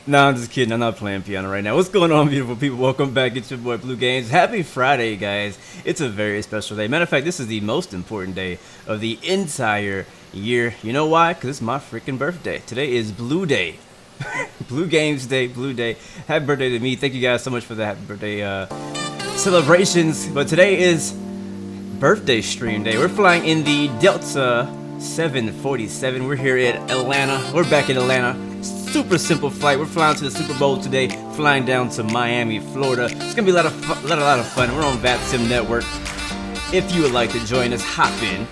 No, I'm just kidding. I'm not playing piano right now. What's going on, beautiful people? Welcome back. It's your boy Blue Games. Happy Friday, guys. It's a very special day. Matter of fact, this is the most important day of the entire year. You know why? Because it's my freaking birthday. Today is Blue Day. Blue Games Day, Blue Day. Happy birthday to me. Thank you guys so much for the happy birthday celebrations. But today is birthday stream day. We're flying in the Delta 747. We're here at Atlanta. We're back in Atlanta. Super simple flight. We're flying to the Super Bowl today, flying down to Miami, Florida. It's gonna be a lot of fun. We're on Vatsim Network. If you would like to join us, hop in.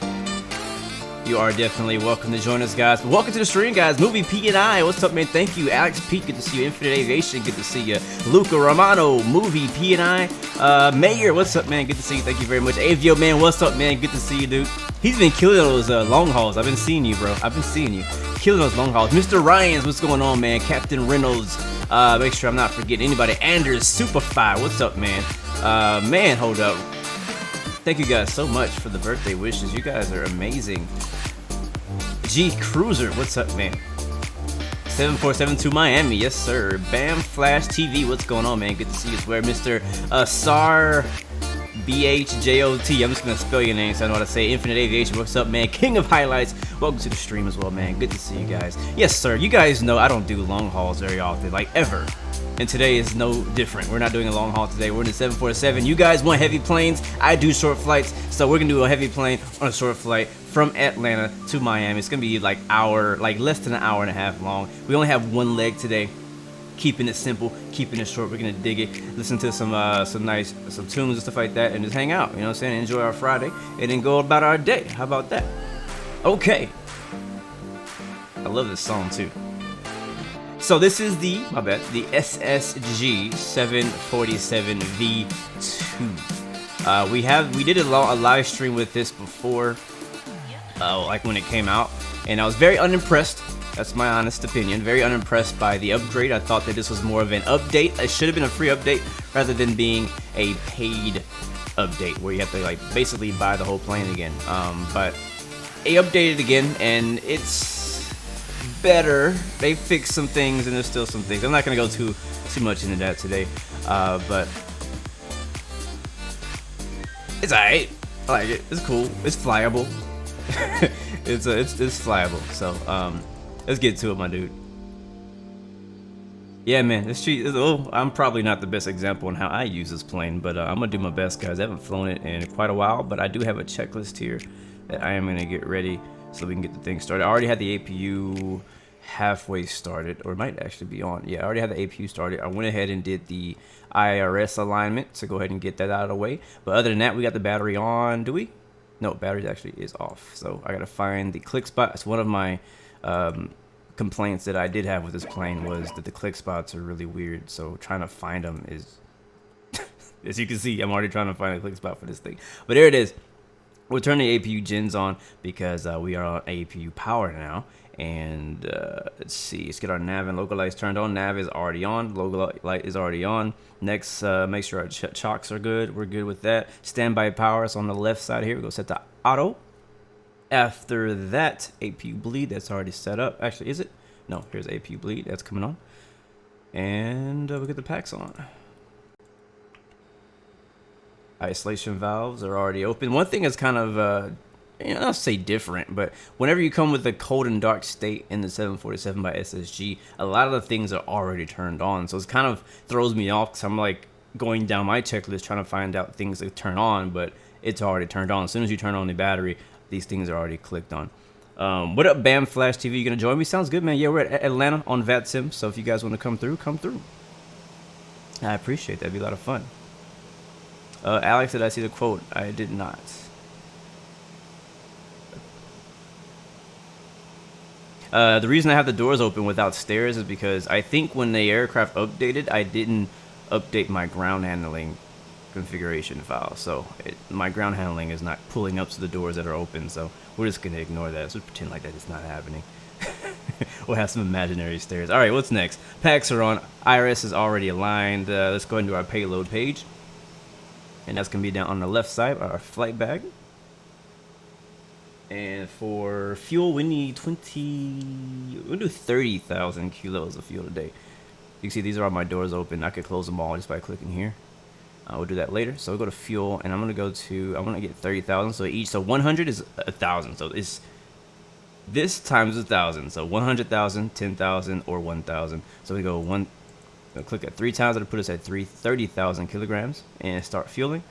You are definitely welcome to join us, guys. But welcome to the stream, guys. Movie P and I. What's up, man? Thank you, Alex Pete. Good to see you. Infinite Aviation. Good to see you. Luca Romano. Movie P and I. Mayor. What's up, man? Good to see you. Thank you very much. Avio, man. What's up, man? Good to see you, dude. He's been killing those long hauls. I've been seeing you, bro. I've been seeing you. Killing those long hauls. Mr. Ryans, what's going on, man? Captain Reynolds. Make sure I'm not forgetting anybody. Anders, Superfire. What's up, man? Man, hold up. Thank you guys so much for the birthday wishes. You guys are amazing. G Cruiser, what's up, man? 747 to Miami, yes sir. Bam Flash TV, what's going on, man? Good to see you as well, Mr. Sar BHJOT. I'm just gonna spell your name so I know how to say it. Infinite Aviation, what's up, man? King of Highlights, welcome to the stream as well, man. Good to see you guys. Yes sir, you guys know I don't do long hauls very often, like ever. And today is no different. We're not doing a long haul today. We're in the 747. You guys want heavy planes. I do short flights. So we're gonna do a heavy plane on a short flight from Atlanta to Miami. It's gonna be like less than an hour and a half long. We only have one leg today. Keeping it simple, keeping it short. We're gonna dig it, listen to some tunes and stuff like that, and just hang out. You know what I'm saying? Enjoy our Friday and then go about our day. How about that? Okay. I love this song too. So this is the SSG 747 V2. We did a live stream with this before, like when it came out, and I was very unimpressed. That's my honest opinion. Very unimpressed by the upgrade. I thought that this was more of an update. It should have been a free update rather than being a paid update where you have to like basically buy the whole plane again. But they updated again, and it's better. They fixed some things, and there's still some things. I'm not gonna go too much into that today, but it's alright. I like it. It's cool. It's flyable. it's flyable. So let's get to it, my dude. Yeah, man. I'm probably not the best example on how I use this plane, but I'm gonna do my best, guys. I haven't flown it in quite a while, but I do have a checklist here that I am gonna get ready so we can get the thing started. I already had the APU halfway started, or it might actually be on. Yeah, I already had the APU started. I went ahead and did the IRS alignment to go ahead and get that out of the way. But other than that, we got the battery on. Do we? No, battery actually is off. So I gotta find the click spot. It's one of my complaints that I did have with this plane was that the click spots are really weird. So trying to find them is, as you can see, I'm already trying to find a click spot for this thing. But there it is. We'll turn the APU gens on because we are on APU power now. And let's see, let's get our nav and local lights turned on. Nav is already on, local light is already on. Next, make sure our chocks are good. We're good with that. Standby power is on the left side here. We go set to auto. After that, APU bleed, that's already set up. Actually, is it? No, here's APU bleed, that's coming on. And we get the packs on. Isolation valves are already open. One thing is kind of I'll say different, but whenever you come with a cold and dark state in the 747 by SSG, a lot of the things are already turned on. So it kind of throws me off because I'm like going down my checklist trying to find out things that turn on, but it's already turned on. As soon as you turn on the battery, these things are already clicked on. What up, Bam Flash TV? You gonna join me? Sounds good, man. Yeah, we're at Atlanta on Vatsim, so if you guys want to come through, come through. I appreciate that. It'd be a lot of fun. Alex, did I see the quote? I did not. The reason I have the doors open without stairs is because I think when the aircraft updated, I didn't update my ground handling configuration file. So my ground handling is not pulling up to the doors that are open. So we're just going to ignore that. So pretend like that is not happening. We'll have some imaginary stairs. All right, what's next? Packs are on. IRS is already aligned. Let's go into our payload page. And that's going to be down on the left side, our flight bag. And for fuel, we need we'll do 30,000 kilos of fuel today. You can see these are all my doors open. I could close them all just by clicking here. We'll do that later. So we'll go to fuel, and I'm gonna go to, I want to get 30,000. So each, so 100 is 1,000. So it's this times 1,000. So 100,000, 10,000, or 1,000. So we go one. I'll click it 3 times. It'll put us at 30,000 kilograms and start fueling.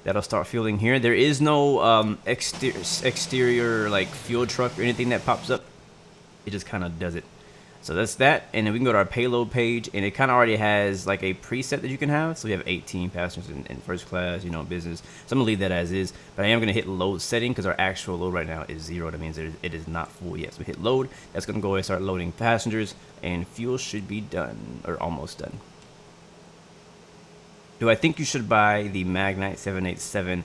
That'll start fueling here. There is no exterior like fuel truck or anything that pops up. It just kind of does it. So that's that, and then we can go to our payload page, and it kind of already has like a preset that you can have. So we have 18 passengers in first class, you know, business. So I'm gonna leave that as is, but I am gonna hit load setting because our actual load right now is 0. That means it is not full yet. So we hit load. That's gonna go and start loading passengers, and fuel should be done or almost done. Do I think you should buy the Magnite 787?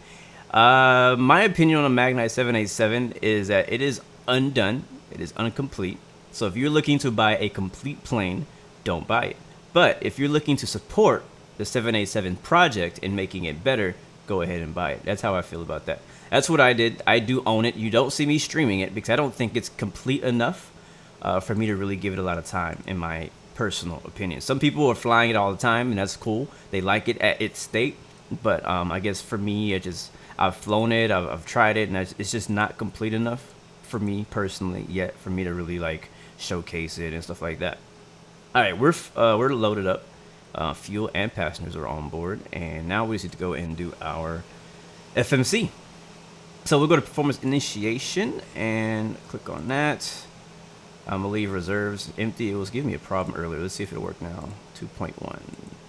My opinion on a Magnite 787 is that it is undone. It is incomplete. So if you're looking to buy a complete plane, don't buy it. But if you're looking to support the 787 project and making it better, go ahead and buy it. That's how I feel about that. That's what I did. I do own it. You don't see me streaming it because I don't think it's complete enough for me to really give it a lot of time, in my personal opinion. Some people are flying it all the time, and that's cool. They like it at its state. But I guess for me, I've flown it, I've tried it, and it's just not complete enough for me personally yet for me to really like showcase it and stuff like that. All right, we're loaded up. Fuel and passengers are on board, and now we just need to go and do our FMC. So we'll go to performance initiation and click on that. I'm gonna leave reserves empty. It was giving me a problem earlier. Let's see if it'll work now. 2.1.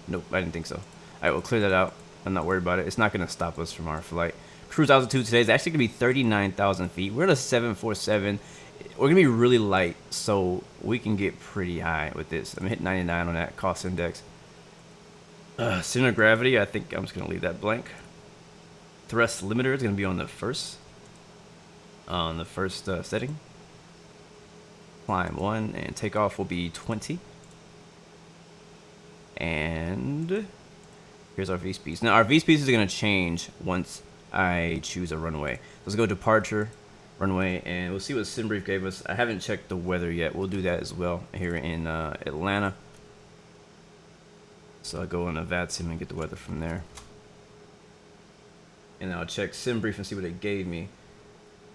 Nope, I didn't think so. All right, we'll clear that out. I'm not worried about it. It's not gonna stop us from our flight. Cruise altitude today is actually gonna be 39,000 feet. We're at a 747. We're gonna be really light, so we can get pretty high with this. I'm gonna hit 99 on that cost index. Center of gravity, I think I'm just gonna leave that blank. Thrust limiter is gonna be on the first setting. Climb 1, and takeoff will be 20. And here's our V-speeds. Now our V-speeds is gonna change once I choose a runway. Let's go departure runway, and we'll see what SimBrief gave us. I haven't checked the weather yet. We'll do that as well here in Atlanta. So I'll go on a Vatsim and get the weather from there. And I'll check SimBrief and see what it gave me.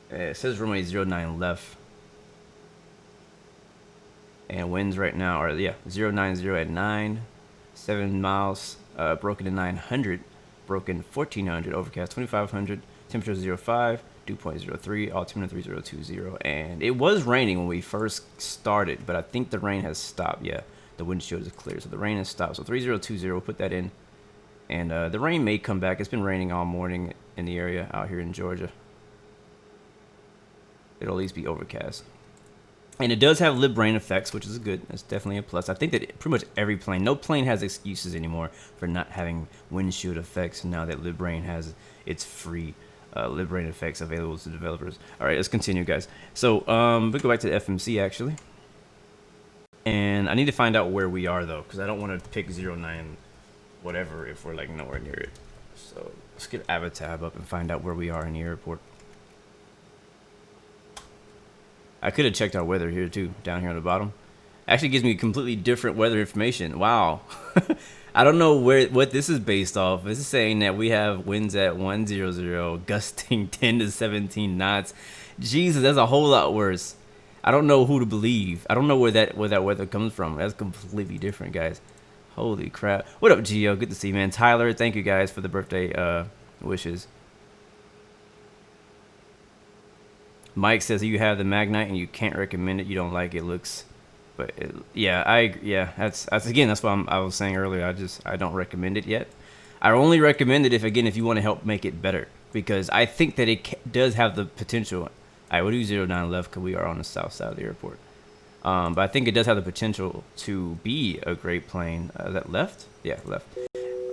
It says runway 09 left. And winds right now are, 090 at 9, 7 miles, broken to 900, broken 1400, overcast 2500, temperature 05, dew point 03, altimeter 3020. And it was raining when we first started, but I think the rain has stopped. Yeah, the windshield is clear, so the rain has stopped. So 3020, we'll put that in. And the rain may come back. It's been raining all morning in the area out here in Georgia. It'll at least be overcast. And it does have lib rain effects, which is good. That's definitely a plus. I think that pretty much every plane, no plane has excuses anymore for not having windshield effects now that lib rain has its free lib rain effects available to developers. All right, let's continue, guys. So we'll go back to the FMC, actually. And I need to find out where we are, though, because I don't want to pick 09 whatever if we're, like, nowhere near it. So let's get Avatab up and find out where we are in the airport. I could have checked our weather here too, down here on the bottom. Actually gives me completely different weather information. Wow. I don't know what this is based off. This is saying that we have winds at 100, gusting 10 to 17 knots. Jesus, that's a whole lot worse. I don't know who to believe. I don't know where that weather comes from. That's completely different, guys. Holy crap. What up, Gio? Good to see you, man. Tyler, thank you guys for the birthday wishes. Mike says you have the Magnite and you can't recommend it. You don't like it. Looks, but that's what I was saying earlier. I don't recommend it yet. I only recommend it if you want to help make it better, because I think that it does have the potential. I would do 09 left because we are on the south side of the airport. But I think it does have the potential to be a great plane. That left? Yeah, left.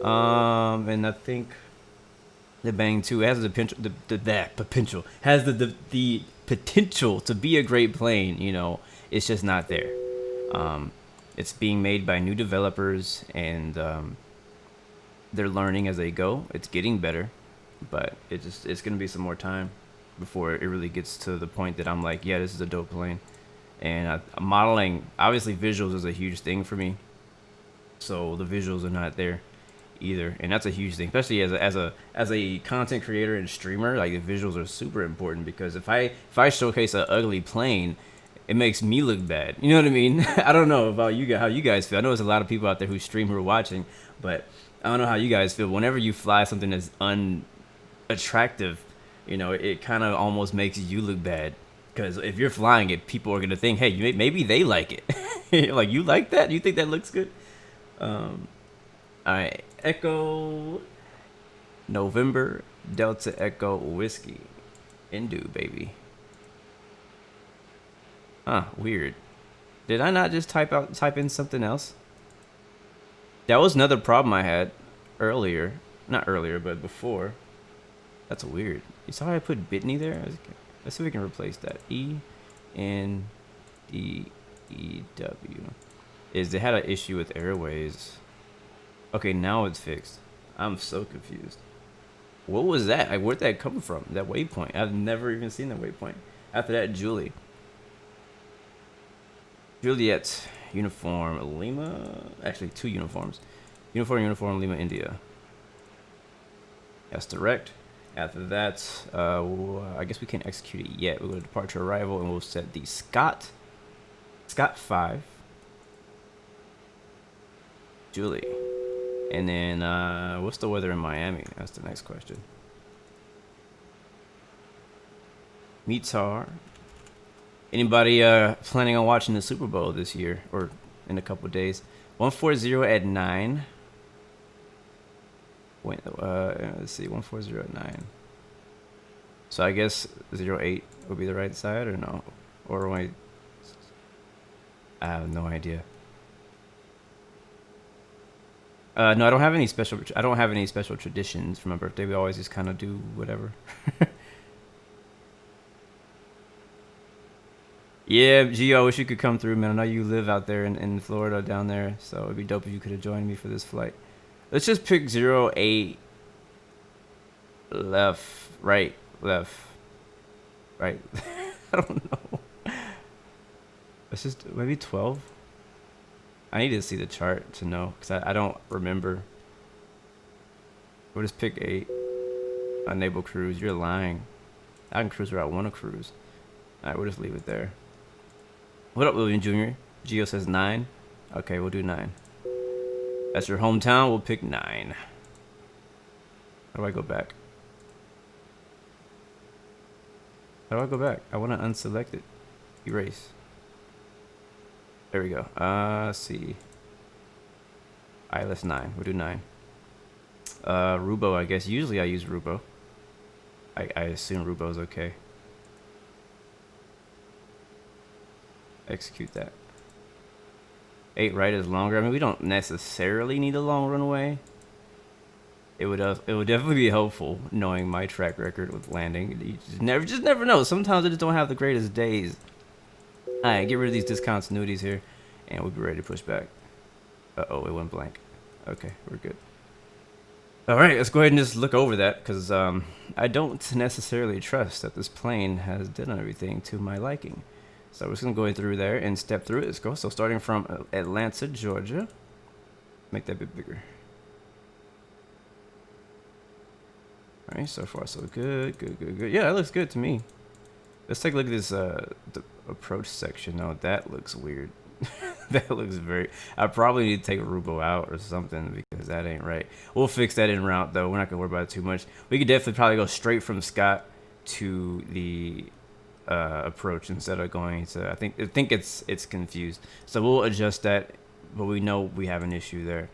And I think the Bang 2 has the potential, has the potential to be a great plane. You know, it's just not there. It's being made by new developers, and they're learning as they go. It's getting better, but it's gonna be some more time before it really gets to the point that I'm like, yeah, this is a dope plane. And modeling, obviously visuals is a huge thing for me. so the visuals are not there either, and that's a huge thing, especially as a content creator and streamer. Like the visuals are super important because if I showcase an ugly plane, it makes me look bad. You know what I mean? I don't know about you guys, how you guys feel. I know there's a lot of people out there who stream who are watching, but I don't know how you guys feel. Whenever you fly something that's unattractive, it kind of almost makes you look bad. Because if you're flying it, people are gonna think, hey, maybe they like it. Like, you like that? You think that looks good? All right, Echo November Delta Echo Whiskey, Indu baby. Huh? Weird. Did I not just type in something else? That was another problem I had earlier. Not earlier, but before. That's weird. You saw how I put Bitney there? Let's see if we can replace that. ENDEW. Is they had an issue with Airways. Okay, now it's fixed. I'm so confused. What was that? Like, where'd that come from? That waypoint. I've never even seen that waypoint. After that, Julie. Juliet. Uniform Lima. Actually, 2 uniforms. Uniform Lima, India. That's direct. After that, I guess we can't execute it yet. We'll go to departure arrival and we'll set the Scott 5. Julie. And then, what's the weather in Miami? That's the next question. Mitar. Anybody planning on watching the Super Bowl this year or in a couple of days? 140 at 9. Let's see, 140 at 9. So I guess 08 would be the right side, or no? Or I have no idea. No, I don't have any special traditions for my birthday. We always just kind of do whatever. Yeah, Gio, I wish you could come through, man. I know you live out there in Florida down there, so it'd be dope if you could have joined me for this flight. Let's just pick 08 left, right. I don't know. Let's just maybe 12. I need to see the chart to know, because I don't remember. We'll just pick 8. Enable cruise. You're lying. I can cruise where I want to cruise. All right, we'll just leave it there. What up, William Jr.? Gio says 9. Okay, we'll do 9. That's your hometown. We'll pick 9. How do I go back? How do I go back? I want to unselect it. Erase. There we go. Let's see. All right, let's 9. We'll do 9. Rubo, I guess. Usually I use Rubo. I assume Rubo's okay. Execute that. 8 right is longer. I mean, we don't necessarily need a long runway. It would definitely be helpful knowing my track record with landing. You just never know. Sometimes I just don't have the greatest days. All right, get rid of these discontinuities here, and we'll be ready to push back. Uh-oh, it went blank. Okay, we're good. All right, let's go ahead and just look over that, because I don't necessarily trust that this plane has done everything to my liking. So we're just going to go through there and step through it. Let's go. So starting from Atlanta, Georgia. Make that a bit bigger. All right, so far so good. Yeah, that looks good to me. Let's take a look at this the approach section. No, that looks weird. That looks very... I probably need to take Rubo out or something, because that ain't right. We'll fix that en route, though. We're not going to worry about it too much. We could definitely probably go straight from Scott to the approach instead of going to... I think it's confused. So we'll adjust that, but we know we have an issue there.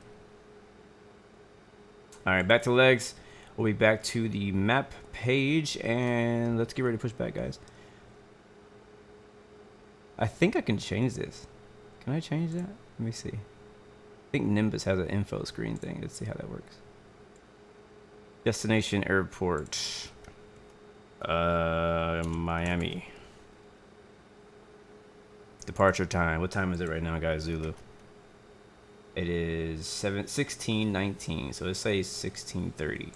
All right, back to legs. We'll be back to the map page, and let's get ready to push back, guys. I think I can change this. Can I change that? Let me see. I think Nimbus has an info screen thing. Let's see how that works. Destination airport. Miami. Departure time. What time is it right now, guys? Zulu. It is 16:19. So let's say 16:30.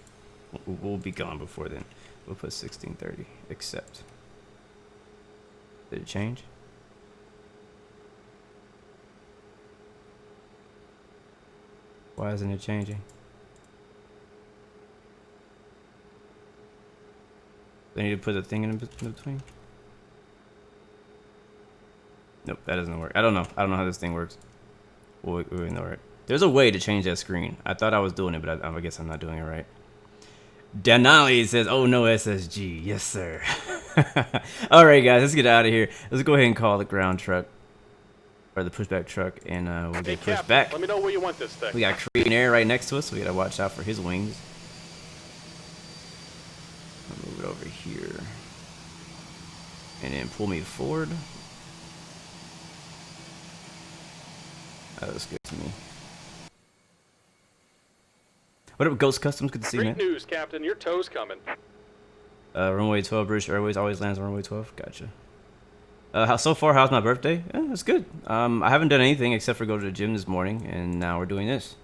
We'll be gone before then. We'll put 16:30. Accept. Did it change? Why isn't it changing? They need to put a thing in between. Nope, that doesn't work. I don't know. I don't know how this thing works. We'll ignore it. There's a way to change that screen. I thought I was doing it, but I guess I'm not doing it right. Denali says, "Oh no, SSG." Yes, sir. All right, guys, let's get out of here. Let's go ahead and call the ground truck or the pushback truck, and we'll get pushed back. Let me know where you want this thing. We got Korean Air right next to us, so we gotta watch out for his wings. I'll move it over here, and then pull me forward. That looks good to me. What up, Ghost Customs? Good to see you, man. Great news, Captain. Your tow's coming. Runway 12, British Airways always lands on runway 12. Gotcha. How's my birthday? Yeah, it's good. I haven't done anything except for go to the gym this morning, and now we're doing this.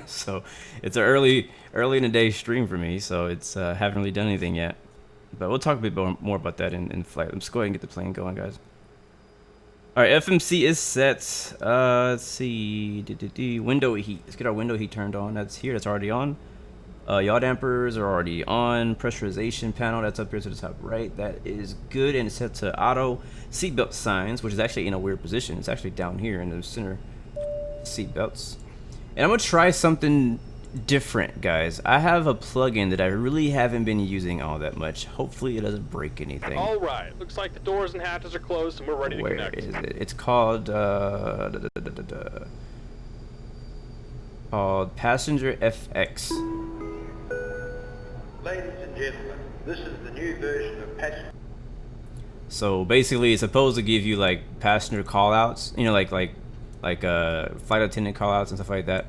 So it's an early in the day stream for me. So it's haven't really done anything yet. But we'll talk a bit more about that in flight. Let's go ahead and get the plane going, guys. All right, FMC is set. Let's see. Window heat. Let's get our window heat turned on. That's here. That's already on. Yaw dampers are already on. Pressurization panel. That's up here to the top right. That is good and it's set to auto. Seatbelt signs, which is actually in a weird position. It's actually down here in the center. Seatbelts. And I'm gonna try something different, guys. I have a plugin that I really haven't been using all that much. Hopefully it doesn't break anything. All right, looks like the doors and hatches are closed and we're ready to connect. Where is it? It's called Passenger FX. Ladies and gentlemen, this is the new version of Passenger. So basically it's supposed to give you like passenger call outs, you know, like flight attendant call outs and stuff like that.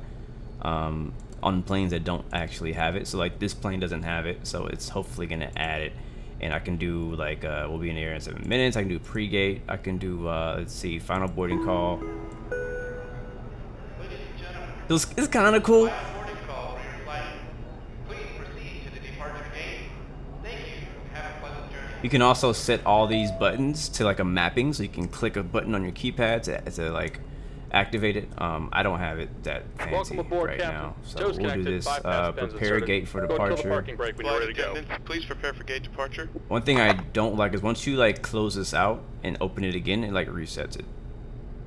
On planes that don't actually have it. So like this plane doesn't have it, so it's hopefully gonna add it. And I can do like we'll be in the air in 7 minutes. I can do pre-gate. I can do let's see, final boarding call. It's kind of cool. You can also set all these buttons to like a mapping, so you can click a button on your keypad to like activate it. I don't have it that fancy aboard, right Captain. now, so Joe's we'll do connected. this. Bypass pens Prepare inserted. gate for Go until the departure. parking brake when you're ready to go. Please prepare for gate departure. One thing I don't like is once you like close this out and open it again, it like resets it.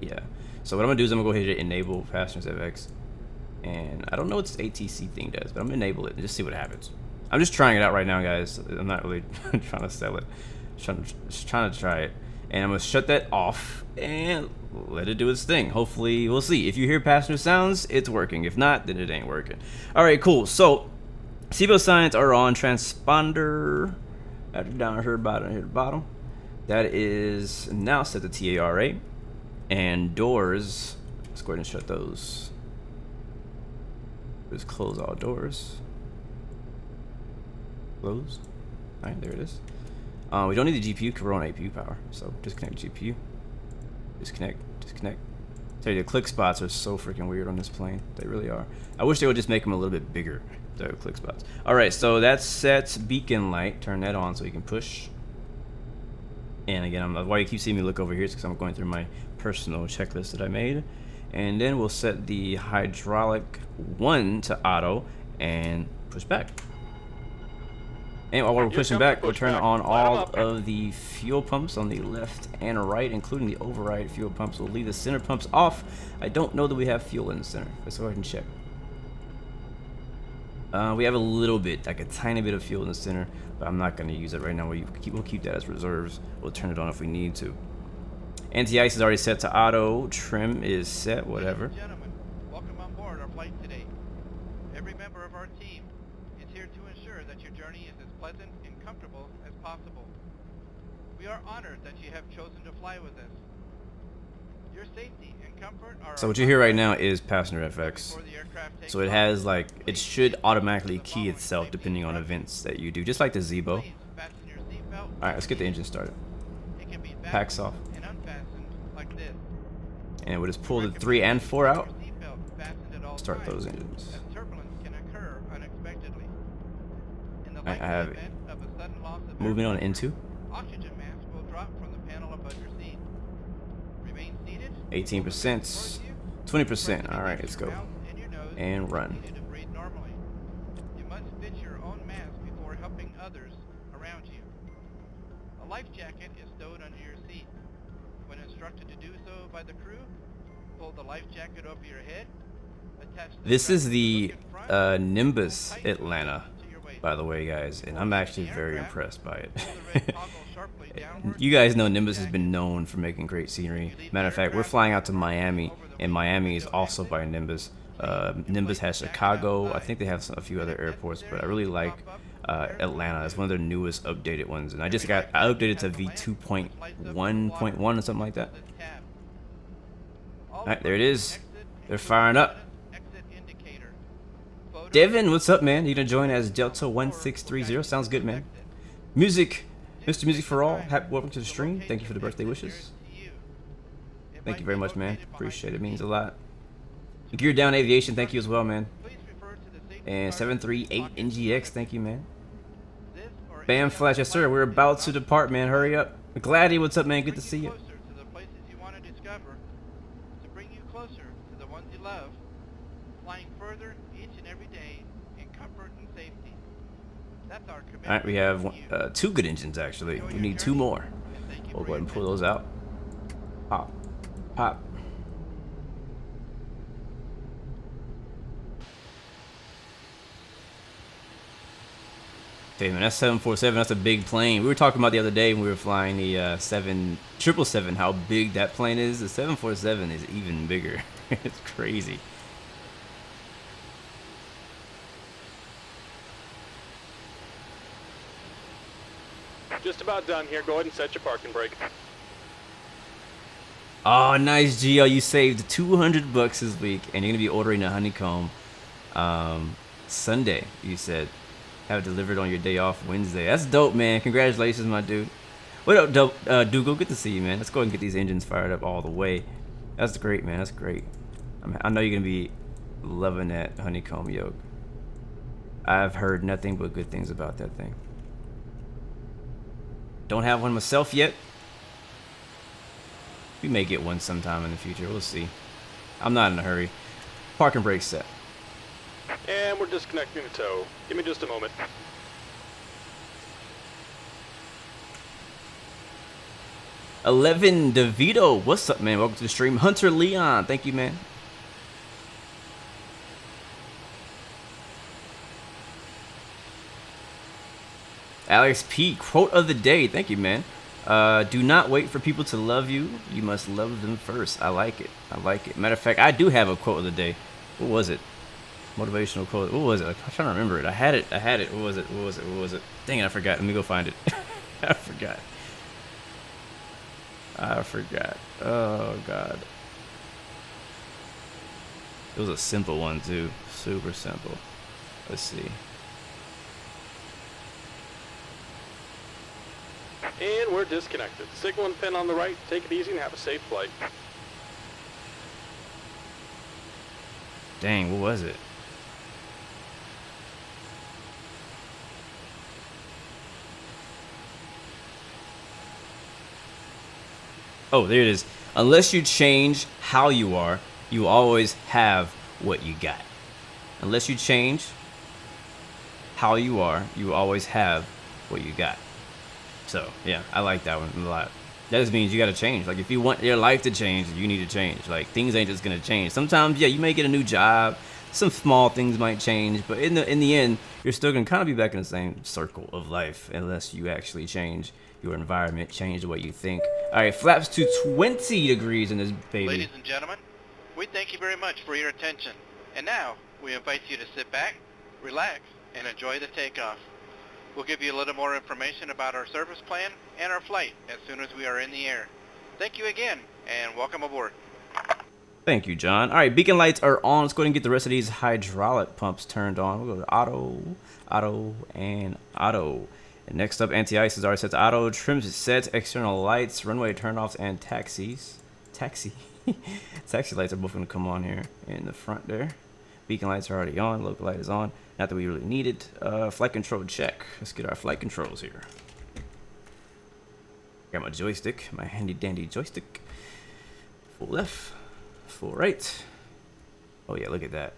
Yeah. So what I'm gonna do is I'm gonna go ahead and enable Passengers FX, and I don't know what this ATC thing does, but I'm gonna enable it and just see what happens. I'm just trying it out right now, guys. I'm not really trying to sell it. Just trying to try it, and I'm gonna shut that off and let it do its thing. Hopefully, we'll see. If you hear passenger sounds, it's working. If not, then it ain't working. All right, cool. So, seatbelt signs are on. Transponder down here, bottom. That is now set to TARA, and doors. Let's go ahead and shut those. Just close all doors. Close. All right, there it is. We don't need the GPU because we're on APU power, so disconnect GPU. Disconnect. Tell you, the click spots are so freaking weird on this plane. They really are. I wish they would just make them a little bit bigger, the click spots. All right, so that's set beacon light. Turn that on so you can push. And again, why you keep seeing me look over here is because I'm going through my personal checklist that I made. And then we'll set the hydraulic 1 to auto and push back. And while we're pushing back, we'll turn on all of the fuel pumps on the left and right, including the override fuel pumps. We'll leave the center pumps off. I don't know that we have fuel in the center. Let's go ahead and check. We have a little bit, like a tiny bit of fuel in the center, but I'm not going to use it right now. We'll keep that as reserves. We'll turn it on if we need to. Anti-ice is already set to auto. Trim is set, whatever. Ladies and gentlemen, welcome on board our flight today. Every member of our team is here to ensure that your journey is as pleasant and comfortable as possible. We are honored that you have chosen to fly with us. Your safety and comfort are. So what you hear right now is Passenger FX. So it has like, it should automatically key itself depending on events that you do, just like the Zebo. Alright, let's get the engine started. Packs off. And we'll just pull the 3 and 4 out. Start those engines. I have it. Moving on into 18%, 20%. All right, let's go. And run. continue to breathe normally. You must fit your own mask before helping others around you. A life jacket is stowed under your seat. When instructed to do so by the crew, pull the life jacket over your head. Attach the This is strap to the hook in front, Nimbus tighten the Atlanta, button to your waist. by the way, guys, and I'm actually very impressed by Pull the it. red toggle sharply downward. You guys know Nimbus has been known for making great scenery. Matter of fact, we're flying out to Miami, and Miami is also by Nimbus. Nimbus has Chicago. I think they have a few other airports, but I really like Atlanta. It's one of their newest updated ones, and I updated to V2.1.1 or something like that. All right, there it is. They're firing up. Devin, what's up, man? You gonna join as Delta 1630? Sounds good, man. Music, Mr. Music for All. Welcome to the stream. Thank you for the birthday wishes. Thank you very much, man. Appreciate it. It means a lot. Gear Down Aviation, thank you as well, man. And 738 NGX, thank you, man. Bam Flash, yes sir. We're about to depart, man. Hurry up. Gladdy, what's up, man? Good to see you. All right, we have 2 good engines actually. We need 2 more. We'll go ahead and pull those out. Pop, pop. Okay, man, that's 747. That's a big plane. We were talking about the other day when we were flying the 777 how big that plane is. The 747 is even bigger. It's crazy. Just about done here. Go ahead and set your parking brake. Oh, nice, Gio. You saved $200 this week, and you're gonna be ordering a honeycomb Sunday. You said have it delivered on your day off Wednesday. That's dope, man. Congratulations, my dude. What up, dope? Dougal, good to see you, man. Let's go ahead and get these engines fired up all the way. That's great, man. That's great. I know you're gonna be loving that honeycomb yoke. I've heard nothing but good things about that thing. Don't have one myself yet. We may get one sometime in the future. We'll see. I'm not in a hurry. Parking brake set. And we're disconnecting the tow. Give me just a moment. Eleven DeVito, what's up, man? Welcome to the stream. Hunter Leon, thank you, man. Alex P, quote of the day. Thank you, man. Do not wait for people to love you. You must love them first. I like it. I like it. Matter of fact, I do have a quote of the day. What was it? Motivational quote. What was it? I'm trying to remember it. I had it. What was it? What was it? What was it? Dang it, I forgot. Let me go find it. I forgot. Oh, God. It was a simple one, too. Super simple. Let's see. And we're disconnected. Signal and pin on the right. Take it easy and have a safe flight. Dang, what was it? Oh, there it is. Unless you change how you are, you always have what you got. Unless you change how you are, you always have what you got. So, yeah, I like that one a lot. That just means you got to change. Like, if you want your life to change, you need to change. Like, things ain't just going to change. Sometimes, yeah, you may get a new job. Some small things might change. But in the end, you're still going to kind of be back in the same circle of life unless you actually change your environment, change the way you think. All right, flaps to 20 degrees in this baby. Ladies and gentlemen, we thank you very much for your attention. And now, we invite you to sit back, relax, and enjoy the takeoff. We'll give you a little more information about our service plan and our flight as soon as we are in the air. Thank you again, and welcome aboard. Thank you, John. All right, beacon lights are on. Let's go ahead and get the rest of these hydraulic pumps turned on. We'll go to auto, auto, and auto. And next up, anti-ice is already set to auto. Trim set, external lights, runway turnoffs, and taxis. Taxi lights are both going to come on here in the front there. Beacon lights are already on. Local light is on. Not that we really need it. Flight control check. Let's get our flight controls here. Got my joystick, my handy dandy joystick. Full left, full right. Oh yeah, look at that.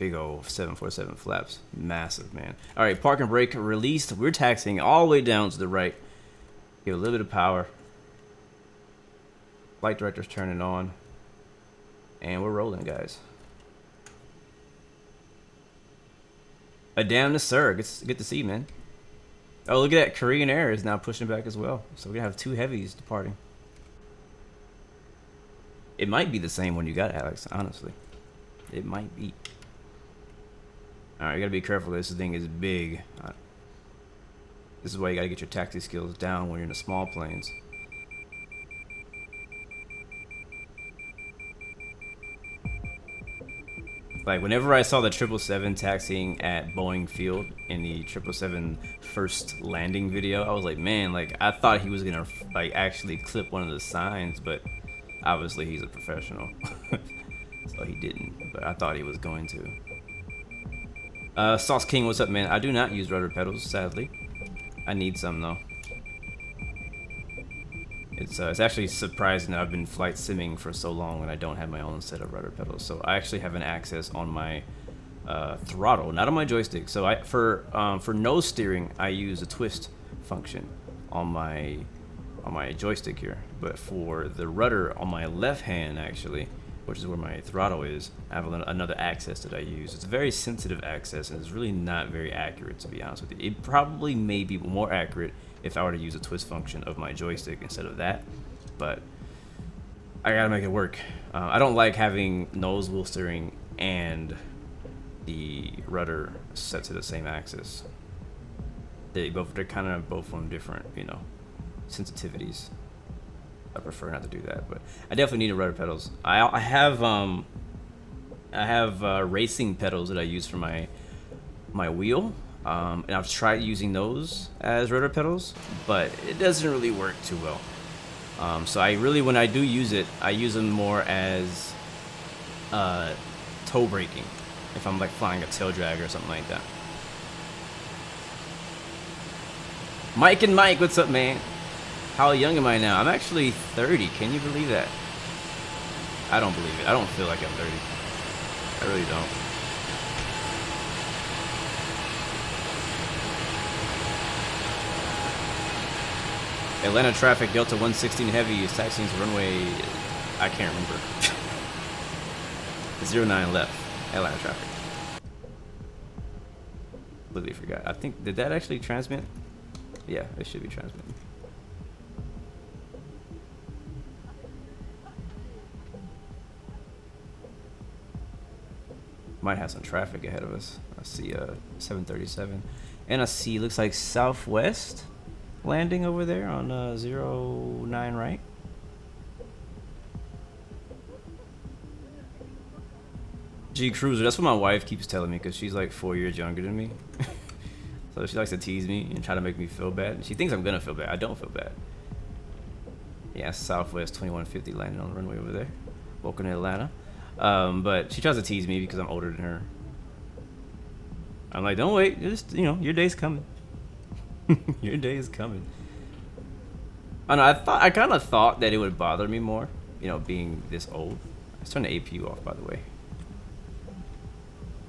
Big old 747 flaps. Massive, man. All right, park and brake released. We're taxiing all the way down to the right. Give a little bit of power. Flight director's turning on. And we're rolling, guys. A damn sir. Good to see, man. Oh, look at that. Korean Air is now pushing back as well. So we're going to have 2 heavies departing. It might be the same one you got, Alex, honestly. It might be. Alright, you got to be careful. This thing is big. This is why you got to get your taxi skills down when you're in the small planes. Like, whenever I saw the 777 taxiing at Boeing Field in the 777 first landing video, I was like, man, like, I thought he was gonna, like, actually clip one of the signs, but obviously he's a professional. So he didn't, but I thought he was going to. Sauce King, what's up, man? I do not use rudder pedals, sadly. I need some, though. It's actually surprising that I've been flight simming for so long and I don't have my own set of rudder pedals. So I actually have an access on my throttle, not on my joystick. So for nose steering, I use a twist function on my joystick here. But for the rudder on my left hand, actually, which is where my throttle is, I have another access that I use. It's a very sensitive access and it's really not very accurate, to be honest with you. It probably may be more accurate if I were to use a twist function of my joystick instead of that, but I gotta make it work. I don't like having nose wheel steering and the rudder set to the same axis. They're kind of both on different, you know, sensitivities. I prefer not to do that, but I definitely need rudder pedals. I have racing pedals that I use for my wheel. And I've tried using those as rudder pedals, but it doesn't really work too well. So I really, when I do use it, I use them more as toe braking, if I'm like flying a tail drag or something like that. Mike and Mike, what's up, man? How young am I now? I'm actually 30. Can you believe that? I don't believe it. I don't feel like I'm 30. I really don't. Atlanta traffic, Delta 116 heavy is taxiing to runway, I can't remember. 09 left, Atlanta traffic. Literally forgot. I think, did that actually transmit? Yeah, it should be transmitting. Might have some traffic ahead of us. I see 737. And I see, looks like Southwest landing over there on 09 right. G Cruiser, that's what my wife keeps telling me because she's like 4 years younger than me. So she likes to tease me and try to make me feel bad. She thinks I'm gonna feel bad. I don't feel bad. Yeah, Southwest 2150 landing on the runway over there. Welcome to Atlanta. But she tries to tease me because I'm older than her. I'm like, don't wait. Just, you know, your day's coming. Your day is coming. I know. I kind of thought that it would bother me more, you know, being this old. Let's turn the APU off, by the way.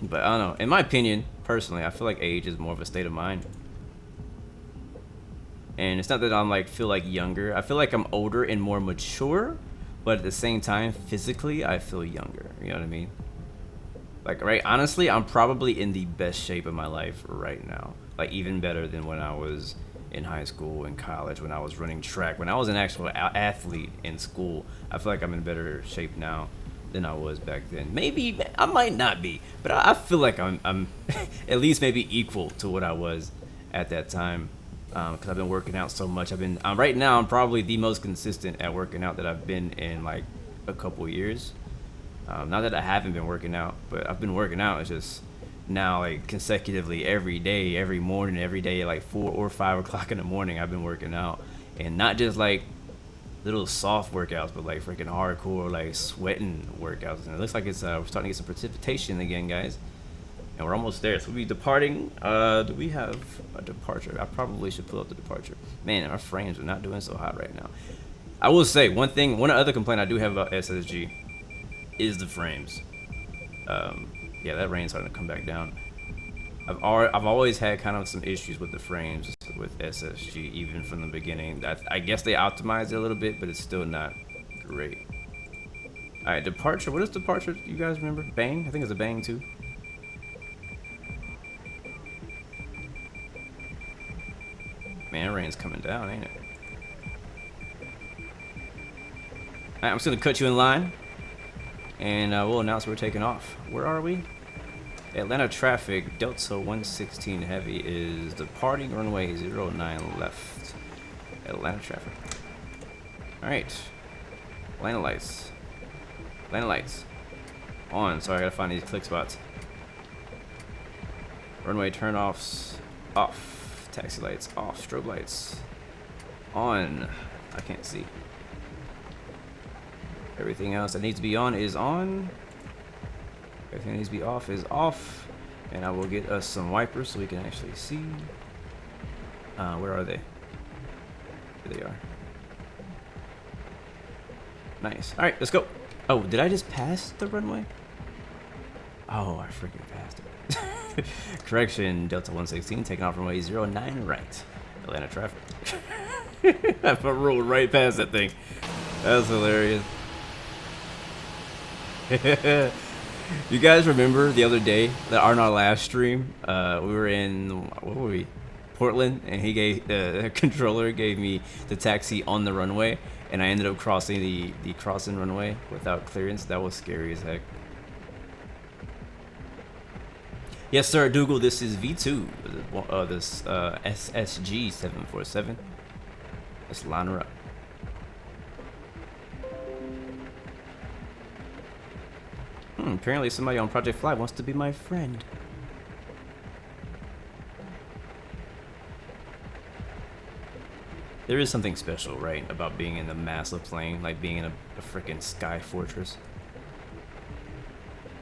But I don't know. In my opinion, personally, I feel like age is more of a state of mind. And it's not that I'm like feel like younger. I feel like I'm older and more mature, but at the same time, physically, I feel younger. You know what I mean? Like, right? Honestly, I'm probably in the best shape of my life right now. Like, even better than when I was in high school and college, when I was running track, when I was an actual athlete in school. I feel like I'm in better shape now than I was back then. Maybe I might not be, but I feel like I'm at least maybe equal to what I was at that time. Because I've been working out so much. Right now, I'm probably the most consistent at working out that I've been in like a couple years. Not that I haven't been working out, but I've been working out. It's just now like consecutively every day, every morning, every day at like 4 or 5 o'clock in the morning, I've been working out. And not just like little soft workouts, but like freaking hardcore, like sweating workouts. And it looks like it's we're starting to get some precipitation again, guys. And we're almost there. So we'll be departing. Do we have a departure? I probably should pull up the departure. Man, our frames are not doing so hot right now. I will say one other complaint I do have about SSG is the frames. Yeah, that rain's starting to come back down. I've always had kind of some issues with the frames with SSG, even from the beginning. I guess they optimized it a little bit, but it's still not great. All right, departure. What is departure? You guys remember? Bang? I think it's a bang too. Man, rain's coming down, ain't it? All right, I'm just gonna cut you in line, and we'll announce we're taking off. Where are we? Atlanta traffic, Delta 116 heavy is departing runway 09 left. Atlanta traffic. Alright. Atlanta lights. Atlanta lights. On. Sorry, I gotta find these click spots. Runway turn-offs off. Taxi lights off. Strobe lights on. I can't see. Everything else that needs to be on is on. Everything that needs to be off is off. And I will get us some wipers so we can actually see. Where are they? Here they are. Nice. Alright, let's go. Oh, did I just pass the runway? Oh, I freaking passed it. Correction, Delta 116, taking off runway 09 right. Atlanta traffic. I rolled right past that thing. That's hilarious. You guys remember the other day that on our last stream, we were in, what were we? Portland, and he gave, the controller gave me the taxi on the runway, and I ended up crossing the crossing runway without clearance. That was scary as heck. Yes, sir, Dougal, this is V2, this SSG 747. Let's line her up. Apparently somebody on Project Fly wants to be my friend. There is something special, right, about being in the massive plane, like being in a freaking sky fortress.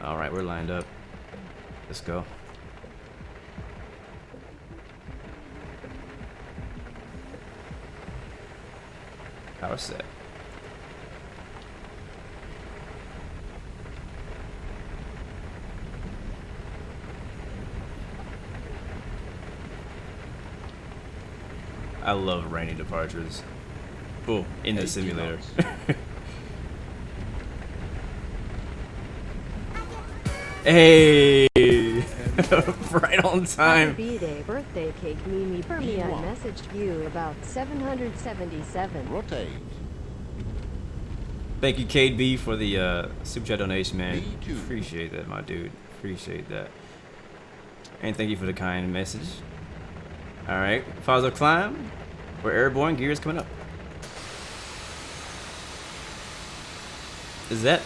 Alright, we're lined up. Let's go. Power set. I love rainy departures. Oh, in the simulator. Hey! Right on time. B-Day birthday cake Mimi for me. I messaged you about 777. Rotate. Thank you, KB, for the super chat donation, man. Appreciate that, my dude. Appreciate that. And thank you for the kind message. Alright, Faza climb. We're airborne, gears coming up. Is that...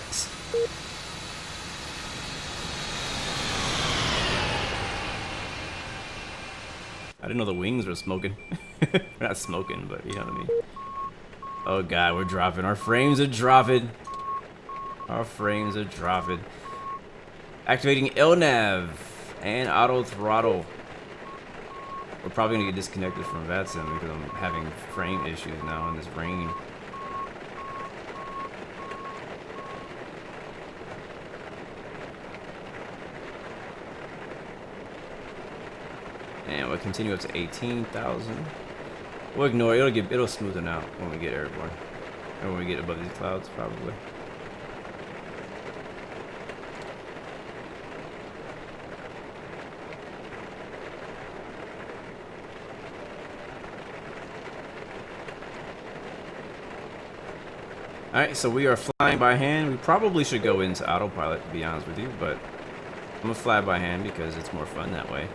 I didn't know the wings were smoking. We're not smoking, but you know what I mean. Oh god, we're dropping. Our frames are dropping. Our frames are dropping. Activating LNAV and auto throttle. We're probably gonna get disconnected from Vatsim because I'm having frame issues now in this rain. And we'll continue up to 18,000. We'll ignore it. It'll smoothen out when we get airborne, or when we get above these clouds, probably. Alright, so we are flying by hand. We probably should go into autopilot, to be honest with you, but I'm gonna fly by hand because it's more fun that way.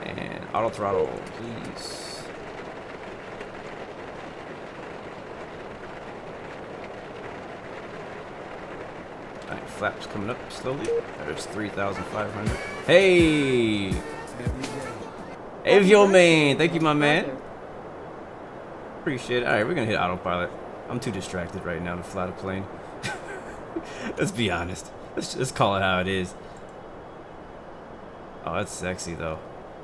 And auto throttle, please. Alright, flaps coming up slowly. There's 3,500. Hey! Hey, yo, man. Thank you, my man. Appreciate it. Alright, we're gonna hit autopilot. I'm too distracted right now to fly the plane. Let's be honest. Let's call it how it is. Oh, that's sexy though.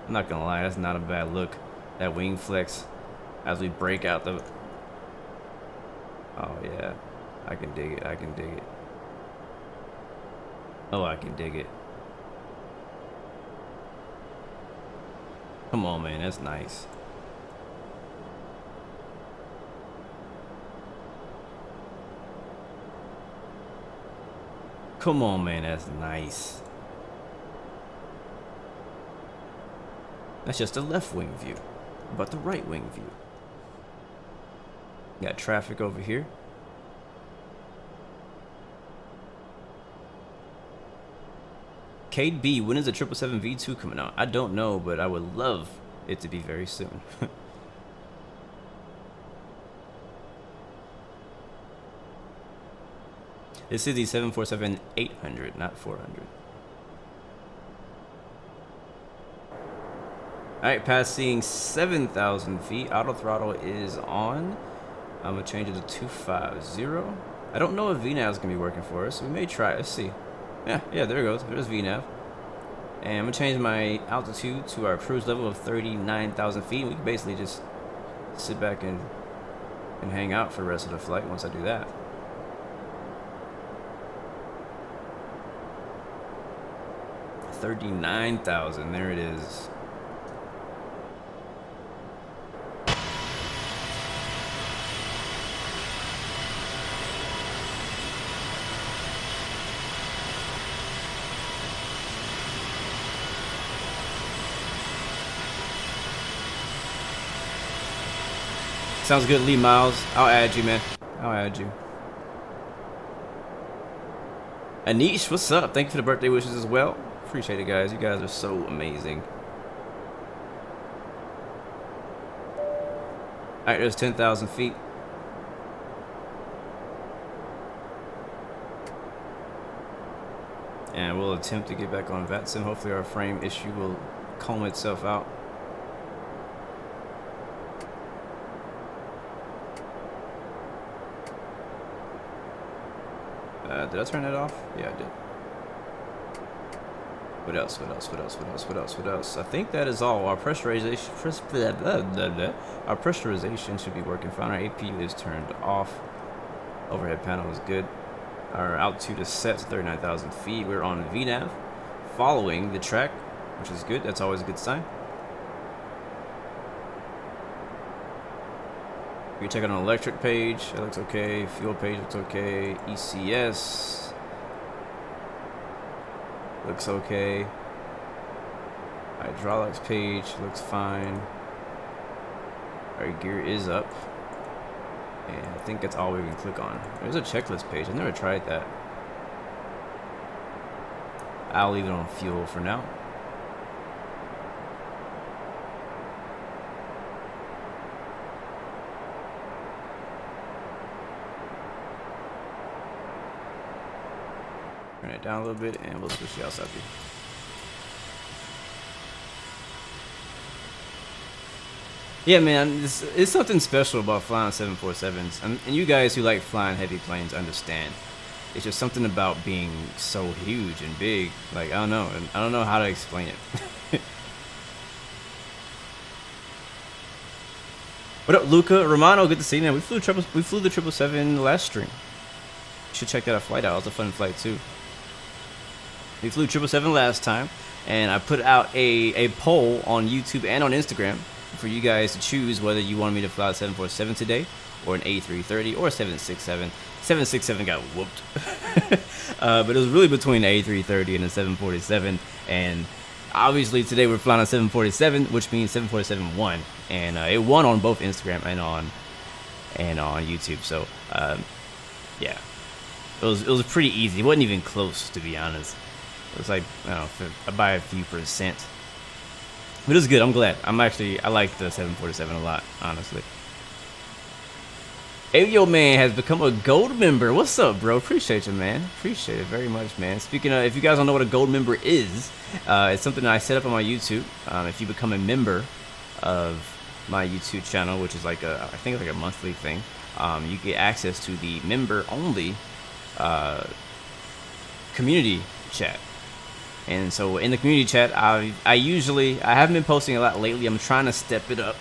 I'm not gonna lie, that's not a bad look. That wing flex as we break out the... Oh yeah, I can dig it, I can dig it. Oh, I can dig it. Come on, man. That's nice. Come on, man. That's nice. That's just a left wing view. But the right wing view. Got traffic over here. Kate B, when is the 777 V2 coming out? I don't know, but I would love it to be very soon. This is the 747-800, not 400. Alright, passing 7,000 feet. Auto throttle is on. I'm going to change it to 250. I don't know if VNAV is going to be working for us. We may try. Let's see. Yeah, there it goes. There's VNAV. And I'm going to change my altitude to our cruise level of 39,000 feet. We can basically just sit back and hang out for the rest of the flight once I do that. $39,000. There it is. Sounds good, Lee Miles. I'll add you, man. I'll add you. Anish, what's up? Thank you for the birthday wishes as well. Appreciate it, guys. You guys are so amazing. Alright, there's 10,000 feet. And we'll attempt to get back on Vatsim. Hopefully our frame issue will calm itself out. Did I turn that off? Yeah, I did. What else? What else? What else? What else? What else? What else? I think that is all. Our pressurization should be working fine. Our APU is turned off. Overhead panel is good. Our altitude is set to 39,000 feet. We're on VNAV, following the track, which is good. That's always a good sign. We check on an electric page. That looks okay. Fuel page looks okay. ECS looks okay. Hydraulics page looks fine. Our gear is up. And I think that's all we can click on. There's a checklist page. I've never tried that. I'll leave it on fuel for now. Turn it down a little bit and we'll switch the outside view. Yeah, man, it's something special about flying 747s. And you guys who like flying heavy planes understand. It's just something about being so huge and big. Like, I don't know how to explain it. What up, Luca? Romano, good to see you, man. We flew the 777 last stream. You should check that flight out. It was a fun flight, too. We flew 777 last time, and I put out a poll on YouTube and on Instagram for you guys to choose whether you wanted me to fly a 747 today, or an A330, or a 767. 767 got whooped. But it was really between the A330 and the 747, and obviously today we're flying a 747, which means 747 won, and it won on both Instagram and on YouTube. So yeah, it was pretty easy. It wasn't even close, to be honest. It was like, I don't know, by a few percent. But it was good. I'm glad. I like the 747 a lot, honestly. Ayo Man has become a gold member. What's up, bro? Appreciate you, man. Appreciate it very much, man. Speaking of, if you guys don't know what a gold member is, it's something that I set up on my YouTube. If you become a member of my YouTube channel, which is like I think it's like a monthly thing, you get access to the member-only community chat. And so in the community chat, I haven't been posting a lot lately. I'm trying to step it up.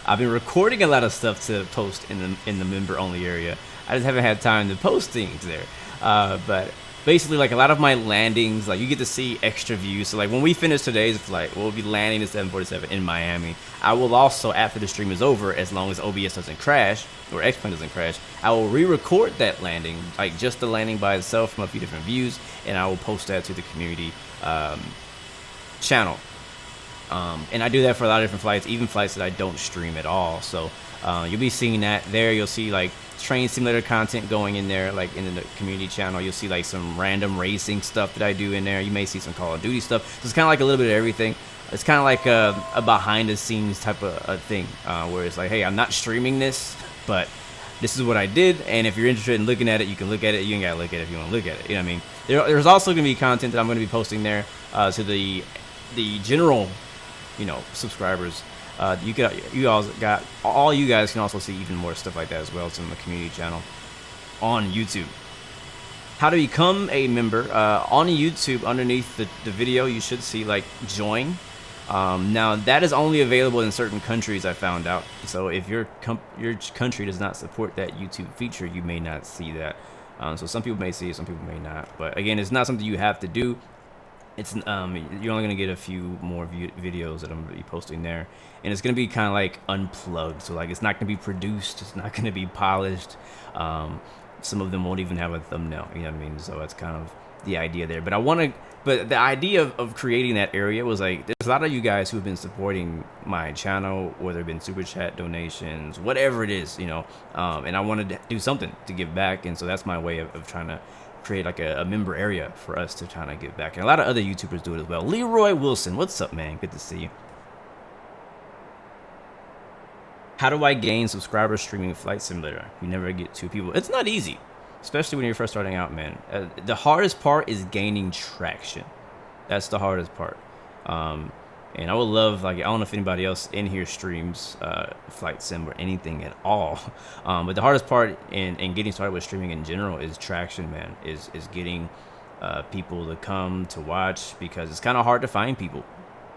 I've been recording a lot of stuff to post in the member only area. I just haven't had time to post things there. But basically like a lot of my landings, like you get to see extra views. So like when we finish today's flight, we'll be landing the 747 in Miami. I will also, after the stream is over, as long as OBS doesn't crash or X-Plane doesn't crash, I will re-record that landing, like just the landing by itself from a few different views, and I will post that to the community channel. And I do that for a lot of different flights, even flights that I don't stream at all. So you'll be seeing that there. You'll see like train simulator content going in there, like in the community channel. You'll see like some random racing stuff that I do in there. You may see some Call of Duty stuff. So it's kind of like a little bit of everything. It's kind of like a behind the scenes type of a thing, where it's like, hey, I'm not streaming this, but this is what I did, and if you're interested in looking at it, you can look at it. You ain't gotta look at it if you want to look at it. You know what I mean? There's also gonna be content that I'm gonna be posting there to the general, you know, subscribers. All you guys can also see even more stuff like that as well. It's in the community channel on YouTube. How to become a member on YouTube? Underneath the video, you should see like join. Now that is only available in certain countries, I found out. So if your country does not support that YouTube feature, you may not see that. So some people may see it, some people may not. But again, it's not something you have to do. It's you're only gonna get a few more videos that I'm gonna be posting there, and it's gonna be kind of like unplugged. So like it's not gonna be produced, it's not gonna be polished. Some of them won't even have a thumbnail. You know what I mean? So that's kind of the idea there. But the idea of creating that area was like, there's a lot of you guys who have been supporting my channel, whether it been super chat donations, whatever it is, you know, and I wanted to do something to give back. And so that's my way of trying to create like a member area for us to try to give back. And a lot of other YouTubers do it as well. Leroy Wilson, what's up, man? Good to see you. How do I gain subscribers streaming Flight Simulator? You never get 2 people. It's not easy, especially when you're first starting out, man. The hardest part is gaining traction. That's the hardest part. And I would love, like, I don't know if anybody else in here streams Flight Sim or anything at all. But the hardest part in getting started with streaming in general is traction, man. Is getting people to come to watch, because it's kind of hard to find people.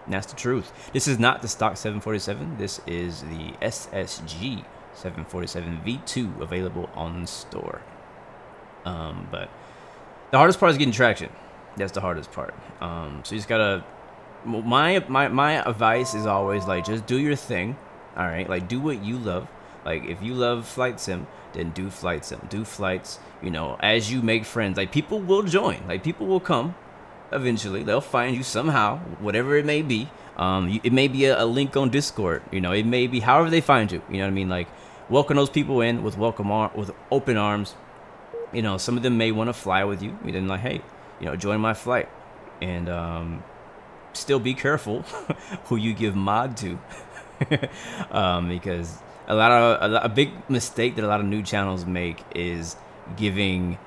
And that's the truth. This is not the stock 747. This is the SSG 747 V2 available on store. But the hardest part is getting traction. That's the hardest part. So you just gotta. My advice is always like, just do your thing. All right, like do what you love. Like if you love Flight Sim, then do Flight Sim. Do flights. You know, as you make friends, like people will join. Like people will come. Eventually, they'll find you somehow, whatever it may be. It may be a link on Discord. You know, it may be however they find you. You know what I mean? Like welcome those people in with with open arms. You know, some of them may want to fly with you. And then like, hey, you know, join my flight. And still be careful who you give mod to. Because a big mistake that a lot of new channels make is giving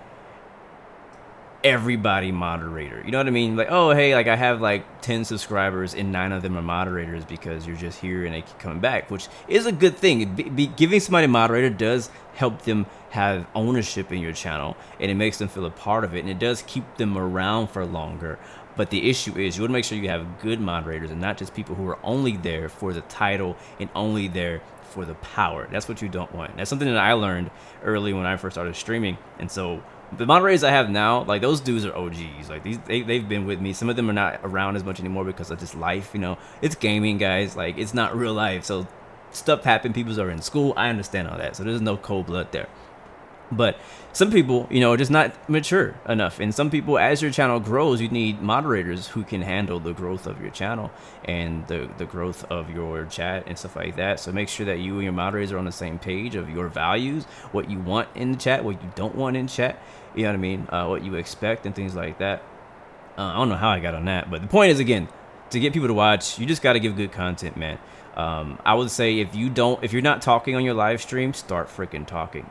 everybody moderator. You know what I mean? Like, oh, hey, like I have like 10 subscribers and 9 of them are moderators because you're just here and they keep coming back, which is a good thing. Giving somebody a moderator does help them have ownership in your channel, and it makes them feel a part of it, and it does keep them around for longer. But the issue is you want to make sure you have good moderators and not just people who are only there for the title and only there for the power. That's what you don't want. That's something that I learned early when I first started streaming. And so the moderators I have now, like those dudes are OGs. Like they've been with me. Some of them are not around as much anymore because of just life. You know, it's gaming, guys. Like it's not real life. So stuff happen. People are in school. I understand all that. So there's no cold blood there. But some people, you know, are just not mature enough. And some people, as your channel grows, you need moderators who can handle the growth of your channel and the growth of your chat and stuff like that. So make sure that you and your moderators are on the same page of your values, what you want in the chat, what you don't want in chat, you know what I mean, what you expect and things like that. I don't know how I got on that, but the point is, again, to get people to watch, you just got to give good content, man. I would say if you're not talking on your live stream, start freaking talking.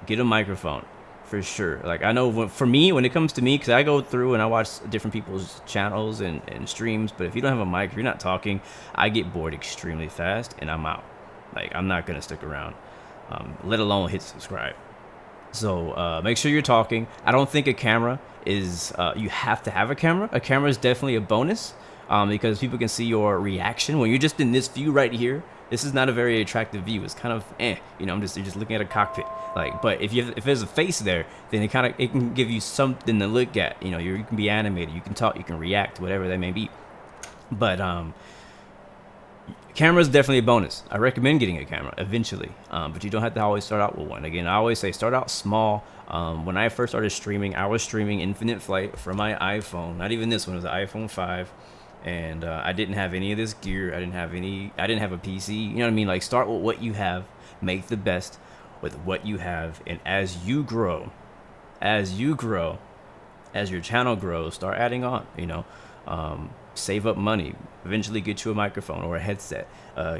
Get a microphone for sure. Like I know for me, when it comes to me, because I go through and I watch different people's channels and streams, but if you don't have a mic, if you're not talking, I get bored extremely fast and I'm out. Like I'm not gonna stick around, let alone hit subscribe. So make sure you're talking. I don't think a camera is you have to have a camera. A camera is definitely a bonus. because people can see your reaction when you're just in this view right here. This is not a very attractive view. It's kind of you know, you're just looking at a cockpit. Like, but if there's a face there, then it can give you something to look at. You know, you can be animated, you can talk, you can react, whatever that may be. But camera is definitely a bonus. I recommend getting a camera eventually, but you don't have to always start out with one. Again, I always say start out small. When I first started streaming, I was streaming infinite flight from my iPhone. Not even this one, it was the iPhone 5. And I didn't have any of this gear. I didn't have a PC. You know what I mean? Like, start with what you have, make the best with what you have, and as you grow, as your channel grows, start adding on. You know, save up money. Eventually, get you a microphone or a headset.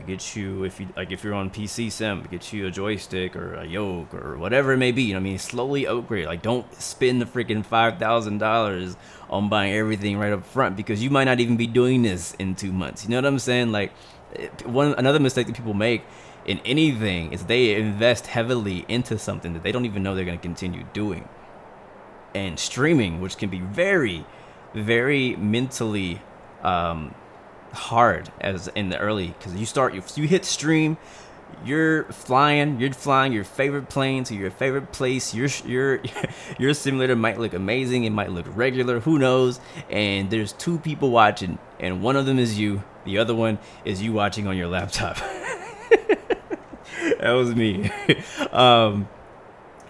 Get you, if you're on PC Sim, get you a joystick or a yoke or whatever it may be. You know what I mean? Slowly upgrade. Like, don't spend the freaking $5,000 on buying everything right up front, because you might not even be doing this in 2 months. You know what I'm saying? Like, another mistake that people make in anything is they invest heavily into something that they don't even know they're going to continue doing. And streaming, which can be very, very mentally hard as in the early, because you hit stream, you're flying your favorite plane to your favorite place. Your simulator might look amazing, it might look regular, who knows, and there's 2 people watching, and one of them is you, the other one is you watching on your laptop. That was me.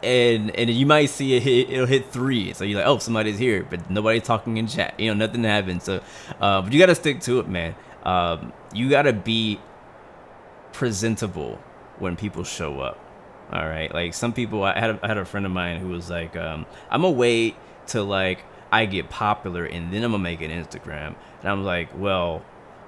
And you might see it'll hit 3, so you're like, oh, somebody's here, but nobody's talking in chat, you know, nothing happened. So but you gotta stick to it, man. You gotta be presentable when people show up. All right, like, some people, I had a friend of mine who was like, I'm gonna wait till like I get popular and then I'm gonna make an Instagram. And I'm like, well,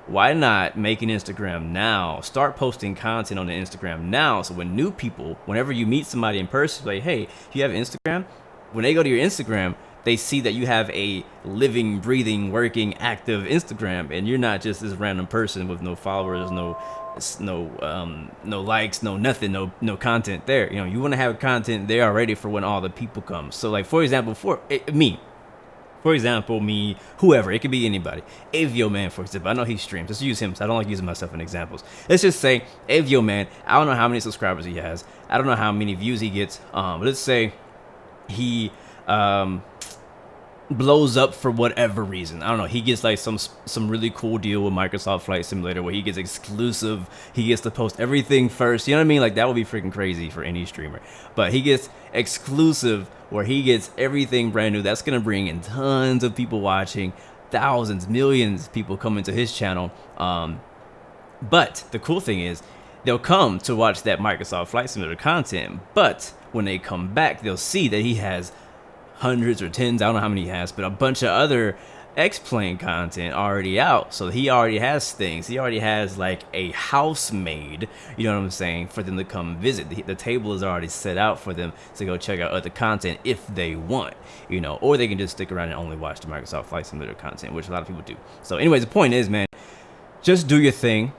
why not make an Instagram now? Start posting content on the Instagram now, so when new people, whenever you meet somebody in person, like, hey, do you have Instagram? When they go to your Instagram, they see that you have a living, breathing, working, active Instagram, and you're not just this random person with no followers, no likes, no nothing, no content there. You know, you want to have content there already for when all the people come. So, like, for example, me, whoever, it could be anybody. Avio Man, for example, I know he streams. Let's use him, so I don't like using myself in examples. Let's just say Avio Man, I don't know how many subscribers he has. I don't know how many views he gets. Let's say he blows up for whatever reason. I don't know. He gets like some really cool deal with Microsoft Flight Simulator where he gets exclusive. He gets to post everything first. You know what I mean? Like, that would be freaking crazy for any streamer. But he gets exclusive where he gets everything brand new. That's going to bring in tons of people watching, thousands, millions of people coming to his channel. But the cool thing is, they'll come to watch that Microsoft Flight Simulator content. But when they come back, they'll see that he has hundreds or tens, I don't know how many he has, but a bunch of other X-Plane content already out. So he already has things. He already has like a house made, you know what I'm saying, for them to come visit. The table is already set out for them to go check out other content if they want, you know, or they can just stick around and only watch the Microsoft Flight Simulator content, which a lot of people do. So anyways, the point is, man, just do your thing,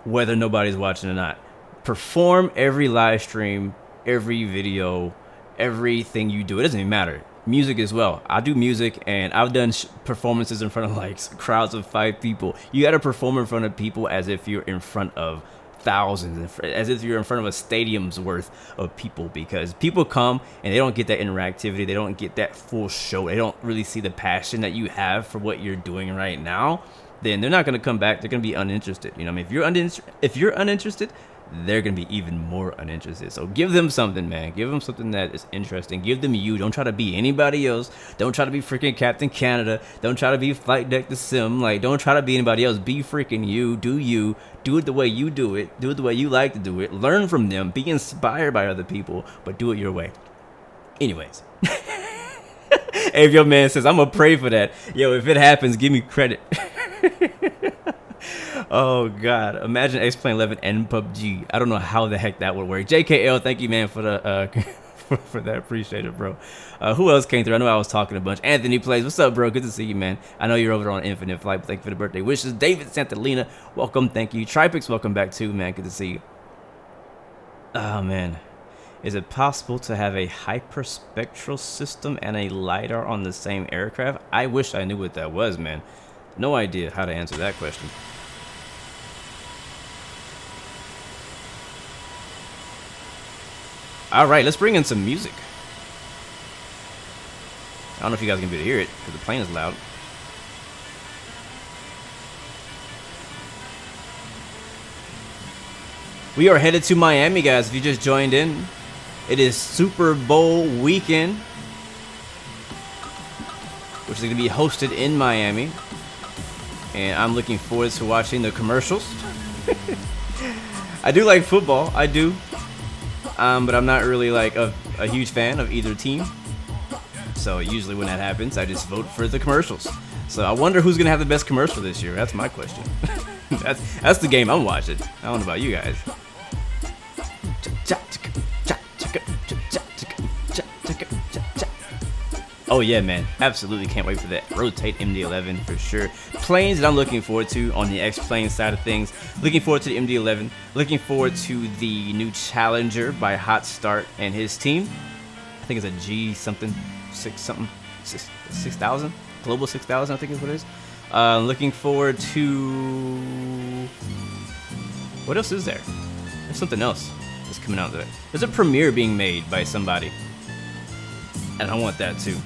whether nobody's watching or not. Perform every live stream, every video, everything you do. It doesn't even matter. Music as well. I do music, and I've done performances in front of like crowds of 5 people. You got to perform in front of people as if you're in front of thousands, as if you're in front of a stadium's worth of people, because people come and they don't get that interactivity. They don't get that full show. They don't really see the passion that you have for what you're doing right now. Then they're not going to come back. They're going to be uninterested. You know what I mean? If you're uninterested, they're going to be even more uninterested. So give them something, man. Give them something that is interesting. Give them you. Don't try to be anybody else. Don't try to be freaking Captain Canada. Don't try to be Flight Deck the Sim. Like, don't try to be anybody else. Be freaking you. Do you. Do it the way you do it. Do it the way you like to do it. Learn from them. Be inspired by other people, but do it your way. Anyways. Hey, if your man says, I'm going to pray for that. Yo, if it happens, give me credit. Oh God! Imagine X-Plane 11 and PUBG. I don't know how the heck that would work. JKL, thank you, man, for the for that. Appreciate it, bro. Who else came through? I know I was talking a bunch. Anthony Plays. What's up, bro? Good to see you, man. I know you're over on Infinite Flight. But thank you for the birthday wishes. David Santalina, welcome. Thank you. Tripix, welcome back too, man. Good to see you. Oh man, is it possible to have a hyperspectral system and a lidar on the same aircraft? I wish I knew what that was, man. No idea how to answer that question. All right, let's bring in some music. I don't know if you guys can be able to hear it because the plane is loud. We are headed to Miami, guys. If you just joined in, it is Super Bowl weekend, which is going to be hosted in Miami. And I'm looking forward to watching the commercials. I do like football, I do. But I'm not really like a huge fan of either team. So usually when that happens, I just vote for the commercials. So I wonder who's going to have the best commercial this year. That's my question. That's the game I'm watching. I don't know about you guys. Oh yeah, man, absolutely can't wait for that. Rotate MD-11 for sure. Planes that I'm looking forward to on the X-Plane side of things. Looking forward to the MD-11. Looking forward to the new Challenger by Hot Start and his team. I think it's a G something, 6,000? Global 6,000, I think is what it is. Looking forward to... What else is there? There's something else that's coming out there. There's a premiere being made by somebody. And I want that too.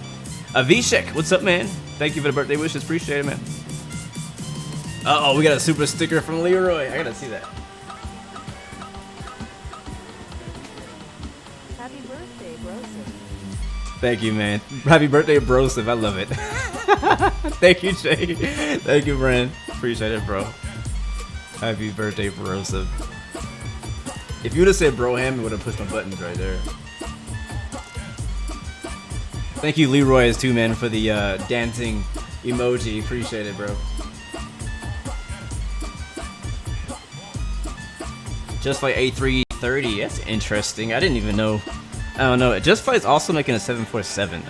Avishek, what's up, man? Thank you for the birthday wishes. Appreciate it, man. Uh-oh, we got a super sticker from Leroy. I gotta see that. Happy birthday, Broseph. Thank you, man. Happy birthday, Broseph. I love it. Thank you, Jay. Thank you, Brand. Appreciate it, bro. Happy birthday, Broseph. If you would have said Broham, it would have pushed my buttons right there. Thank you, Leroy, too, man, for the dancing emoji. Appreciate it, bro. Just like A330. That's interesting. I didn't even know. I don't know. Just Flight's also making a 747.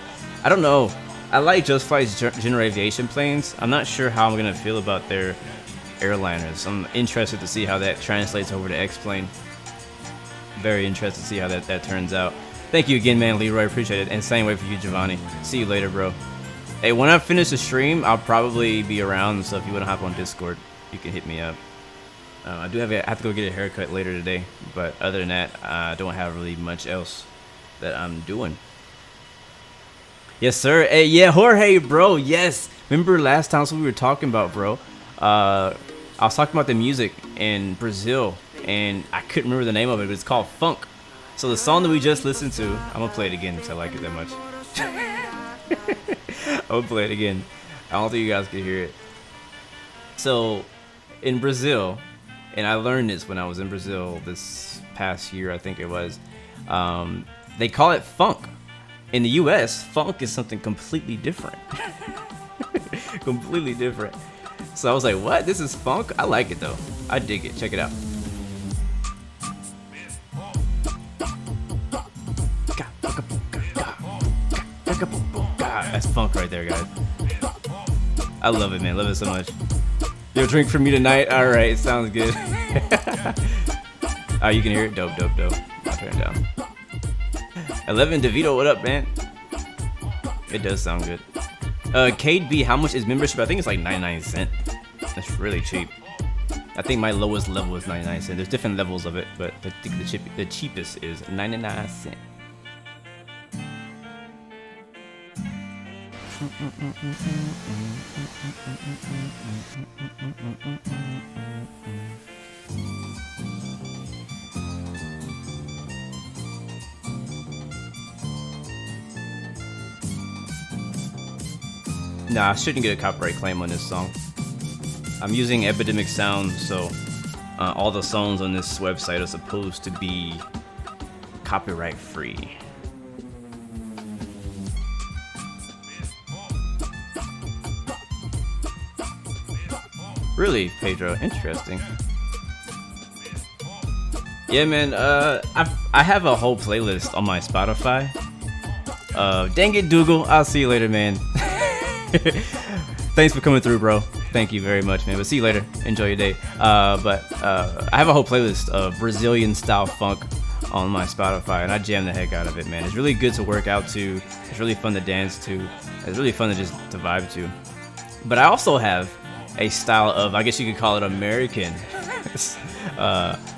I don't know. I like Just Flight's general aviation planes. I'm not sure how I'm gonna feel about their airliners. I'm interested to see how that translates over to X-Plane. Very interested to see how that turns out. Thank you again, man, Leroy. Appreciate it. And same way for you, Giovanni. See you later, bro. Hey, when I finish the stream, I'll probably be around. So if you want to hop on Discord, you can hit me up. I have to go get a haircut later today. But other than that, I don't have really much else that I'm doing. Yes, sir. Hey, yeah, Jorge, bro. Yes. Remember last time we were talking about, bro? I was talking about the music in Brazil, and I couldn't remember the name of it, but it's called Funk. So the song that we just listened to, I'm gonna play it again because I like it that much. I'm gonna play it again. I don't think you guys can hear it. So in Brazil, and I learned this when I was in Brazil this past year, I think it was, they call it funk. In the US, funk is something completely different. Completely different. So I was like, what? This is funk? I like it though. I dig it. Check it out. That's funk right there, guys. I love it, man. Love it so much. Yo, drink for me tonight. All right, sounds good. Oh, you can hear it. Dope, dope, dope. I'll turn it down. 11 DeVito, what up, man? It does sound good. Kate B, how much is membership? I think it's like 99 cents. That's really cheap. I think my lowest level is 99 cents. There's different levels of it, but I think the cheapest is 99 cents. Nah, I shouldn't get a copyright claim on this song. I'm using Epidemic Sound, so all the songs on this website are supposed to be copyright free. Really, Pedro? Interesting. Yeah, man. I have a whole playlist on my Spotify. Dang it, Dougal. I'll see you later, man. Thanks for coming through, bro. Thank you very much, man. But see you later. Enjoy your day. I have a whole playlist of Brazilian style funk on my Spotify, and I jam the heck out of it, man. It's really good to work out to. It's really fun to dance to. It's really fun to just to vibe to. But I also have a style of, I guess you could call it American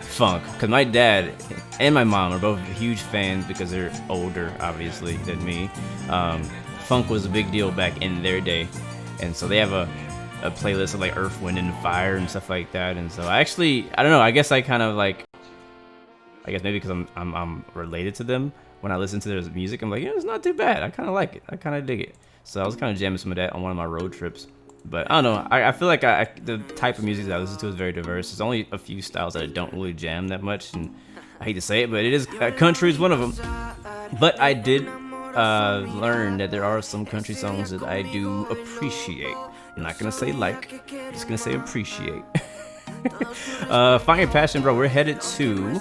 funk, because my dad and my mom are both huge fans because they're older, obviously, than me. Funk was a big deal back in their day, and so they have a playlist of like Earth, Wind, and Fire and stuff like that. And so I don't know. I guess I kind of like, I guess maybe because I'm related to them. When I listen to their music, I'm like, yeah, it's not too bad. I kind of like it. I kind of dig it. So I was kind of jamming some of that on one of my road trips. But I don't know. I feel like the type of music that I listen to is very diverse. There's only a few styles that I don't really jam that much, and I hate to say it, but it is country is one of them. But I did learn that there are some country songs that I do appreciate. I'm not gonna say like, I'm just gonna say appreciate. Find your passion, bro. We're headed to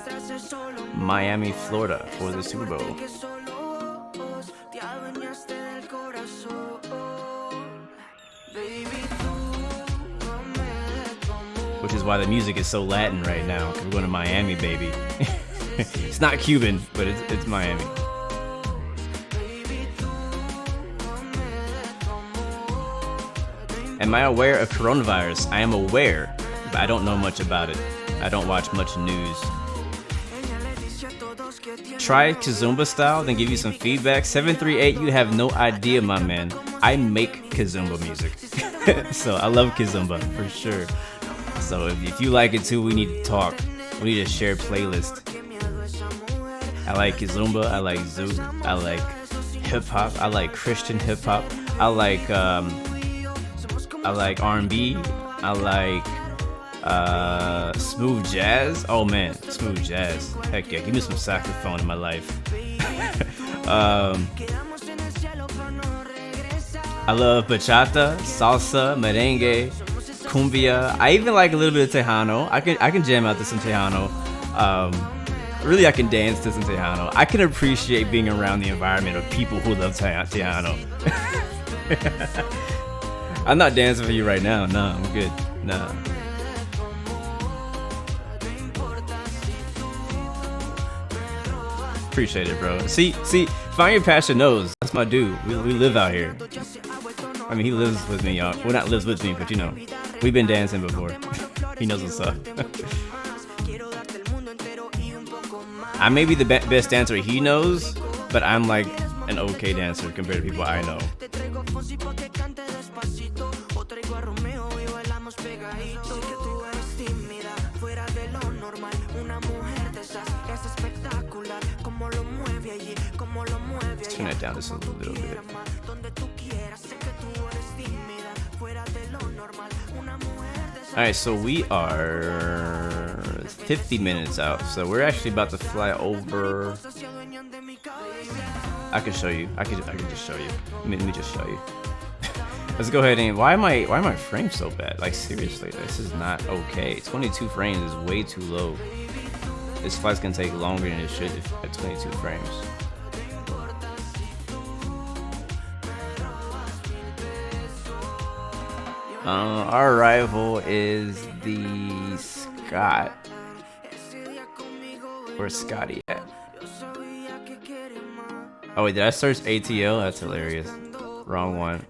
Miami, Florida for the Super Bowl. Which is why the music is so Latin right now. We're going to Miami, baby. It's not Cuban, but it's Miami. Am I aware of coronavirus? I am aware, but I don't know much about it. I don't watch much news. Try Kizomba style, then give you some feedback. 738, you have no idea, my man. I make Kizomba music. So I love Kizomba for sure. So if you like it too, we need to talk. We need a shared playlist. I like Kizomba, I like Zouk, I like hip hop, I like Christian hip hop, I like R&B, I like smooth jazz. Oh man, smooth jazz. Heck yeah, give me some saxophone in my life. I love bachata, salsa, merengue, cumbia. I even like a little bit of Tejano. I can jam out to some Tejano. Really, I can dance to some Tejano. I can appreciate being around the environment of people who love Tejano. I'm not dancing for you right now. No, I'm good. No. Appreciate it, bro. See, Find Your Passion knows. That's my dude. We live out here. I mean, he lives with me, y'all. Well, not lives with me, but you know, we've been dancing before. He knows what's up. I may be the best dancer he knows, but I'm like an okay dancer compared to people I know. Let's turn that down just a little bit. Alright, so we are 50 minutes out, so we're actually about to fly over. I can show you. I can just show you. Let me just show you. Let's go ahead and why am my frame so bad? Like seriously, this is not okay. 22 frames is way too low. This flight's gonna take longer than it should at 22 frames. Our rival is the Scott. Where's Scotty at? Oh wait, did I search ATL? That's hilarious. Wrong one.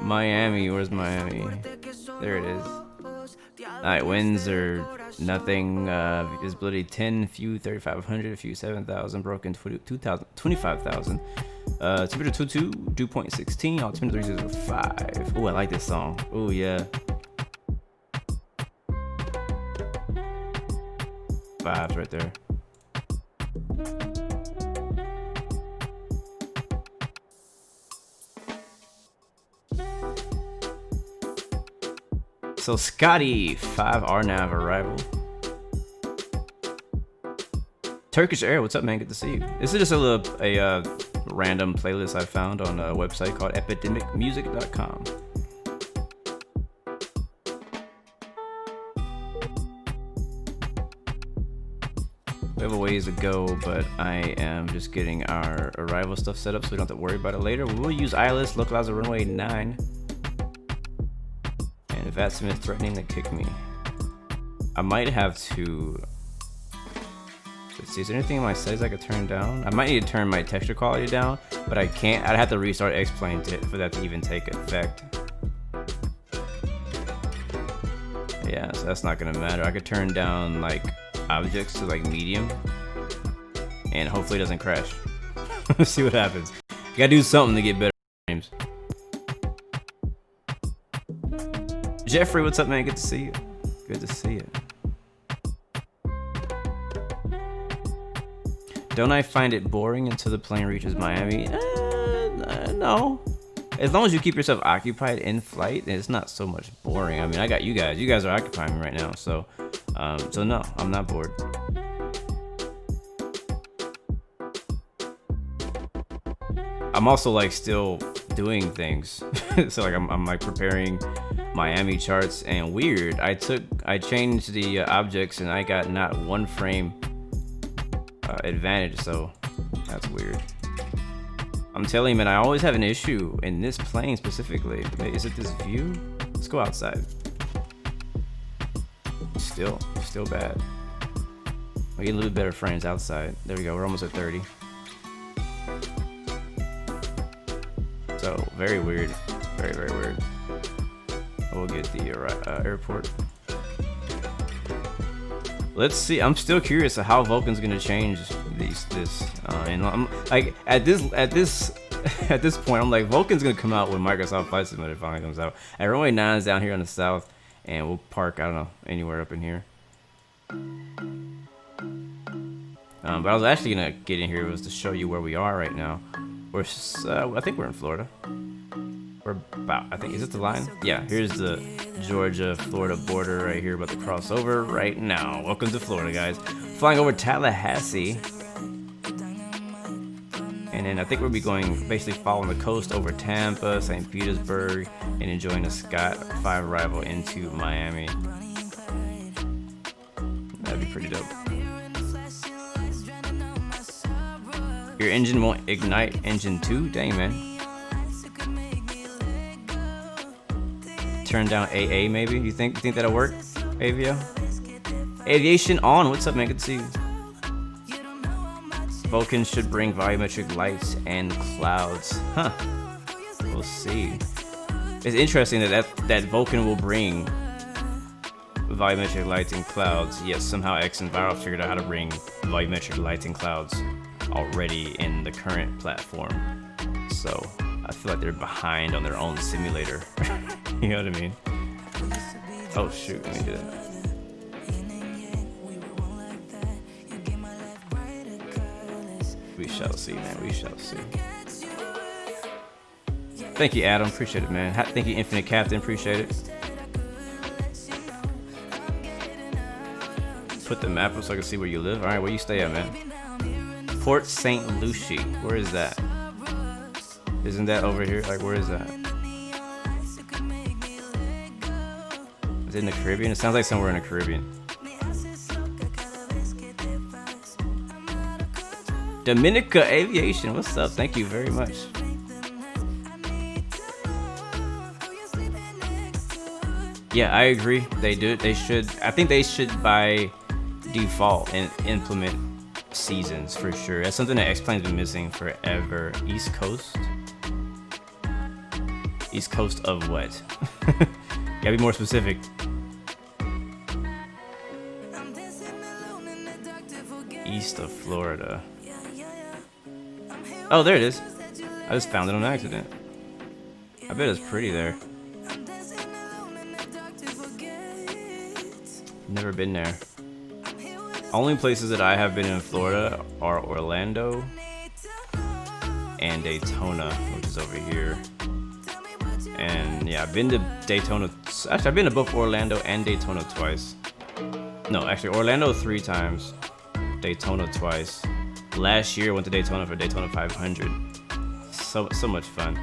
Miami, where's Miami? There it is. Alright, winds are nothing. Visibility 10, few 3,500, few 7,000, broken 2,000, 25,000. Temperature 22, dew point 16, altimeter 305. Oh, I like this song. Oh yeah. Vibes right there. So Scotty, 5 RNAV arrival. Turkish Air, what's up, man? Good to see you. This is just a random playlist I found on a website called epidemicmusic.com. We have a ways to go, but I am just getting our arrival stuff set up so we don't have to worry about it later. We will use ILS, localize the runway 9. And Vatsim is threatening to kick me. I might have to Let's see, is there anything in my settings I could turn down? I might need to turn my texture quality down, but I can't. I'd have to restart X-Plane for that to even take effect. Yeah, so that's not gonna matter. I could turn down like objects to like medium, and hopefully it doesn't crash. Let's see what happens. You gotta do something to get better frames. Jeffrey, what's up, man? Good to see you. Good to see you. Don't I find it boring until the plane reaches Miami? No. As long as you keep yourself occupied in flight, it's not so much boring. I mean, I got you guys. You guys are occupying me right now, so no, I'm not bored. I'm also like still doing things. So like I'm like preparing Miami charts, and weird, I changed the objects and I got not one frame advantage, so that's weird. I'm telling you, man, I always have an issue in this plane specifically. Wait, is it this view? Let's go outside. Still bad. We get a little bit better frames outside. There we go, we're almost at 30. So, very weird. Very, very weird. We'll get the airport. Let's see. I'm still curious of how Vulcan's gonna change this. And I'm like at this point, I'm like Vulcan's gonna come out when Microsoft Flight Simulator finally comes out. And runway 9 is down here on the south, and we'll park, I don't know, anywhere up in here. But I was actually gonna get in here was to show you where we are right now. We're I think we're in Florida. We're about, I think, is it the line? Yeah, here's the Georgia-Florida border right here, about to cross over right now. Welcome to Florida, guys. Flying over Tallahassee. And then I think we'll be going, basically following the coast over Tampa, St. Petersburg, and enjoying the Scott 5 arrival into Miami. That'd be pretty dope. Your engine won't ignite engine 2? Dang, man. Turn down AA maybe? You think that'll work, Avio? Aviation on. What's up, man? Good to see you. Vulcan should bring volumetric lights and clouds. Huh. We'll see. It's interesting that Vulcan will bring volumetric lights and clouds, yet somehow X and Viral figured out how to bring volumetric lights and clouds already in the current platform. So I feel like they're behind on their own simulator. You know what I mean? Oh shoot, let me do that. We shall see, man. We shall see. Thank you, Adam. Appreciate it, man. Thank you, Infinite Captain. Appreciate it. Put the map up so I can see where you live. All right, where you stay at, man? Port St. Lucie. Where is that? Isn't that over here? Like, where is that? Is it in the Caribbean? It sounds like somewhere in the Caribbean. Dominica Aviation, what's up? Thank you very much. Yeah, I agree. They do. They should. I think they should by default and implement seasons for sure. That's something that X-Plane's been missing forever. East Coast? East Coast of what? Gotta be more specific. East of Florida. Oh, there it is. I just found it on accident. I bet it's pretty there. Never been there. Only places that I have been in Florida are Orlando and Daytona, which is over here. And yeah, I've been to Daytona. Actually, I've been to both Orlando and Daytona twice. No, actually, Orlando 3 times. Daytona twice. Last year, I went to Daytona for Daytona 500. So much fun.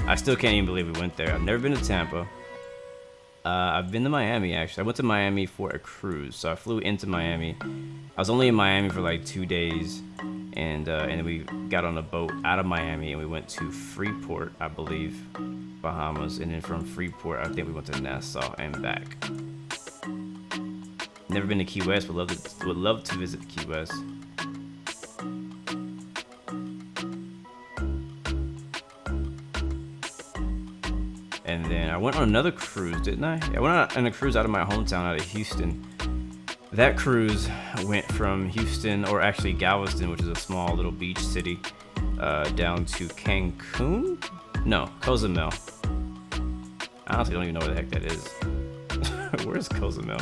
I still can't even believe we went there. I've never been to Tampa. I've been to Miami, actually. I went to Miami for a cruise. So I flew into Miami. I was only in Miami for like 2 days. And then we got on a boat out of Miami and we went to Freeport, I believe, Bahamas. And then from Freeport, I think we went to Nassau and back. Never been to Key West. Would love to visit Key West. And then I went on another cruise, didn't I? Yeah, I went on a cruise out of my hometown, out of Houston. That cruise went from Houston, or actually Galveston, which is a small little beach city, down to Cancun? No, Cozumel. I honestly don't even know where the heck that is. Where's Cozumel?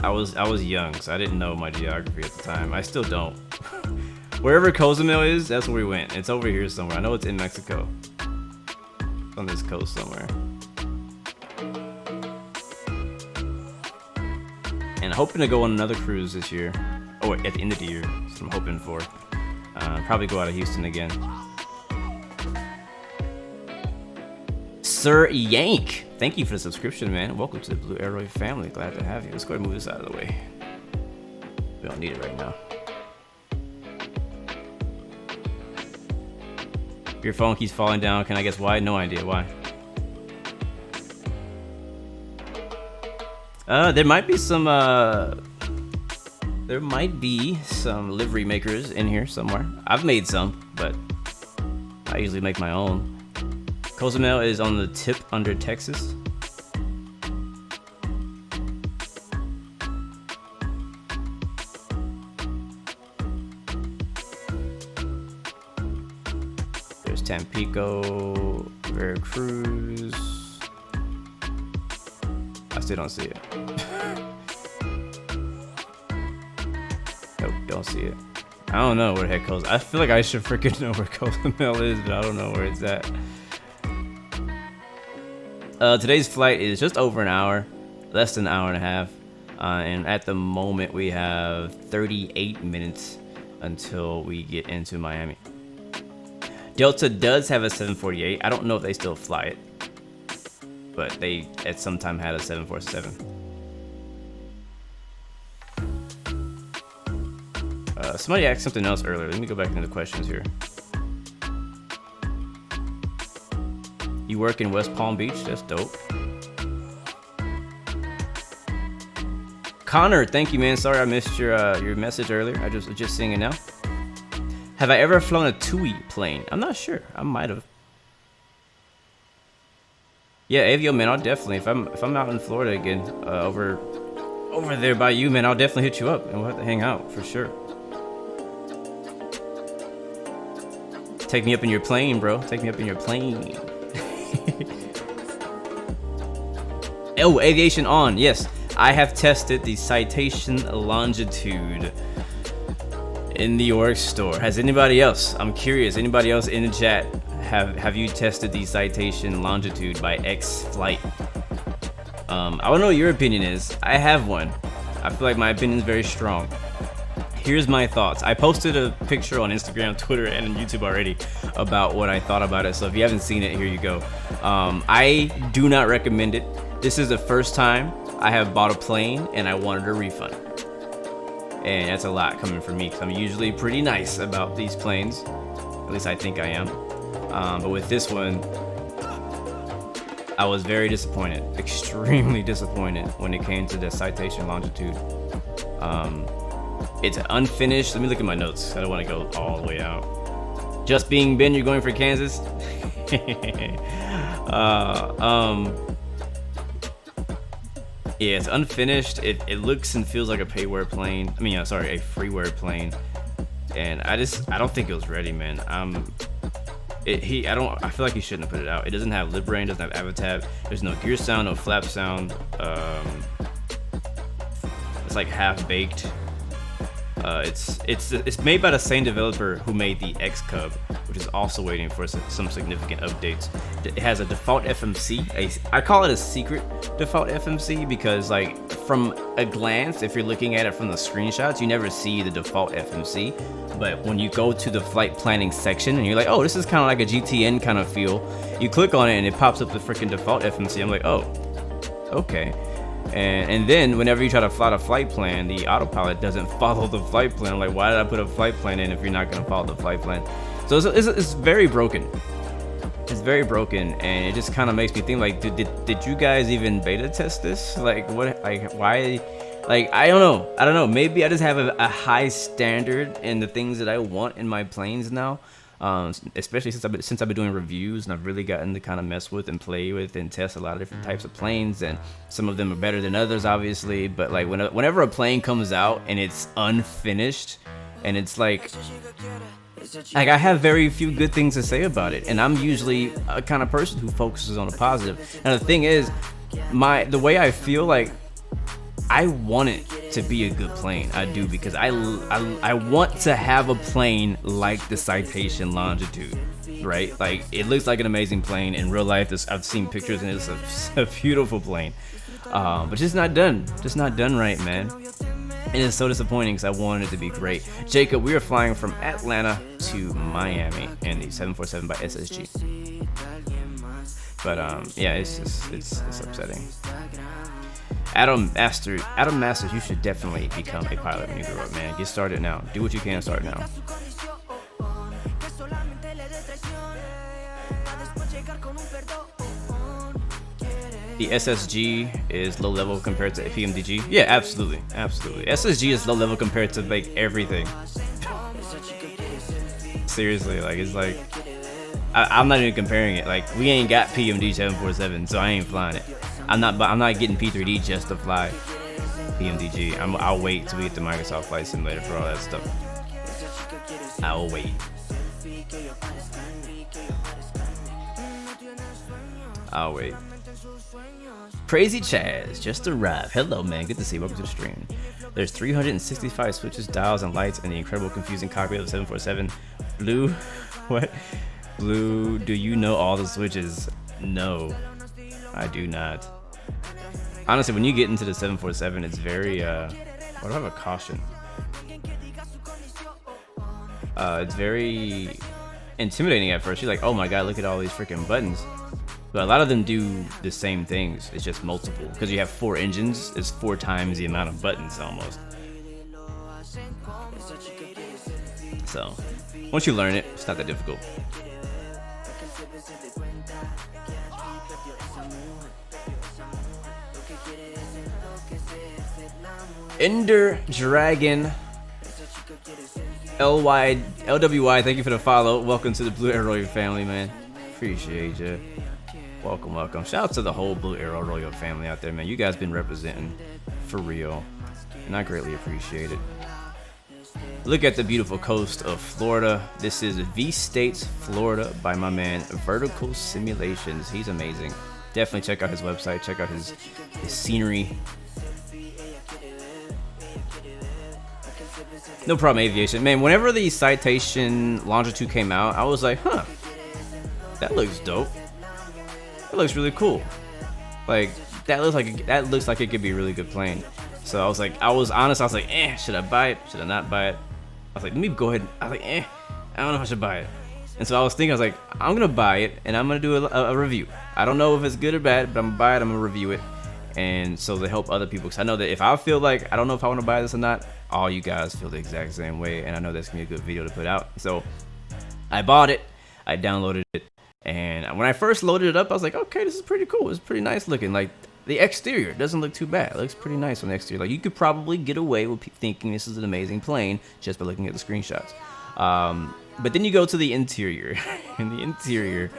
I was young, so I didn't know my geography at the time. I still don't. Wherever Cozumel is, that's where we went. It's over here somewhere. I know it's in Mexico. It's on this coast somewhere. And hoping to go on another cruise this year. Oh, at the end of the year. That's what I'm hoping for. Probably go out of Houston again. Sir Yank, thank you for the subscription, man. Welcome to the Blue Arrow family. Glad to have you. Let's go ahead and move this out of the way. We don't need it right now. Your phone keeps falling down. Can I guess why? No idea why. There might be some livery makers in here somewhere. I've made some, but I usually make my own. Cozumel is on the tip under Texas. There's Tampico, Veracruz. I still don't see it. Nope, don't see it. I don't know where the heck Cozumel. I feel like I should freaking know where Cozumel is, but I don't know where it's at. Today's flight is just over an hour, less than an hour and a half, and at the moment we have 38 minutes until we get into Miami. Delta does have a 748. I don't know if they still fly it, but they at some time had a 747. Somebody asked something else earlier. Let me go back into the questions here. You work in West Palm Beach? That's dope. Connor, thank you, man. Sorry I missed your message earlier. I was just seeing it now. Have I ever flown a TUI plane? I'm not sure. I might have. Yeah, Avio, man, I'll definitely. If I'm out in Florida again, over there by you, man, I'll definitely hit you up and we'll have to hang out for sure. Take me up in your plane, bro. Take me up in your plane. Oh, aviation on. Yes, I have tested the citation longitude in the York store. Has anybody else? I'm curious. Anybody else in the chat have you tested the citation longitude by X flight? I don't know what your opinion is. I have one. I feel like my opinion is very strong. Here's my thoughts. I posted a picture on Instagram, Twitter, and YouTube already about what I thought about it. So if you haven't seen it, here you go. I do not recommend it. This is the first time I have bought a plane and I wanted a refund. And that's a lot coming from me because I'm usually pretty nice about these planes. At least I think I am. But with this one, I was very disappointed. Extremely disappointed when it came to the citation longitude. It's unfinished. Let me look at my notes. I don't want to go all the way out. Just being Ben, you're going for Kansas? Yeah, it's unfinished. It looks and feels like a payware plane. I mean, a freeware plane. And I don't think it was ready, man. I feel like he shouldn't have put it out. It doesn't have lip brain, doesn't have avatab. There's no gear sound, no flap sound. It's like half baked. It's made by the same developer who made the X Cub, which is also waiting for some significant updates. It has a default FMC. I call it a secret default FMC because, like, from a glance, if you're looking at it from the screenshots, you never see the default FMC. But when you go to the flight planning section and you're like, oh, this is kind of like a GTN kind of feel, you click on it and it pops up the freaking default FMC. I'm like, oh, okay. And then whenever you try to plot a flight plan, the autopilot doesn't follow the flight plan. I'm like, why did I put a flight plan in if you're not going to follow the flight plan? So it's very broken. It's very broken, and it just kind of makes me think, like, did you guys even beta test this? Like, what? Like, why Like, I don't know. Maybe I just have a high standard in the things that I want in my planes now. Especially since I've been doing reviews, and I've really gotten to kind of mess with and play with and test a lot of different types of planes, and some of them are better than others, obviously. But like whenever a plane comes out and it's unfinished, and it's like I have very few good things to say about it, and I'm usually a kind of person who focuses on the positive. And the thing is, the way I feel, like, I want it to be a good plane. I do, because I want to have a plane like the Citation Longitude, right? Like, it looks like an amazing plane. In real life, I've seen pictures, and it's a beautiful plane, but just not done right, man. And it's so disappointing, because I wanted it to be great. Jacob, we are flying from Atlanta to Miami in the 747 by SSG. But yeah, it's upsetting. Adam Masters, you should definitely become a pilot when you grow up, man. Get started now. Do what you can, start now. The SSG is low level compared to PMDG. Yeah, absolutely. SSG is low level compared to like everything. Seriously, like, it's like I'm not even comparing it. Like, we ain't got PMD 747, so I ain't flying it. I'm not getting P3D just to fly PMDG. I'll wait till we get the Microsoft Flight Simulator for all that stuff. I'll wait. Crazy Chaz just arrived. Hello, man. Good to see you. Welcome to the stream. There's 365 switches, dials, and lights in the incredible, confusing cockpit of the 747. Blue, what? Blue, do you know all the switches? No, I do not. Honestly, when you get into the 747, it's very, what do I have a caution? It's very intimidating at first. You're like, oh my god, look at all these freaking buttons. But a lot of them do the same things. It's just multiple. Because you have 4 engines, it's 4 times the amount of buttons almost. So, once you learn it, it's not that difficult. Ender Dragon LWY, thank you for the follow. Welcome to the Blue Arrow family, man. Appreciate you. Welcome. Shout out to the whole Blue Arrow Royal family out there, man. You guys been representing for real, and I greatly appreciate it. Look at the beautiful coast of Florida. This is V-States, Florida, by my man Vertical Simulations. He's amazing. Definitely check out his website. Check out his scenery. No Problem Aviation. Man, whenever the Citation Longitude came out, I was like, huh, that looks dope. That looks really cool. Like, that looks like it could be a really good plane. So I was honest. I was like, should I buy it? Should I not buy it? I was like, let me go ahead. I was like, I don't know if I should buy it. And so I was like, I'm gonna buy it, and I'm gonna do a review. I don't know if it's good or bad, but I'm gonna buy it. I'm gonna review it, and so to help other people, because I know that if I feel like I don't know if I want to buy this or not, all you guys feel the exact same way, and I know that's gonna be a good video to put out. So I bought it. I downloaded it. And when I first loaded it up, I was like, okay, this is pretty cool. It's pretty nice looking. Like, the exterior doesn't look too bad. It looks pretty nice on the exterior. Like, you could probably get away with thinking this is an amazing plane just by looking at the screenshots. But then you go to the interior, and the interior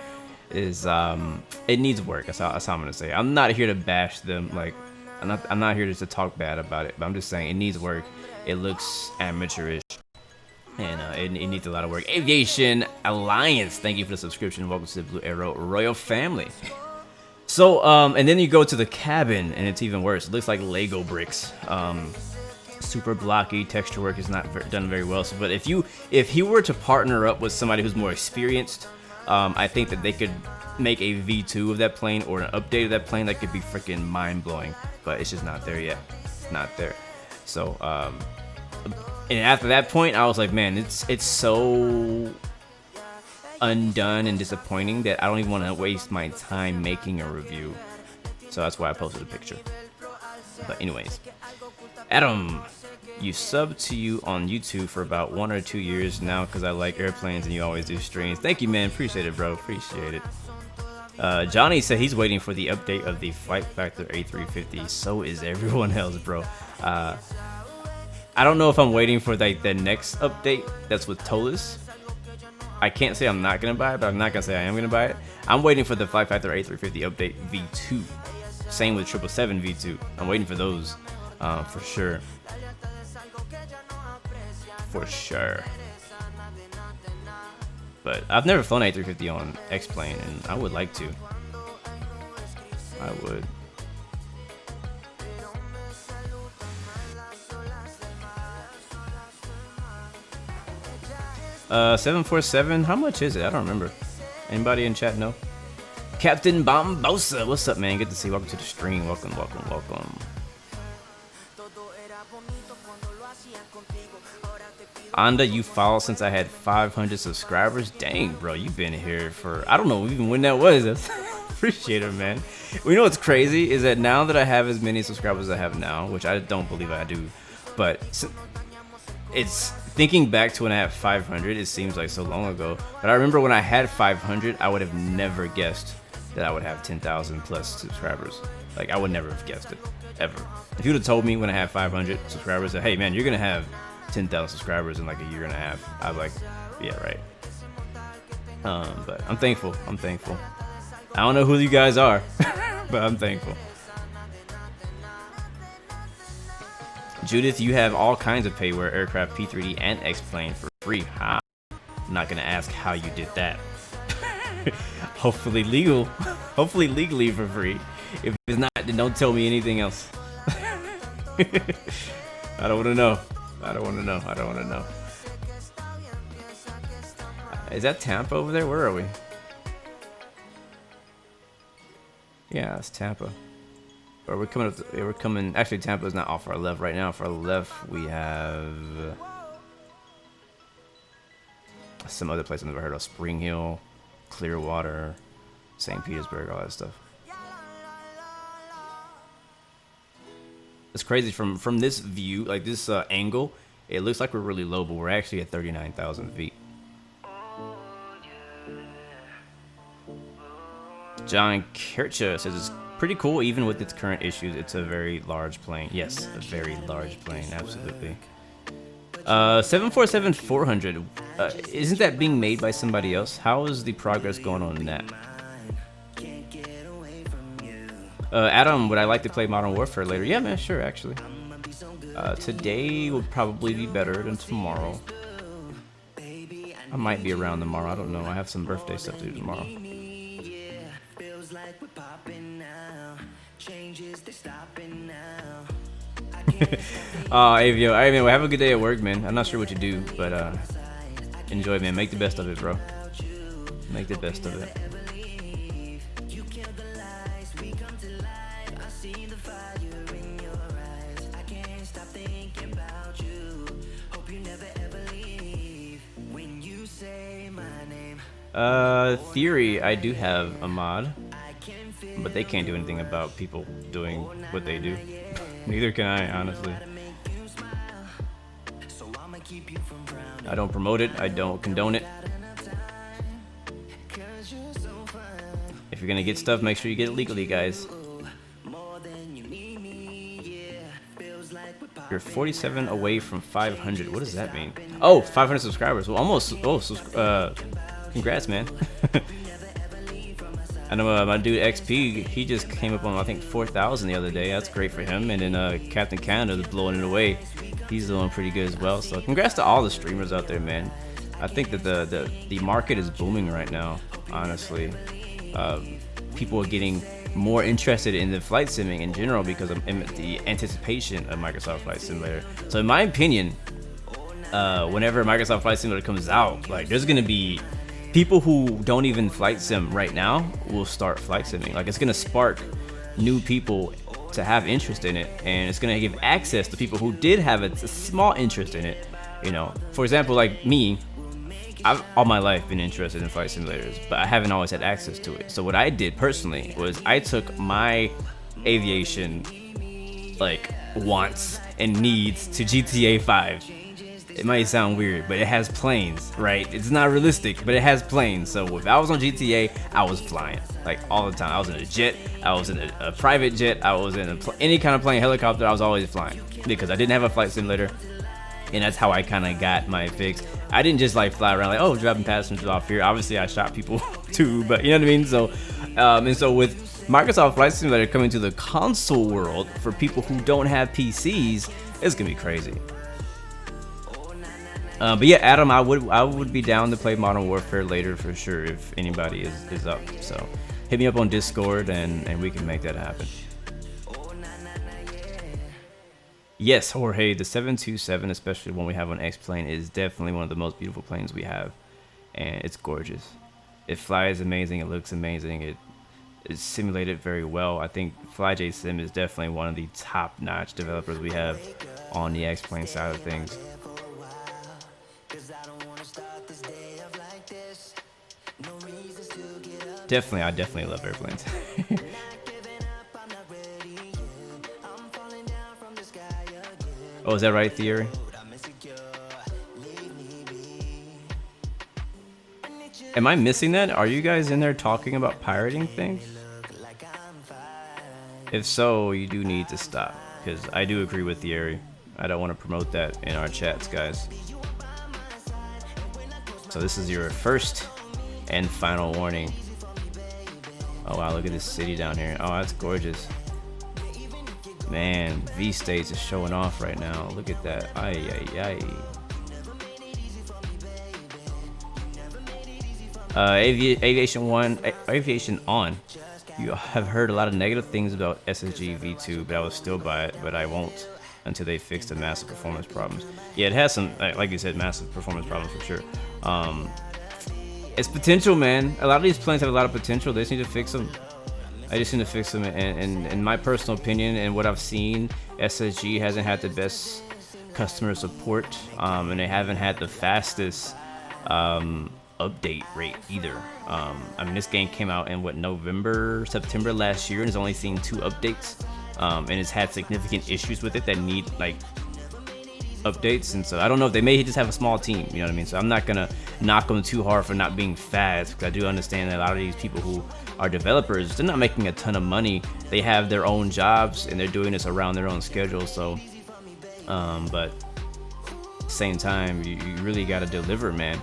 is it needs work. That's all I'm gonna say. I'm not here to bash them. Like, I'm not here just to talk bad about it. But I'm just saying it needs work. It looks amateurish. And it needs a lot of work. Aviation Alliance, thank you for the subscription. Welcome to the Blue Arrow Royal family. So, and then you go to the cabin, and it's even worse. It looks like Lego bricks. Super blocky. Texture work is not done very well. So, but if he were to partner up with somebody who's more experienced, I think that they could make a V2 of that plane or an update of that plane that could be freaking mind blowing. But it's just not there yet. It's not there. So, and after that point, I was like, man, it's so undone and disappointing that I don't even want to waste my time making a review. So that's why I posted a picture. But anyways, Adam, you subbed to you on YouTube for about 1 or 2 years now because I like airplanes and you always do streams. Thank you, man. Appreciate it, bro. Appreciate it. Johnny said he's waiting for the update of the Flight Factor A350. So is everyone else, bro. I don't know if I'm waiting for like the next update that's with Tolis. I can't say I'm not gonna buy it, but I'm not gonna say I am gonna buy it. I'm waiting for the Flight Factor A350 update V2. Same with 777 V2. I'm waiting for those for sure. For sure. But I've never flown A350 on X-Plane, and I would like to. I would. Uh, 747, how much is it? I don't remember. Anybody in chat know? Captain Bombosa, what's up, man? Good to see you. Welcome to the stream. Welcome, welcome, welcome. Anda, you followed since I had 500 subscribers. Dang, bro, you've been here for, I don't know even when that was. Appreciate it, man. Well, you know what's crazy is that now that I have as many subscribers as I have now, which I don't believe I do, but it's thinking back to when I had 500, it seems like so long ago. But I remember when I had 500, I would have never guessed that I would have 10,000 plus subscribers. Like, I would never have guessed it, ever. If you would have told me when I had 500 subscribers that, hey, man, you're going to have 10,000 subscribers in like a year and a half, I'd be like, yeah, right. But I'm thankful. I'm thankful. I don't know who you guys are, but I'm thankful. Judith, you have all kinds of payware, aircraft, P3D, and X-Plane for free. I'm not gonna ask how you did that. Hopefully legal. Hopefully legally for free. If it's not, then don't tell me anything else. I don't wanna know. I don't wanna know. I don't wanna know. Is that Tampa over there? Where are we? Yeah, it's Tampa. Or we're coming up to, we're coming, actually Tampa is not off our left right now. For our left we have some other place I've never heard of. Spring Hill, Clearwater, St. Petersburg, all that stuff. It's crazy from this view, like this angle, it looks like we're really low, but we're actually at 39,000 feet. John Kircha says it's pretty cool, even with its current issues. It's a very large plane. Yes, a very large plane, absolutely. 747-400, isn't that being made by somebody else? How is the progress going on in that? Adam, would I like to play Modern Warfare later? Yeah, man, sure, actually. Today will probably be better than tomorrow. I might be around tomorrow, I don't know. I have some birthday stuff to do tomorrow. Avio, alright, man, well, have a good day at work, man. I'm not sure what you do, but enjoy, man. Make the best of it, bro. Make the best of it. Theory, I do have a mod, but they can't do anything about people doing what they do. Neither can I, honestly. I don't promote it, I don't condone it. If you're gonna get stuff, make sure you get it legally, guys. You're 47 away from 500. What does that mean? Oh, 500 subscribers. Well, almost. Oh, congrats, man. I know my dude XP, he just came up on, I think, 4,000 the other day. That's great for him. And then Captain Canada is blowing it away. He's doing pretty good as well. So congrats to all the streamers out there, man. I think that the market is booming right now, honestly. People are getting more interested in the flight simming in general because of the anticipation of Microsoft Flight Simulator. So in my opinion, whenever Microsoft Flight Simulator comes out, like, there's gonna be people who don't even flight sim right now will start flight simming. Like, it's gonna spark new people to have interest in it, and it's gonna give access to people who did have a small interest in it. You know, for example, like me, I've all my life been interested in flight simulators, but I haven't always had access to it. So what I did personally was I took my aviation like wants and needs to GTA 5. It might sound weird, but it has planes, right? It's not realistic, but it has planes. So if I was on GTA, I was flying like all the time. I was in a jet, I was in a private jet, I was in any kind of plane, helicopter. I was always flying because I didn't have a flight simulator, and that's how I kind of got my fix. I didn't just like fly around like, oh, driving passengers off here. Obviously, I shot people too, but you know what I mean. So, and so with Microsoft Flight Simulator coming to the console world for people who don't have PCs, it's gonna be crazy. But yeah, Adam, I would be down to play Modern Warfare later for sure if anybody is up. So hit me up on Discord and we can make that happen. Yes, Jorge, the 727, especially when we have on X-Plane, is definitely one of the most beautiful planes we have, and it's gorgeous. It flies amazing, it looks amazing, it's simulated very well. I think FlyJSim is definitely one of the top-notch developers we have on the X-Plane side of things. I definitely love airplanes. Oh, is that right, Theory? Am I missing that? Are you guys in there talking about pirating things? If so, you do need to stop, because I do agree with Theory. I don't want to promote that in our chats, guys. So this is your first and final warning. Oh wow, look at this city down here. Oh, that's gorgeous. Man, V-States is showing off right now. Look at that. Ay, ay, ay. Aviation On. You have heard a lot of negative things about SSG V2, but I will still buy it, but I won't until they fix the massive performance problems. Yeah, it has some, like you said, massive performance problems for sure. It's potential, man. A lot of these planes have a lot of potential. They just need to fix them. And in my personal opinion and what I've seen, SSG hasn't had the best customer support, and they haven't had the fastest update rate either. I mean, this game came out in September last year, and it's only seen 2 updates, and it's had significant issues with it that need like updates. And so I don't know if they may just have a small team, you know what I mean? So I'm not gonna knock them too hard for not being fast, because I do understand that a lot of these people who are developers, they're not making a ton of money. They have their own jobs and they're doing this around their own schedule. So but at the same time, you really got to deliver, man.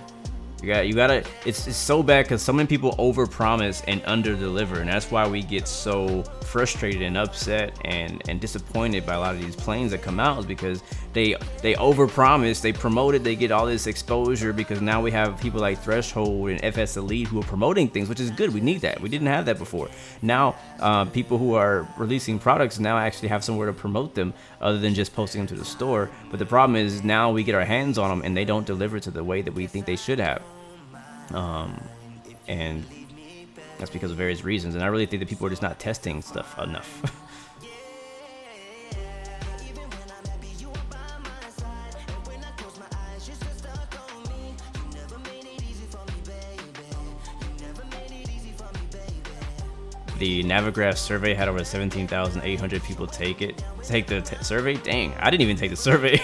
You gotta. It's so bad because so many people overpromise and underdeliver, and that's why we get so frustrated and upset and disappointed by a lot of these planes that come out, is because they overpromise, they promote it, they get all this exposure, because now we have people like Threshold and FS Elite who are promoting things, which is good. We need that. We didn't have that before. Now people who are releasing products now actually have somewhere to promote them other than just posting them to the store. But the problem is now we get our hands on them and they don't deliver to the way that we think they should have. And that's because of various reasons, and I really think that people are just not testing stuff enough. The Navigraph survey had over 17,800 people take the survey. Dang, I didn't even take the survey.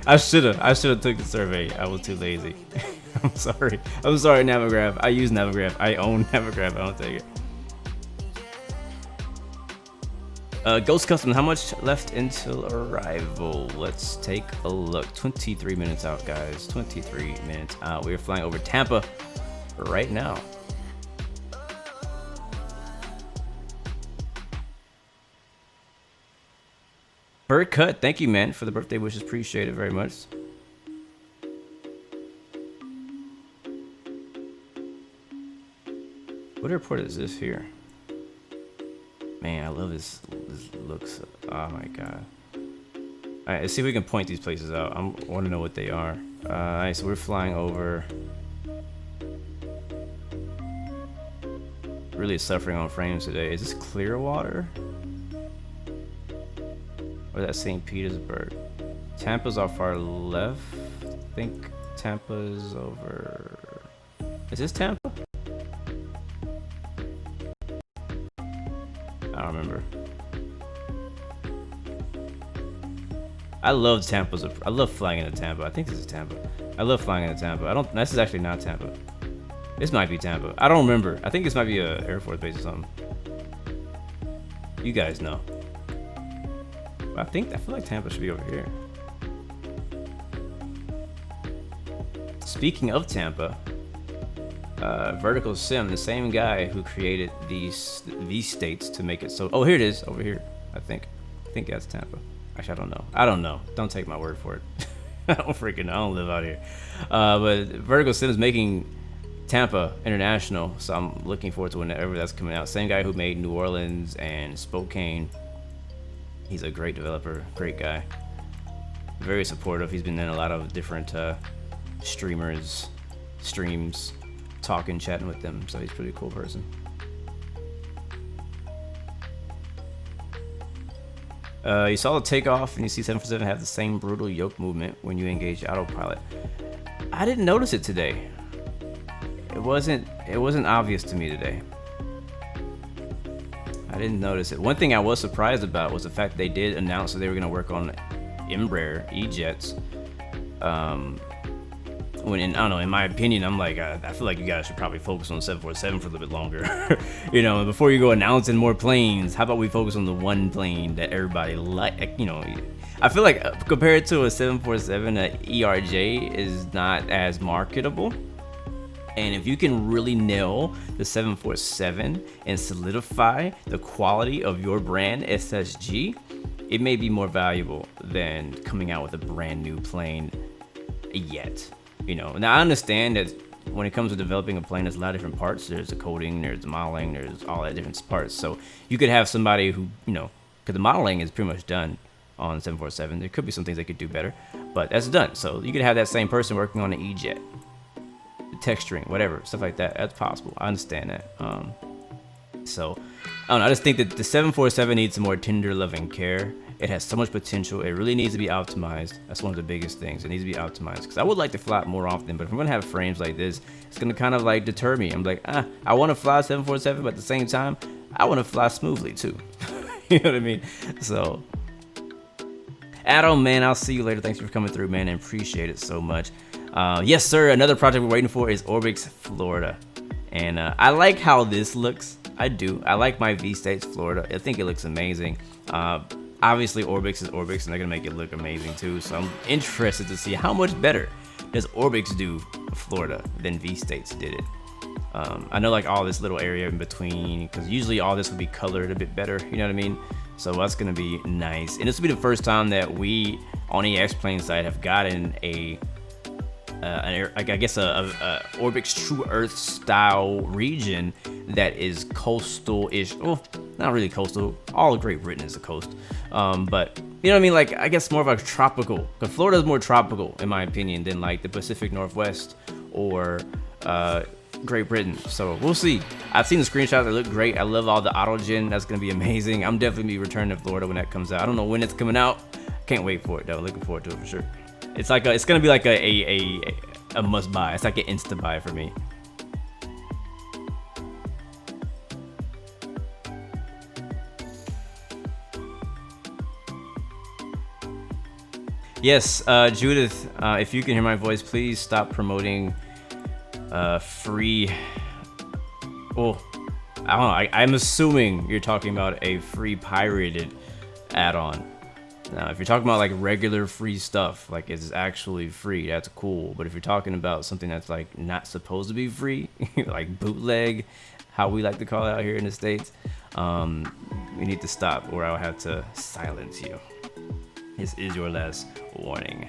I should have took the survey. I was too lazy. I'm sorry, Navigraph. I use Navigraph. I own Navigraph. I don't take it. Ghost Custom, how much left until arrival? Let's take a look. 23 minutes out, guys. 23 minutes out. We're flying over Tampa right now. Bird Cut, thank you, man, for the birthday wishes. Appreciate it very much. What airport is this here? Man, I love this looks. Oh my god. Alright, let's see if we can point these places out. I want to know what they are. Alright, so we're flying over. Really suffering on frames today. Is this Clearwater? Or is that St. Petersburg? Tampa's off our left. I think Tampa's over. Is this Tampa? I don't remember. I love Tampa's. I love flying into Tampa. I think this is Tampa. I love flying into Tampa. I don't. This is actually not Tampa. This might be Tampa. I don't remember. I think this might be a Air Force base or something. You guys know. I feel like Tampa should be over here. Speaking of Tampa, Vertical Sim, the same guy who created these states to make it so. Oh, here it is over here. I think that's Tampa. Actually, I don't know. Don't take my word for it. I don't live out here. But Vertical Sim is making Tampa International, so I'm looking forward to whenever that's coming out. Same guy who made New Orleans and Spokane. He's a great developer, great guy. Very supportive. He's been in a lot of different streams, talking, chatting with them. So he's a pretty cool person. You saw the Takeoff and you see 747 have the same brutal yoke movement when you engage autopilot. I didn't notice it today. It wasn't obvious to me today. I didn't notice it. One thing I was surprised about was the fact they did announce that they were going to work on Embraer E-jets. I don't know, in my opinion, I'm like, I feel like you guys should probably focus on 747 for a little bit longer. You know, before you go announcing more planes, how about we focus on the one plane that everybody like, you know. I feel like compared to a 747, a ERJ is not as marketable. And if you can really nail the 747 and solidify the quality of your brand SSG, it may be more valuable than coming out with a brand new plane yet. You know, now I understand that when it comes to developing a plane, there's a lot of different parts. There's the coding, there's the modeling, there's all that different parts. So you could have somebody who, you know, because the modeling is pretty much done on 747. There could be some things they could do better, but that's done. So you could have that same person working on an E-jet, texturing, whatever, stuff like that. That's possible. I understand that. So I don't know. I just think that the 747 needs some more tender loving care. It has so much potential. It really needs to be optimized. That's one of the biggest things. It needs to be optimized because I would like to fly it more often, but if I'm gonna have frames like this, it's gonna kind of like deter me. I'm like, I want to fly 747, but at the same time, I want to fly smoothly too. You know what I mean? So, Adam, man, I'll see you later. Thanks for coming through, man, and appreciate it so much. Yes, sir. Another project we're waiting for is Orbix Florida, and I like how this looks. I do. I like my V-States Florida. I think it looks amazing. Obviously, Orbix is Orbix, and they're gonna make it look amazing too. So I'm interested to see how much better does Orbix do Florida than V-States did it. I know like all this little area in between, because usually all this would be colored a bit better. You know what I mean? So that's gonna be nice, and this will be the first time that we on the X-Plane side have gotten a Orbix True Earth style region that is coastal-ish. Well, not really coastal. All of Great Britain is a coast, but you know what I mean. Like I guess more of a tropical. Because Florida is more tropical, in my opinion, than like the Pacific Northwest or Great Britain. So we'll see. I've seen the screenshots. They look great. I love all the autogen. That's gonna be amazing. I'm definitely be returning to Florida when that comes out. I don't know when it's coming out. Can't wait for it though. Looking forward to it for sure. It's like it's gonna be like a must buy. It's like an insta buy for me. Yes, Judith, if you can hear my voice, please stop promoting free. Well, I don't know. I'm assuming you're talking about a free pirated add-on. Now, if you're talking about like regular free stuff, like it's actually free, that's cool. But if you're talking about something that's like not supposed to be free, like bootleg, how we like to call it out here in the States, we need to stop or I'll have to silence you. This is your last warning.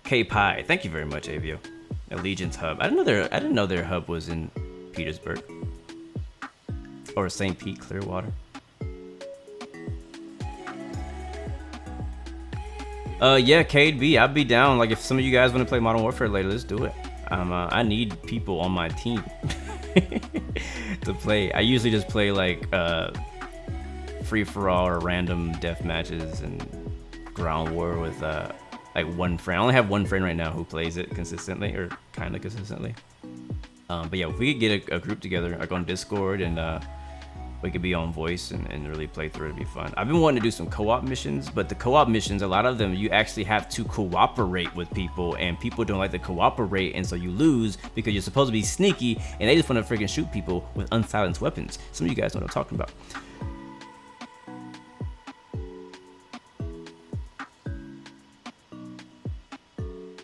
K-Pi, thank you very much, Avio. Allegiance Hub. I didn't know their hub was in Petersburg or St. Pete, Clearwater. Yeah, KB, I'd be down. Like, if some of you guys want to play Modern Warfare later, let's do it. I need people on my team to play. I usually just play like free-for-all or random death matches and ground war with like one friend. I only have one friend right now who plays it consistently or kind of consistently. But yeah, if we could get a group together, like on Discord and we could be on voice and really play through it. It'd be fun. I've been wanting to do some co-op missions, but the co-op missions, a lot of them, you actually have to cooperate with people, and people don't like to cooperate, and so you lose because you're supposed to be sneaky, and they just want to freaking shoot people with unsilenced weapons. Some of you guys know what I'm talking about.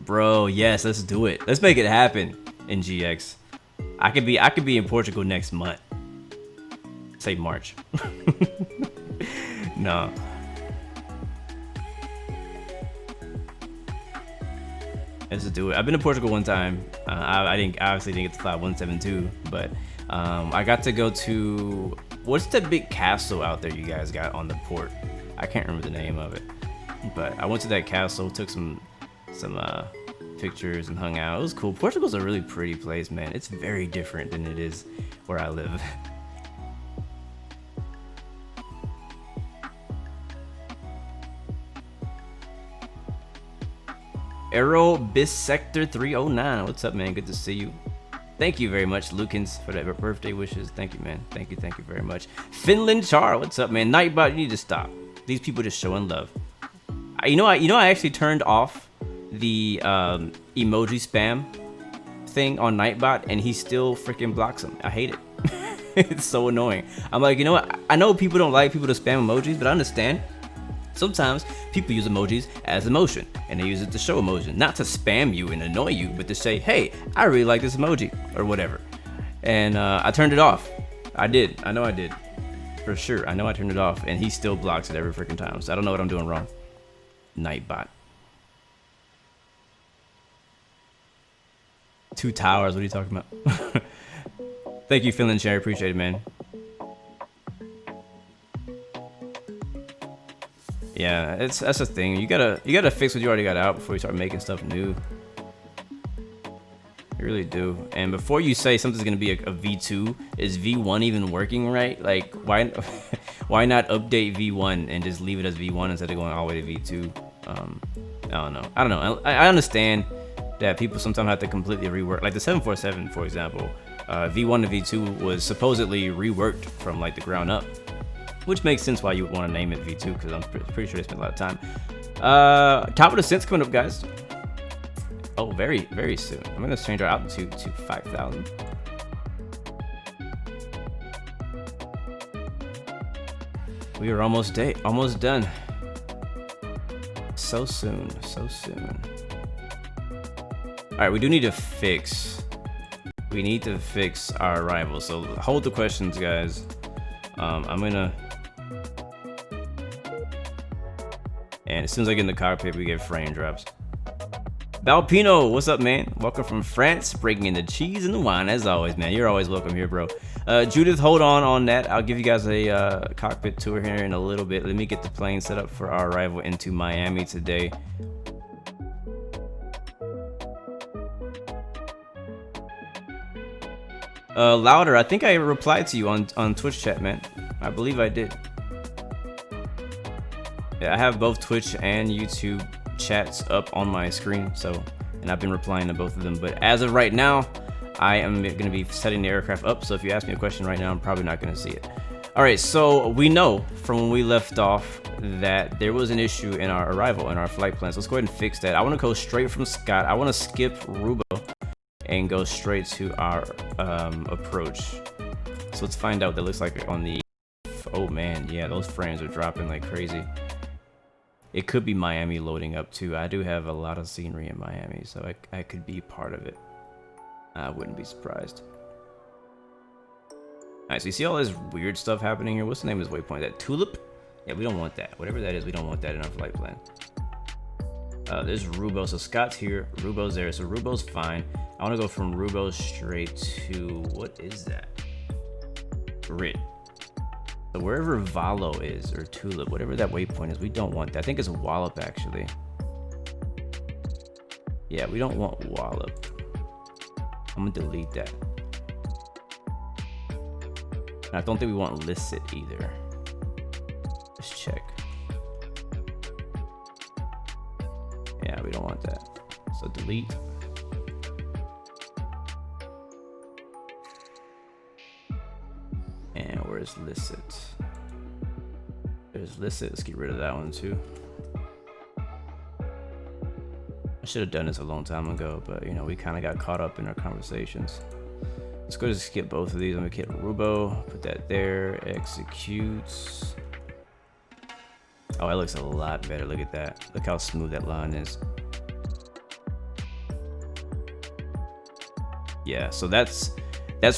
Bro, yes, let's do it. Let's make it happen in GX. I could be in Portugal next month. Say March. No. Let's do it. I've been to Portugal one time. I obviously didn't get to fly 172, but I got to go to, what's the big castle out there you guys got on the port? I can't remember the name of it, but I went to that castle, took some pictures and hung out. It was cool. Portugal's a really pretty place, man. It's very different than it is where I live. Aero Bisector 309. What's up, man? Good to see you. Thank you very much, Lukens, for that birthday wishes. Thank you, man. Thank you very much. Finland Char, what's up, man? Nightbot, you need to stop. These people just showing love. I actually turned off the emoji spam thing on Nightbot, and he still freaking blocks them. I hate it. It's so annoying. I'm like, you know what? I know people don't like people to spam emojis, but I understand. Sometimes people use emojis as emotion, and they use it to show emotion, not to spam you and annoy you, but to say, hey, I really like this emoji, or whatever. And I turned it off. I did. I know I did. For sure. I know I turned it off, and he still blocks it every freaking time. So I don't know what I'm doing wrong. Nightbot. 2 towers. What are you talking about? Thank you, Finland Cherry. Appreciate it, man. Yeah, that's the thing. You gotta fix what you already got out before you start making stuff new. You really do. And before you say something's gonna be a V2, is V1 even working right? Like, why not update V1 and just leave it as V1 instead of going all the way to V2? I don't know. I understand that people sometimes have to completely rework, like the 747, for example. V1 to V2 was supposedly reworked from like the ground up, which makes sense why you would want to name it V2, because I'm pretty sure they spent a lot of time. Top of the Sense coming up, guys. Oh, very, very soon. I'm gonna change our altitude to 5,000. We are almost done. So soon, so soon. All right, we do need to fix. We need to fix our arrival. So hold the questions, guys. I'm gonna. And as soon as I get in the cockpit, we get frame drops. Valpino, what's up, man? Welcome from France, breaking in the cheese and the wine as always, man. You're always welcome here, bro. Judith, hold on that. I'll give you guys a cockpit tour here in a little bit. Let me get the plane set up for our arrival into Miami today. Louder, I think I replied to you on Twitch chat, man. I believe I did. Yeah, I have both Twitch and YouTube chats up on my screen, and I've been replying to both of them. But as of right now, I am going to be setting the aircraft up. So if you ask me a question right now, I'm probably not going to see it. All right, so we know from when we left off that there was an issue in our arrival, in our flight plans. Let's go ahead and fix that. I want to go straight from Scott. I want to skip Rubo and go straight to our approach. So let's find out what that looks like on the. Oh man, yeah, those frames are dropping like crazy. It could be Miami loading up too. I do have a lot of scenery in Miami, so I could be part of it. I wouldn't be surprised. Alright, so you see all this weird stuff happening here? What's the name of this waypoint? That tulip? Yeah, we don't want that. Whatever that is, we don't want that in our flight plan. There's Rubo. So Scott's here. Rubo's there. So Rubo's fine. I want to go from Rubo straight to... What is that? Grid. So wherever Valo is, or Tulip, whatever that waypoint is, we don't want that. I think it's Wallop, actually. Yeah, we don't want Wallop. I'm gonna delete that. And I don't think we want Licit either. Let's check. Yeah, we don't want that. So delete. And where is Where's Licit? There's Licit. Let's get rid of that one too. I should have done this a long time ago, but you know, we kind of got caught up in our conversations. Let's go to skip both of these. Let me hit Rubo, put that there, executes. Oh, it looks a lot better. Look at that. Look how smooth that line is. Yeah, so that's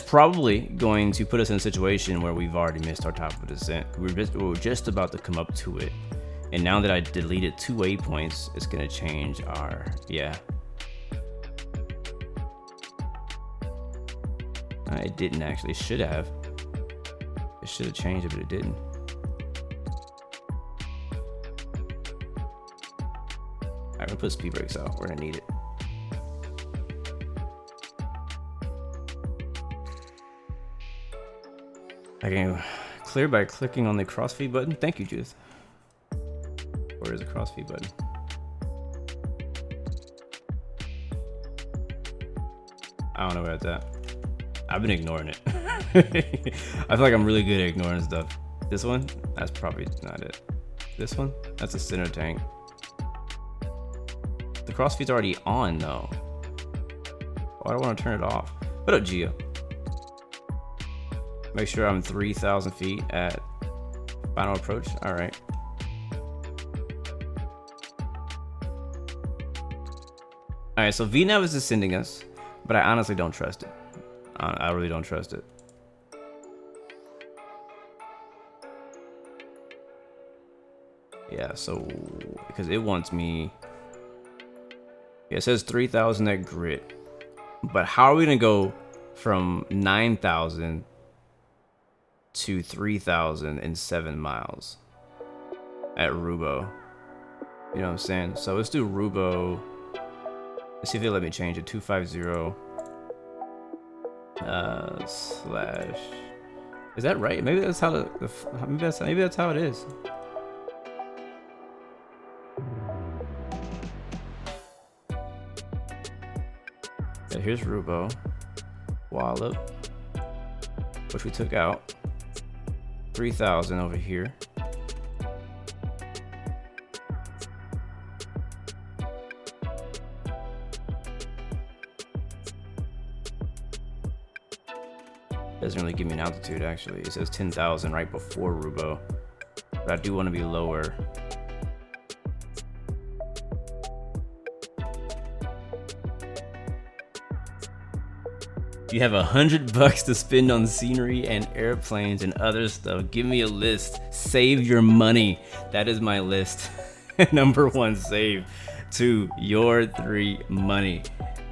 probably going to put us in a situation where we've already missed our top of descent. We're just about to come up to it. And now that I deleted 2 waypoints, it's gonna change our, yeah. It didn't actually, it should have. It should have changed it, but it didn't. All right, we're gonna put speed brakes out, we're gonna need it. I can clear by clicking on the crossfeed button. Thank you, Judith. Where is the crossfeed button? I don't know where that's at. I've been ignoring it. I feel like I'm really good at ignoring stuff. This one? That's probably not it. This one? That's a center tank. The crossfeed's already on though. Why do I want to turn it off? What up, Gio? Make sure I'm 3,000 feet at final approach. All right. All right, so VNAV is ascending us, but I honestly don't trust it. I really don't trust it. Yeah, so because it wants me. Yeah, it says 3,000 at grid, but how are we gonna go from 9,000 to 3,000 in 7 miles at Rubo? You know what I'm saying? So let's do Rubo. Let's see if they let me change it. 250 slash. Is that right? Maybe that's how maybe that's how it is. Yeah, here's Rubo. Wallop, which we took out. 3,000 over here. Doesn't really give me an altitude actually. It says 10,000 right before Rubo, but I do want to be lower. You have $100 to spend on scenery and airplanes and other stuff. Give me a list. Save your money. That is my list. Number 1, save. 2, your 3, money.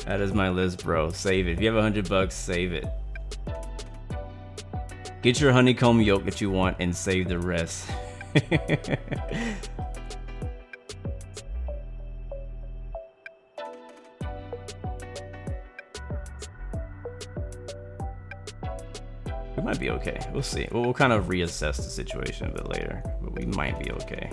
That is my list, bro. Save it. If you have $100, save it. Get your honeycomb yolk that you want and save the rest. We might be okay. We'll see. We'll kind of reassess the situation a bit later, but we might be okay.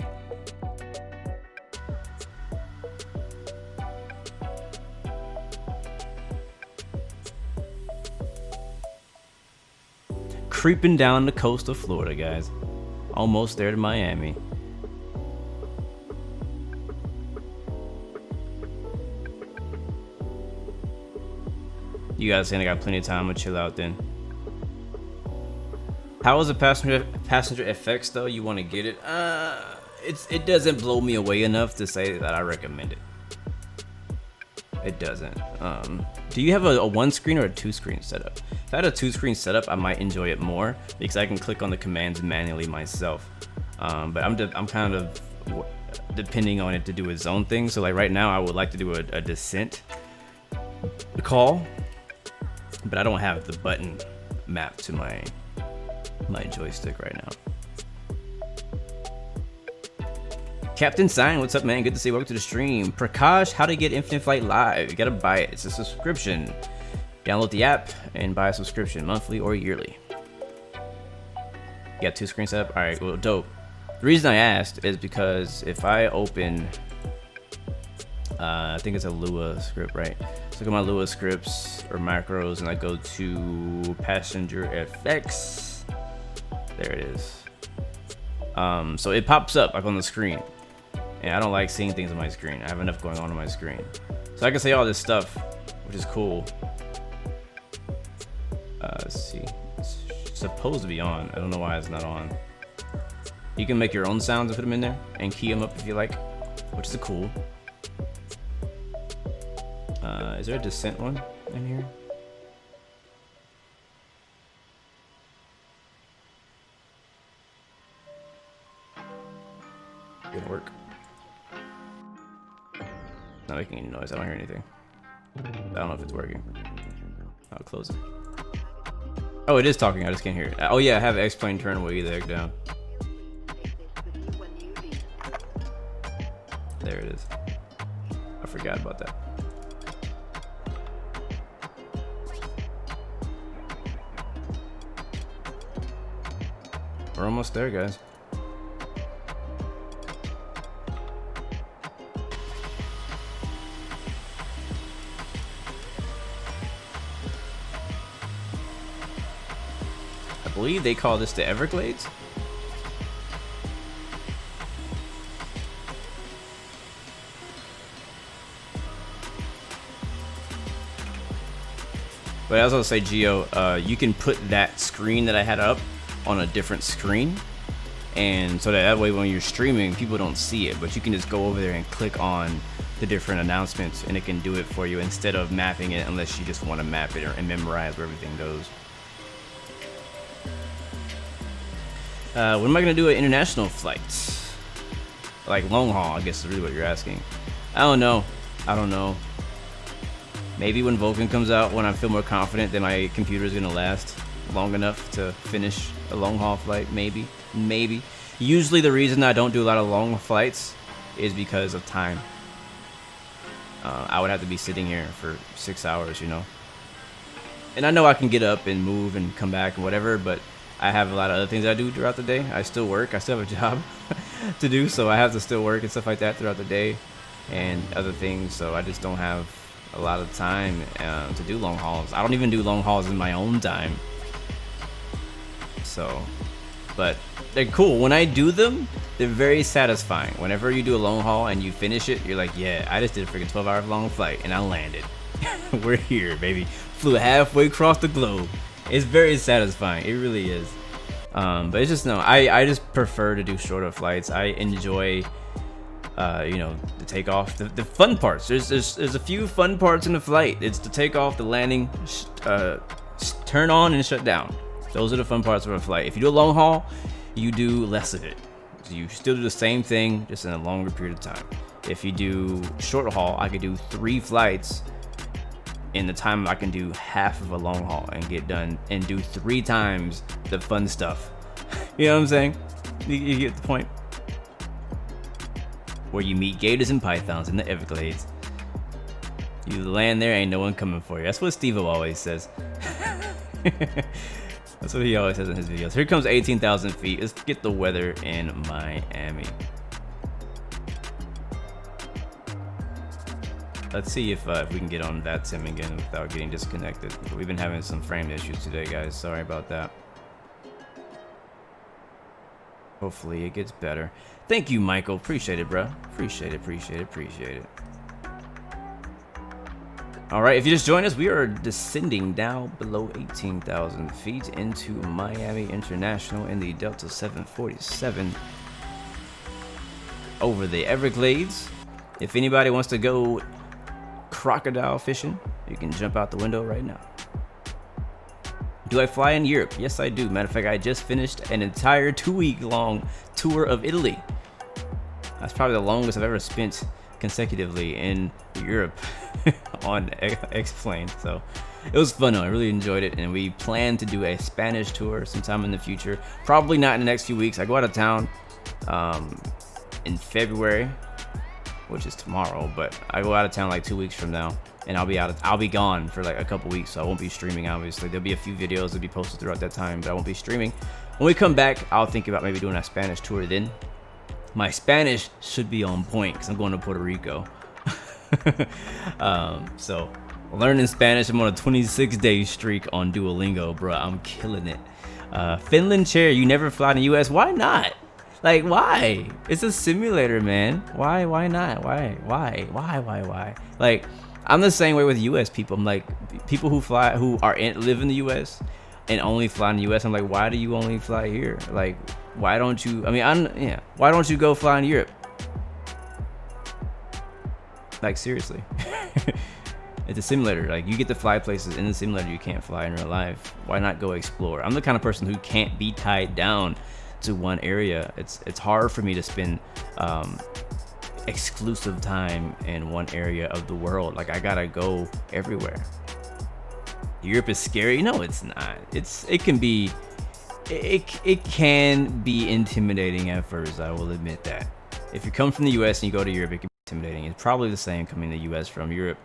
Creeping down the coast of Florida, guys. Almost there to Miami. You guys saying I got plenty of time to chill out then? How is the passenger effects though? You want to get it? It doesn't blow me away enough to say that I recommend it. It doesn't. Do you have a 1-screen or a 2-screen setup? If I had a 2-screen setup, I might enjoy it more because I can click on the commands manually myself. But I'm kind of depending on it to do its own thing. So like right now, I would like to do a descent call, but I don't have the button mapped to my joystick right now. Captain Sign, what's up, man? Good to see you. Welcome to the stream. Prakash, how to get Infinite Flight Live? You gotta buy it. It's a subscription. Download the app and buy a subscription, monthly or yearly. You got 2-screen setup? All right, well, dope. The reason I asked is because if I open, I think it's a Lua script, right? So look at my Lua scripts or macros, and I go to passenger effects. There it is. So it pops up like on the screen, and I don't like seeing things on my screen. I have enough going on my screen, so I can say all this stuff, which is cool. Let's see, it's supposed to be on. I don't know why it's not on. You can make your own sounds and put them in there and key them up if you like, which is cool. Is there a descent one in here? Gonna work. Not making any noise. I don't hear anything. I don't know if it's working. I'll close it. Oh, it is talking. I just can't hear it. Oh yeah, I have X-plane turn way the heck down. There it is. I forgot about that. We're almost there, guys. I believe they call this the Everglades. But I was gonna say, Geo, you can put that screen that I had up on a different screen, and so that way when you're streaming, people don't see it, but you can just go over there and click on the different announcements, and it can do it for you instead of mapping it, unless you just want to map it and memorize where everything goes. When am I gonna do an international flight? Like long haul, I guess is really what you're asking. I don't know. Maybe when Vulcan comes out, when I feel more confident that my computer is gonna last long enough to finish a long haul flight. Maybe. Usually the reason I don't do a lot of long flights is because of time. I would have to be sitting here for 6 hours, you know. And I know I can get up and move and come back and whatever, but I have a lot of other things I do throughout the day. I still work. I still have a job to do, so I have to still work and stuff like that throughout the day and other things. So I just don't have a lot of time to do long hauls. I don't even do long hauls in my own time. So, but they're cool. When I do them, they're very satisfying. Whenever you do a long haul and you finish it, you're like, yeah, I just did a freaking 12-hour long flight and I landed. We're here, baby. Flew halfway across the globe. It's very satisfying. It really is. But it's just, no, I just prefer to do shorter flights. I enjoy, you know, the takeoff, the fun parts. There's a few fun parts in the flight. It's the takeoff, the landing, turn on and shut down. Those are the fun parts of a flight. If you do a long haul, you do less of it. You still do the same thing, just in a longer period of time. If you do short haul, I could do 3 flights in the time I can do half of a long haul and get done and do 3 times the fun stuff. You know what I'm saying? You get the point? Where you meet gators and pythons in the Everglades. You land there, ain't no one coming for you. That's what Steve-O always says. That's what he always says in his videos. Here comes 18,000 feet. Let's get the weather in Miami. Let's see if we can get on Vatsim again without getting disconnected. We've been having some frame issues today, guys. Sorry about that. Hopefully it gets better. Thank you, Michael. Appreciate it, bro. Appreciate it. All right, if you just joined us, we are descending down below 18,000 feet into Miami International in the Delta 747 over the Everglades. If anybody wants to go crocodile fishing, you can jump out the window right now. Do I fly in Europe? Yes, I do. Matter of fact, I just finished an entire 2-week-long tour of Italy. That's probably the longest I've ever spent consecutively in Europe on X-plane. So it was fun though. I really enjoyed it, and we plan to do a Spanish tour sometime in the future. Probably not in the next few weeks. I go out of town in February, which is tomorrow, but I go out of town like 2 weeks from now, and I'll be gone for like a couple weeks, so I won't be streaming. Obviously, there'll be a few videos that'll be posted throughout that time, but I won't be streaming. When we come back, I'll think about maybe doing a Spanish tour then. My Spanish should be on point because I'm going to Puerto Rico. So learning Spanish. I'm on a 26-day streak on Duolingo, bro. I'm killing it. Finland chair, you never fly in the US. Why not? Like, why? It's a simulator, man. Why not? Why? Like, I'm the same way with US people. I'm like, people who live in the US and only fly in the US. I'm like, why do you only fly here? Like, why don't you? I mean, why don't you go fly in Europe? Like, seriously. It's a simulator. Like, you get to fly places in the simulator you can't fly in real life. Why not go explore? I'm the kind of person who can't be tied down to one area. It's hard for me to spend exclusive time in one area of the world. Like, I gotta go everywhere. Europe is scary. No, it's not. It can be intimidating at first. I will admit that. If you come from the US and you go to Europe, it can be intimidating. It's probably the same coming to the US from Europe,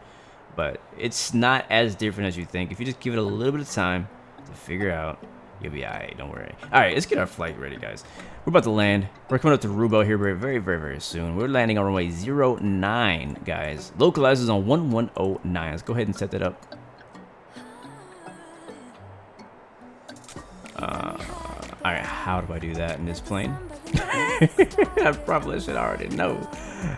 but it's not as different as you think. If you just give it a little bit of time to figure out, you'll be alright. Don't worry. Alright, let's get our flight ready, guys. We're about to land. We're coming up to Rubo here very soon. We're landing on runway 09, guys. Localizers on 1109. Let's go ahead and set that up. Alright, how do I do that in this plane? I probably should already know,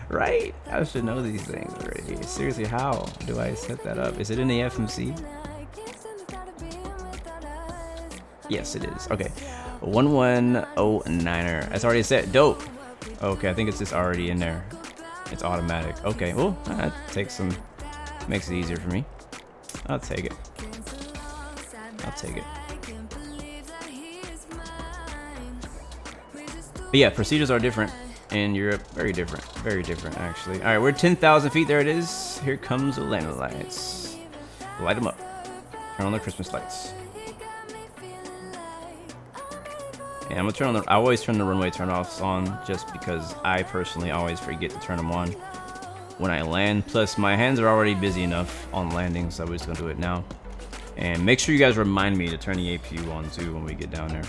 right? I should know these things already. Seriously, how do I set that up? Is it in the FMC? Yes, it is. Okay, 1109er. That's already set. Dope. Okay, I think it's just already in there. It's automatic. Okay, well, that makes it easier for me. I'll take it. But yeah, procedures are different in Europe. Very different actually. All right, we're 10,000 feet. There it is. Here comes the landing lights. Light them up. Turn on the Christmas lights. Yeah, I'm gonna turn on I always turn the runway turn-offs on just because I personally always forget to turn them on when I land. Plus, my hands are already busy enough on landing, so we're just gonna do it now. And make sure you guys remind me to turn the APU on too when we get down there.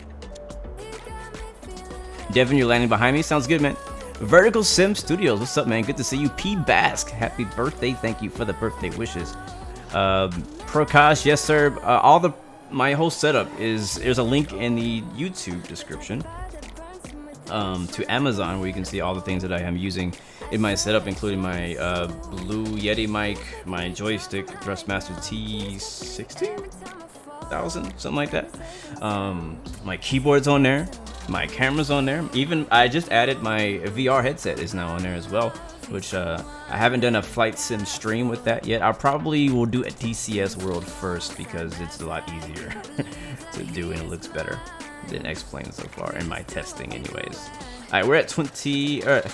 Devin, you're landing behind me. Sounds good, man. Vertical Sim Studios. What's up, man? Good to see you. P. Bask. Happy birthday. Thank you for the birthday wishes. Prakash, yes, sir. My whole setup there's a link in the YouTube description to Amazon where you can see all the things that I am using in my setup, including my Blue Yeti mic, my joystick, Thrustmaster T16000, something like that. My keyboard's on there. My camera's on there. Even I just added my VR headset is now on there as well, which I haven't done a flight sim stream with that yet. I probably will do a DCS World first because it's a lot easier to do and it looks better than X-Plane so far in my testing anyways. Alright, we're at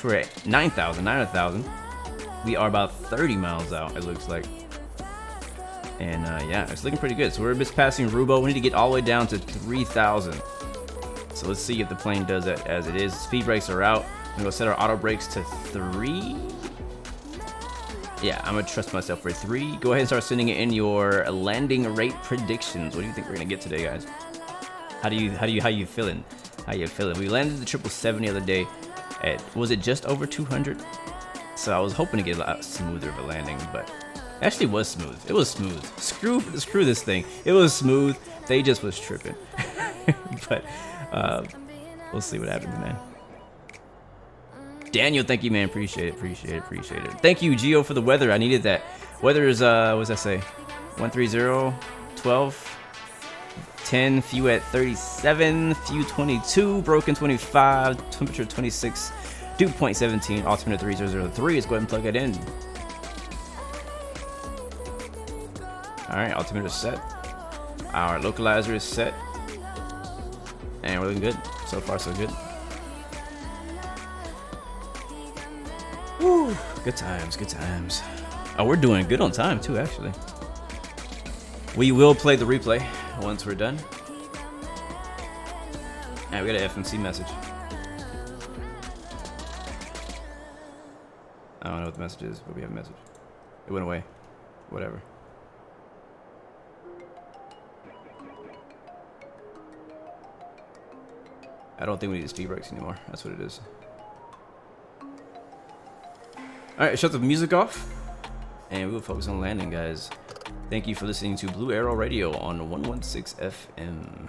we're at 9,000. We are about 30 miles out, it looks like. And yeah, it's looking pretty good. So we're just passing Rubo. We need to get all the way down to 3,000. So let's see if the plane does that as it is. Speed brakes are out. I'm gonna set our auto brakes to 3. Yeah, I'm gonna trust myself for 3. Go ahead and start sending in your landing rate predictions. What do you think we're gonna get today, guys? How you feeling? We landed the 777 the other day at, was it just over 200? So I was hoping to get a lot smoother of a landing, but actually was smooth. It was smooth. Screw this thing. It was smooth. They just was tripping. But we'll see what happens, man. Daniel, thank you, man. Appreciate it. Thank you, Gio, for the weather. I needed that. Weather is what does that say? 130, 12, 10, few at 37, few 22, broken 25, temperature 26, dew point 17, altimeter 3003. Let's go ahead and plug it in. All right, altimeter is set. Our localizer is set. And we're looking good. So far, so good. Woo, good times. Oh, we're doing good on time, too, actually. We will play the replay once we're done. And we got an FMC message. I don't know what the message is, but we have a message. It went away. Whatever. I don't think we need the speed brakes anymore. That's what it is. Alright, shut the music off. And we'll focus on landing, guys. Thank you for listening to Blue Arrow Radio on 116 FM.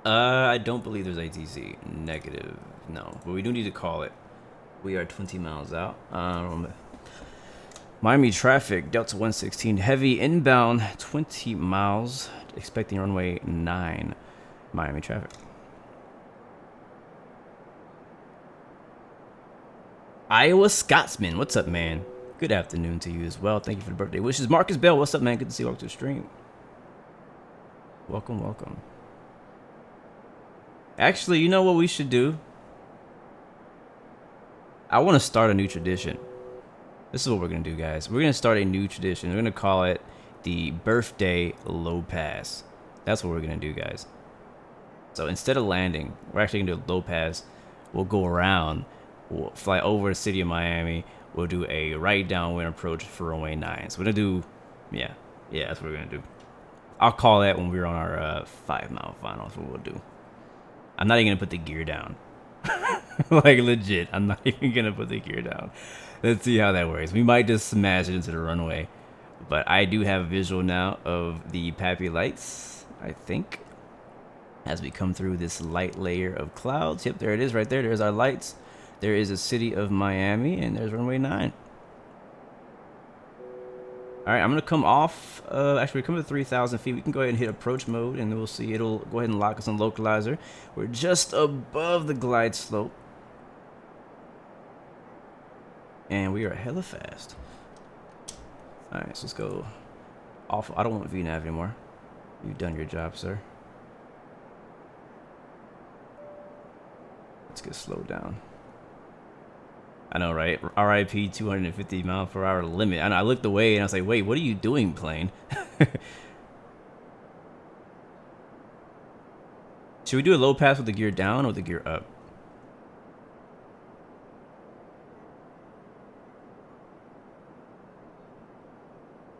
I don't believe there's ATC. Negative. No, but we do need to call it. We are 20 miles out. Miami traffic, Delta 116, heavy inbound, 20 miles, expecting runway 9, Miami traffic. Iowa Scotsman, what's up, man? Good afternoon to you as well. Thank you for the birthday wishes. Marcus Bell, what's up, man? Good to see you. Welcome to the stream. Welcome, welcome. Actually, you know what we should do? I want to start a new tradition. This is what we're going to do, guys. We're going to start a new tradition. We're going to call it the birthday low pass. That's what we're going to do, guys. So instead of landing, we're actually going to do a low pass. We'll go around. We'll fly over the city of Miami. We'll do a right downwind approach for runway 9. So we're going to do, yeah, that's what we're going to do. I'll call that when we're on our 5-mile final. That's what we'll do. I'm not even going to put the gear down. Like, legit, I'm not even going to put the gear down. Let's see how that works. We might just smash it into the runway. But I do have a visual now of the Pappy lights, I think, as we come through this light layer of clouds. Yep, there it is right there. There's our lights. There is a city of Miami, and there's runway 9. All right, I'm going to come off. Actually, we're coming to 3,000 feet. We can go ahead and hit approach mode, and we'll see. It'll go ahead and lock us on localizer. We're just above the glide slope. And we are hella fast. All right, so let's go off. I don't want VNAV anymore. You've done your job, sir. Let's get slowed down. I know, right? RIP 250 mile per hour limit. I know, I looked away and I was like, wait, what are you doing, plane? Should we do a low pass with the gear down or the gear up?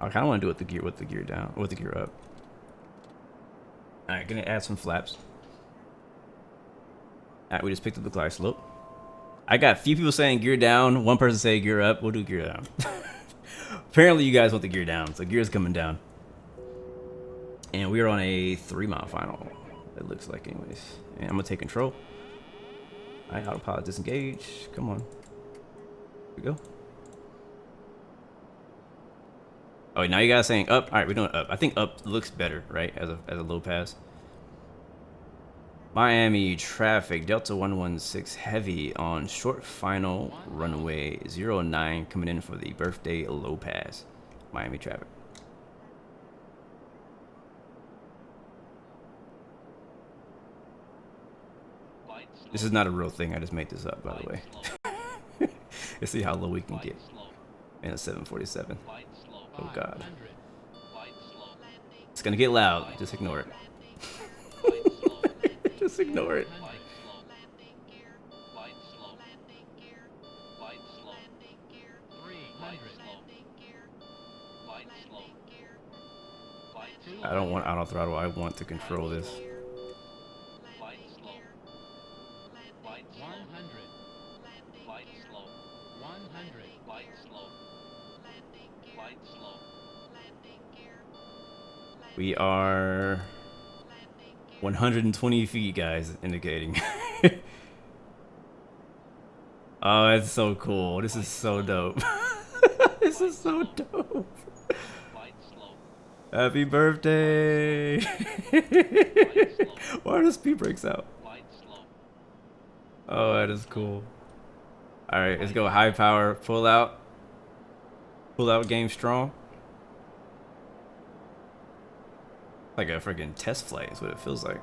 I kind of want to do it with the gear down, or with the gear up. All right, gonna add some flaps. All right, we just picked up the glide slope. I got a few people saying gear down. One person saying gear up. We'll do gear down. Apparently, you guys want the gear down, so gear's coming down. And we are on a 3-mile final. It looks like, anyways. And I'm gonna take control. All right, autopilot disengage. Come on. Here we go. Oh, now you guys saying up. All right, we're doing up. I think up looks better, right, as a low pass. Miami traffic, Delta 116 heavy on short final runway 09 coming in for the birthday low pass. Miami traffic. This is not a real thing. I just made this up, by the way. Let's see how low we can get in a 747. Oh, God. It's going to get loud. Just ignore it. Just ignore it. I don't want auto throttle. I want to control this. We are 120 feet, guys, indicating. Oh, it's so cool. This is so dope. This is so dope. Happy birthday. Why are the speed brakes out? Oh, that is cool. All right, let's go high power. Pull out. Pull out game strong. Like a freaking test flight is what it feels like.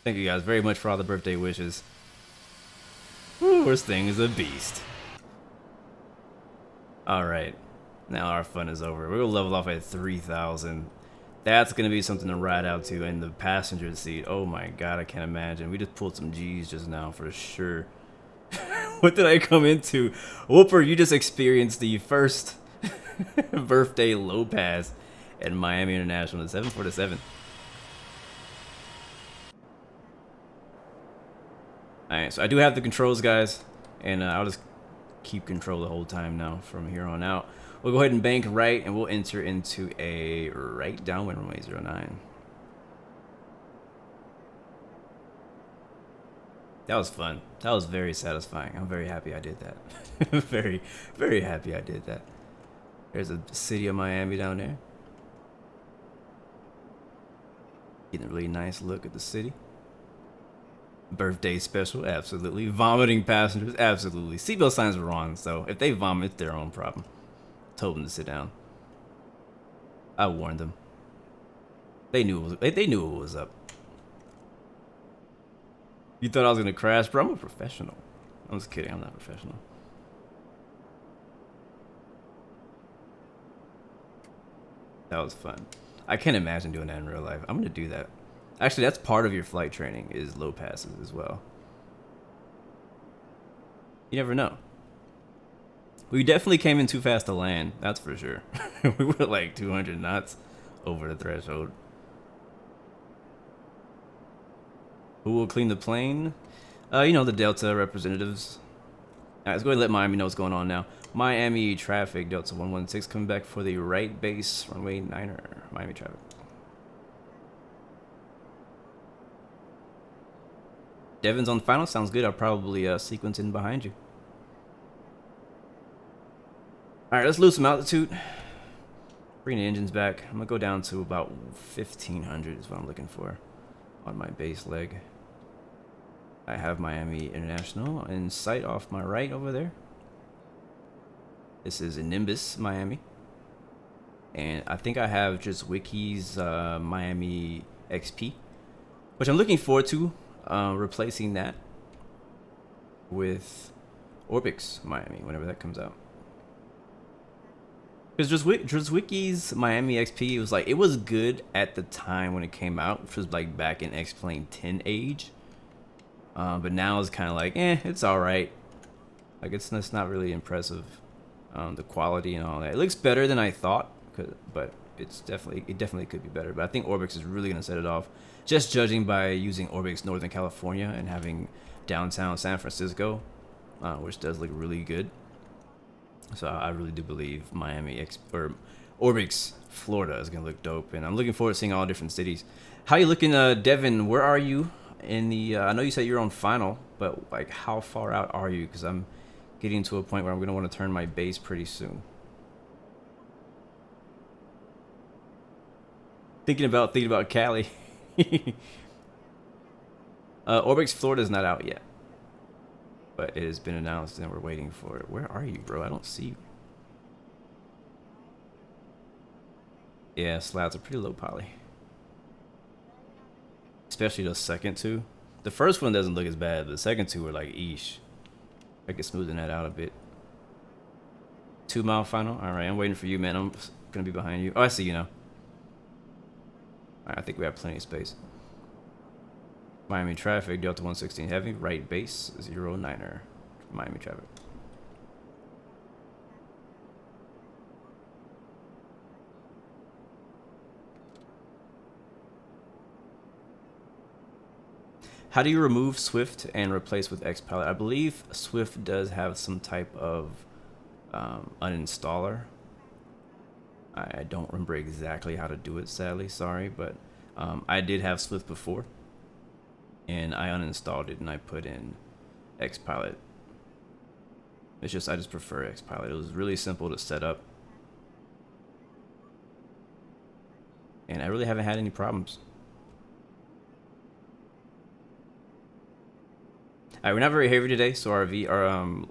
Thank you guys very much for all the birthday wishes. Woo, this thing is a beast. Alright. Now our fun is over. We're gonna level off at 3,000. That's gonna be something to ride out to in the passenger seat. Oh my god, I can't imagine. We just pulled some G's just now for sure. What did I come into? Whooper, you just experienced the first birthday low pass at Miami International, the 747. Alright, so I do have the controls, guys, and I'll just keep control the whole time now from here on out. We'll go ahead and bank right, and we'll enter into a right downwind runway 09. That was fun. That was very satisfying. I'm very happy I did that. Very, very happy I did that. There's a city of Miami down there. Getting a really nice look at the city. Birthday special, absolutely. Vomiting passengers, absolutely. Seatbelt signs were on, so if they vomit, it's their own problem. Told them to sit down. I warned them. They knew it was up. You thought I was gonna crash, bro? I'm a professional. I'm just kidding. I'm not professional. That was fun. I can't imagine doing that in real life. I'm gonna do that. Actually, that's part of your flight training is low passes as well. You never know. We definitely came in too fast to land. That's for sure. We were like 200 knots over the threshold. Who will clean the plane? You know, the Delta representatives. All right, let's go ahead and let Miami know what's going on now. Miami traffic, Delta 116 coming back for the right base, runway 9er, Miami traffic. Devin's on final, sounds good. I'll probably sequence in behind you. All right, let's lose some altitude. Bring the engines back. I'm gonna go down to about 1500 is what I'm looking for on my base leg. I have Miami International in sight off my right over there. This is a Nimbus, Miami. And I think I have just Wiki's Miami XP, which I'm looking forward to replacing that with Orbix Miami whenever that comes out. Because just Wiki's Miami XP, it was good at the time when it came out, which was like back in X-Plane 10 age. But now it's kind of like, it's all right. Like it's not really impressive, the quality and all that. It looks better than I thought, but it definitely could be better. But I think Orbix is really gonna set it off, just judging by using Orbix Northern California and having downtown San Francisco, which does look really good. So I really do believe Orbix Florida is gonna look dope, and I'm looking forward to seeing all different cities. How you looking, Devin? Where are you in the? I know you said you're on final, but like how far out are you? Because I'm getting to a point where I'm gonna want to turn my base pretty soon. Thinking about Cali. Orbix Florida is not out yet, but it has been announced and we're waiting for it. Where are you, bro? I don't see you. Yeah, slats are pretty low poly. Especially the second two. The first one doesn't look as bad, but the second two are like, eesh. I can smoothen that out a bit. 2 mile final? Alright, I'm waiting for you, man. I'm gonna be behind you. Oh, I see you now. Alright, I think we have plenty of space. Miami traffic, Delta 116 heavy, right base, 09er, Miami traffic. How do you remove Swift and replace with Xpilot? I believe Swift does have some type of uninstaller. I don't remember exactly how to do it, sadly, sorry, but I did have Swift before. And I uninstalled it and I put in Xpilot. I just prefer Xpilot. It was really simple to set up. And I really haven't had any problems. Alright, we're not very heavy today, so our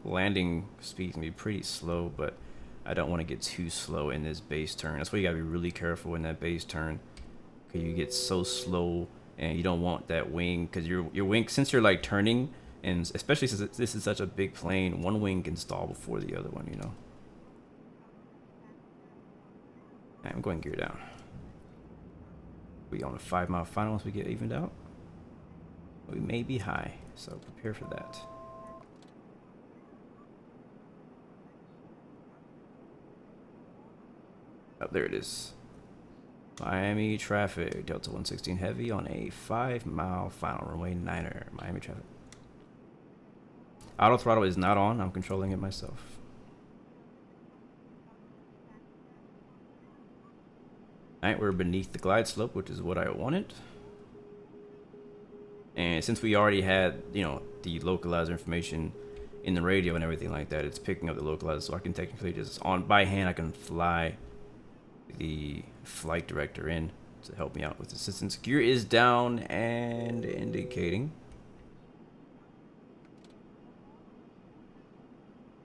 landing speed can be pretty slow, but I don't want to get too slow in this base turn. That's why you gotta be really careful in that base turn. Cause you get so slow and you don't want that wing, because your wing, since you're like turning, and especially since this is such a big plane, one wing can stall before the other one, you know. Right, I'm going gear down. We on a 5 mile final once we get evened out. We may be high, so prepare for that. Oh, there it is. Miami traffic, Delta 116 heavy on a 5 mile final, runway 9er, Miami traffic. Auto throttle is not on. I'm controlling it myself. Alright, we're beneath the glide slope, which is what I wanted. And since we already had, you know, the localizer information in the radio and everything like that, it's picking up the localizer, so I can technically just, by hand, I can fly the flight director in to help me out with assistance. Gear is down and indicating.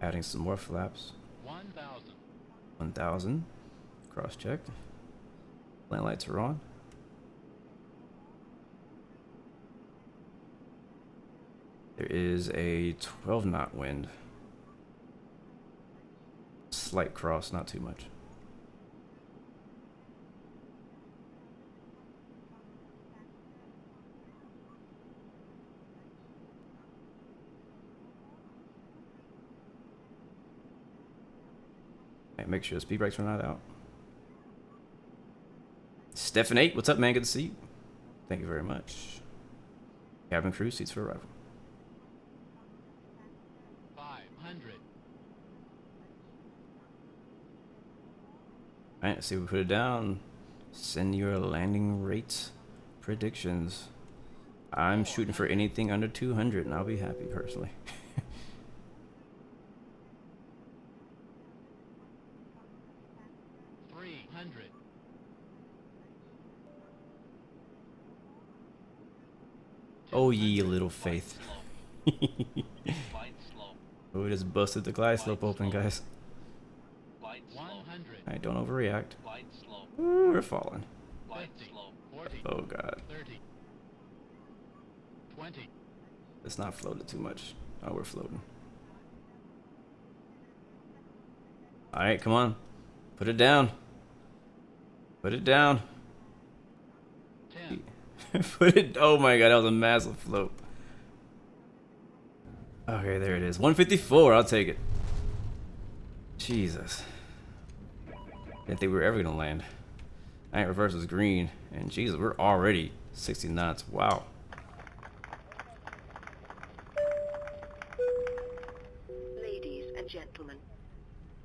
Adding some more flaps. 1,000. 1,000. Cross check. Land lights are on. There is a 12 knot wind. Slight cross, not too much. Right, make sure the speed brakes are not out. Stephanie, what's up, man? Good to see you. Thank you very much. Cabin crew, seats for arrival. 500. Alright, let's see if we put it down. Send your landing rate predictions. I'm shooting for anything under 200, and I'll be happy personally. Oh, ye little faith. Oh, we just busted the glide slope open, guys. Alright, don't overreact. Ooh, we're falling. Oh, God. Let's not float it too much. Oh, we're floating. Alright, come on. Put it down. Put it down. Put it. Oh my God, that was a massive float. Okay, there it is. 154. I'll take it. Jesus. Didn't think we were ever gonna land. Alright, reverse is green, and Jesus, we're already 60 knots. Wow. Ladies and gentlemen,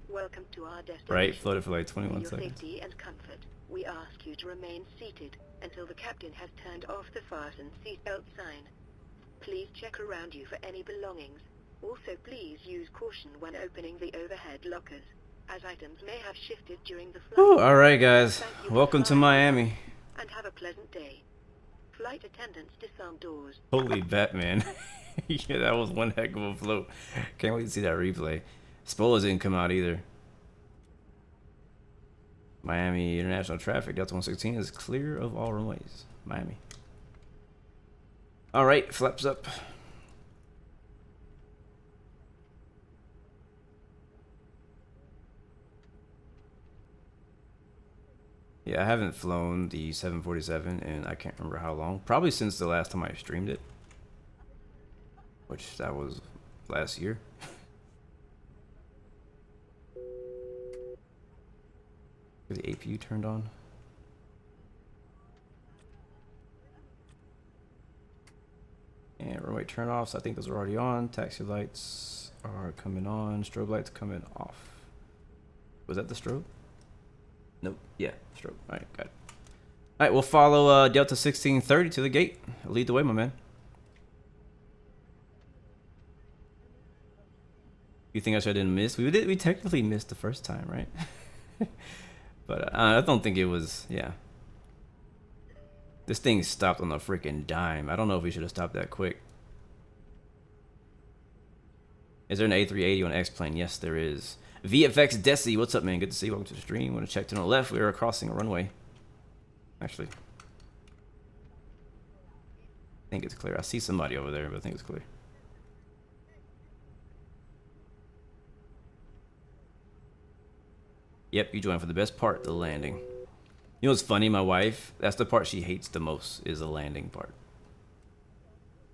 welcome to our destination. Right, floated for like 21 For your seconds. safety and comfort, we ask you to remain seated until the captain has turned off the fasten seatbelt sign. Please check around you for any belongings. Also, please use caution when opening the overhead lockers, as items may have shifted during the flight. All right, guys. Thank you for Welcome to flying Miami. and have a pleasant day. Flight attendants disarm doors. Holy Batman. Yeah, that was one heck of a float. Can't wait to see that replay. Spoilers didn't come out either. Miami international traffic, Delta 116 is clear of all runways. Miami. All right, flaps up. Yeah, I haven't flown the 747 and I can't remember how long. Probably since the last time I streamed it, which that was last year. The APU turned on. And runway turn-offs, I think those are already on. Taxi lights are coming on. Strobe lights coming off. Was that the strobe? Nope. Yeah, strobe. Alright, got it. Alright, we'll follow Delta 1630 to the gate. Lead the way, my man. You think I didn't miss? We technically missed the first time, right? But I don't think it was, yeah. This thing stopped on a freaking dime. I don't know if we should have stopped that quick. Is there an A380 on X-Plane? Yes, there is. VFX Desi, what's up, man? Good to see you. Welcome to the stream. Want to check to the left. We are crossing a runway. Actually, I think it's clear. I see somebody over there, but I think it's clear. Yep, you joined for the best part, the landing. You know what's funny? My wife, that's the part she hates the most, is the landing part.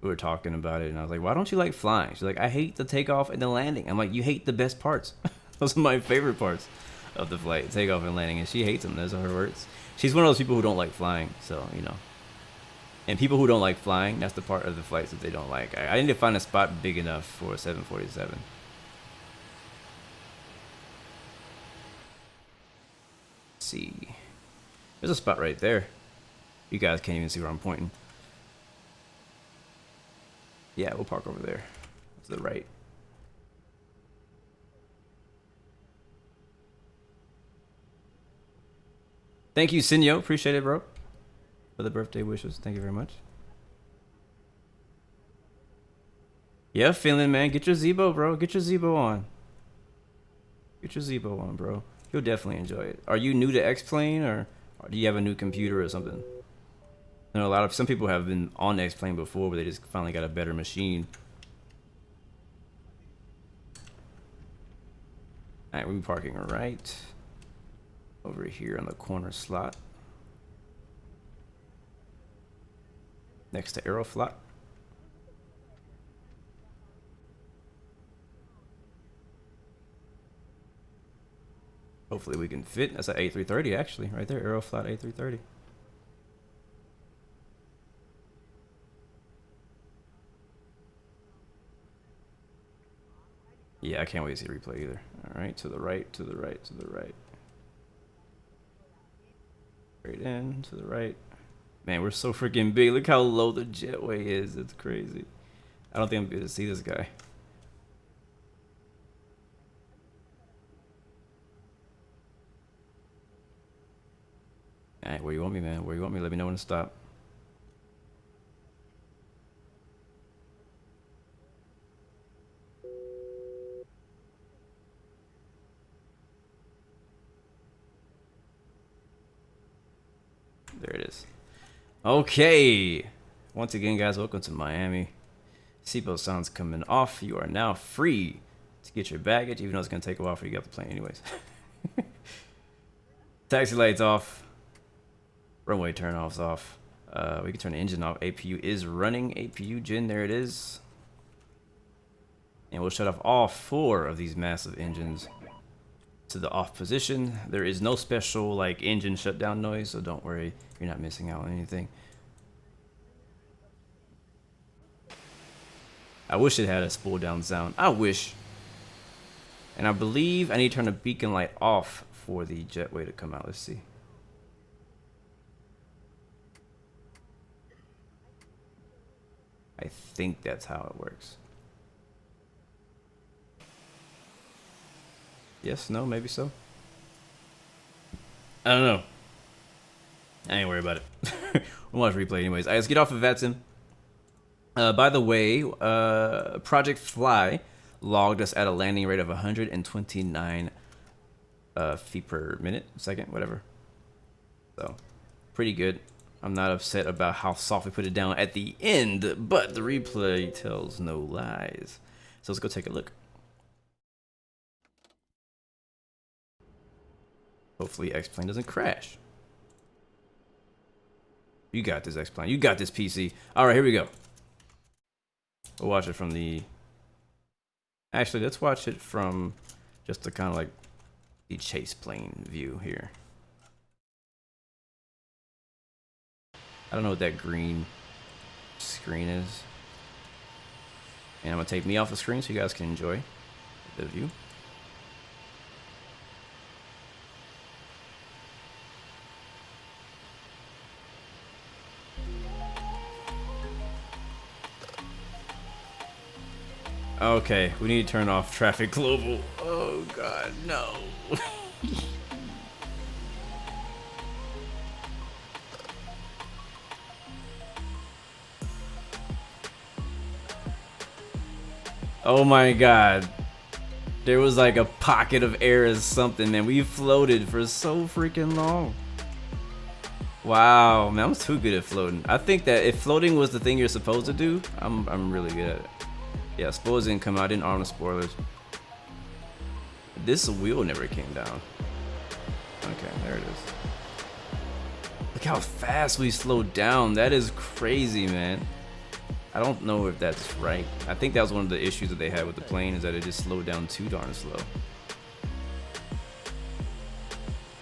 We were talking about it, and I was like, why don't you like flying? She's like, I hate the takeoff and the landing. I'm like, you hate the best parts. Those are my favorite parts of the flight, takeoff and landing, and she hates them. Those are her words. She's one of those people who don't like flying, so, you know. And people who don't like flying, that's the part of the flights that they don't like. I need to find a spot big enough for a 747. Let's see. There's a spot right there. You guys can't even see where I'm pointing. Yeah, we'll park over there. To the right. Thank you, Sinyo. Appreciate it, bro. For the birthday wishes. Thank you very much. Yeah, Finland, man. Get your Zebo, bro. Get your Zebo on. Get your Zebo on, bro. You'll definitely enjoy it. Are you new to X-Plane, or do you have a new computer or something? I know some people have been on X-Plane before, but they just finally got a better machine. Alright, we'll be parking right over here on the corner slot. Next to Aeroflot. Hopefully we can fit. That's an A330 actually, right there, Aeroflot A330. Yeah, I can't wait to see replay either. All right, to the right, to the right, to the right. Straight in, to the right. Man, we're so freaking big. Look how low the jetway is. It's crazy. I don't think I'm going to see this guy. All right, where you want me, man? Where you want me? Let me know when to stop. There it is. Okay. Once again, guys, welcome to Miami. Seatbelt sounds coming off. You are now free to get your baggage, even though it's going to take a while for you to get off the plane anyways. Taxi lights off. Runway turn-offs off. We can turn the engine off. APU is running. APU gen, there it is. And we'll shut off all 4 of these massive engines to the off position. There is no special like engine shutdown noise, so don't worry, you're not missing out on anything. I wish it had a spool down sound. I wish. And I believe I need to turn the beacon light off for the jetway to come out. Let's see. I think that's how it works. Yes, no, maybe so. I don't know. I ain't worried about it. We'll watch replay anyways. Alright, let's get off of Vatsim. By the way, Project Fly logged us at a landing rate of 129 feet per minute, second, whatever. So, pretty good. I'm not upset about how soft we put it down at the end, but the replay tells no lies. So let's go take a look. Hopefully X-Plane doesn't crash. You got this, X-Plane. You got this, PC. All right, here we go. We'll watch it from the... Actually, let's watch it from just the kind of like the chase plane view here. I don't know what that green screen is. And I'm going to take me off the screen so you guys can enjoy the view. Okay, we need to turn off traffic global. Oh god, no. Oh my god. There was like a pocket of air or something, man. We floated for so freaking long. Wow, man, I'm too good at floating. I think that if floating was the thing you're supposed to do, I'm really good at it. Yeah, spoilers didn't come out. I didn't arm the spoilers. This wheel never came down. Okay, there it is. Look how fast we slowed down. That is crazy, man. I don't know if that's right. I think that was one of the issues that they had with the plane, is that it just slowed down too darn slow.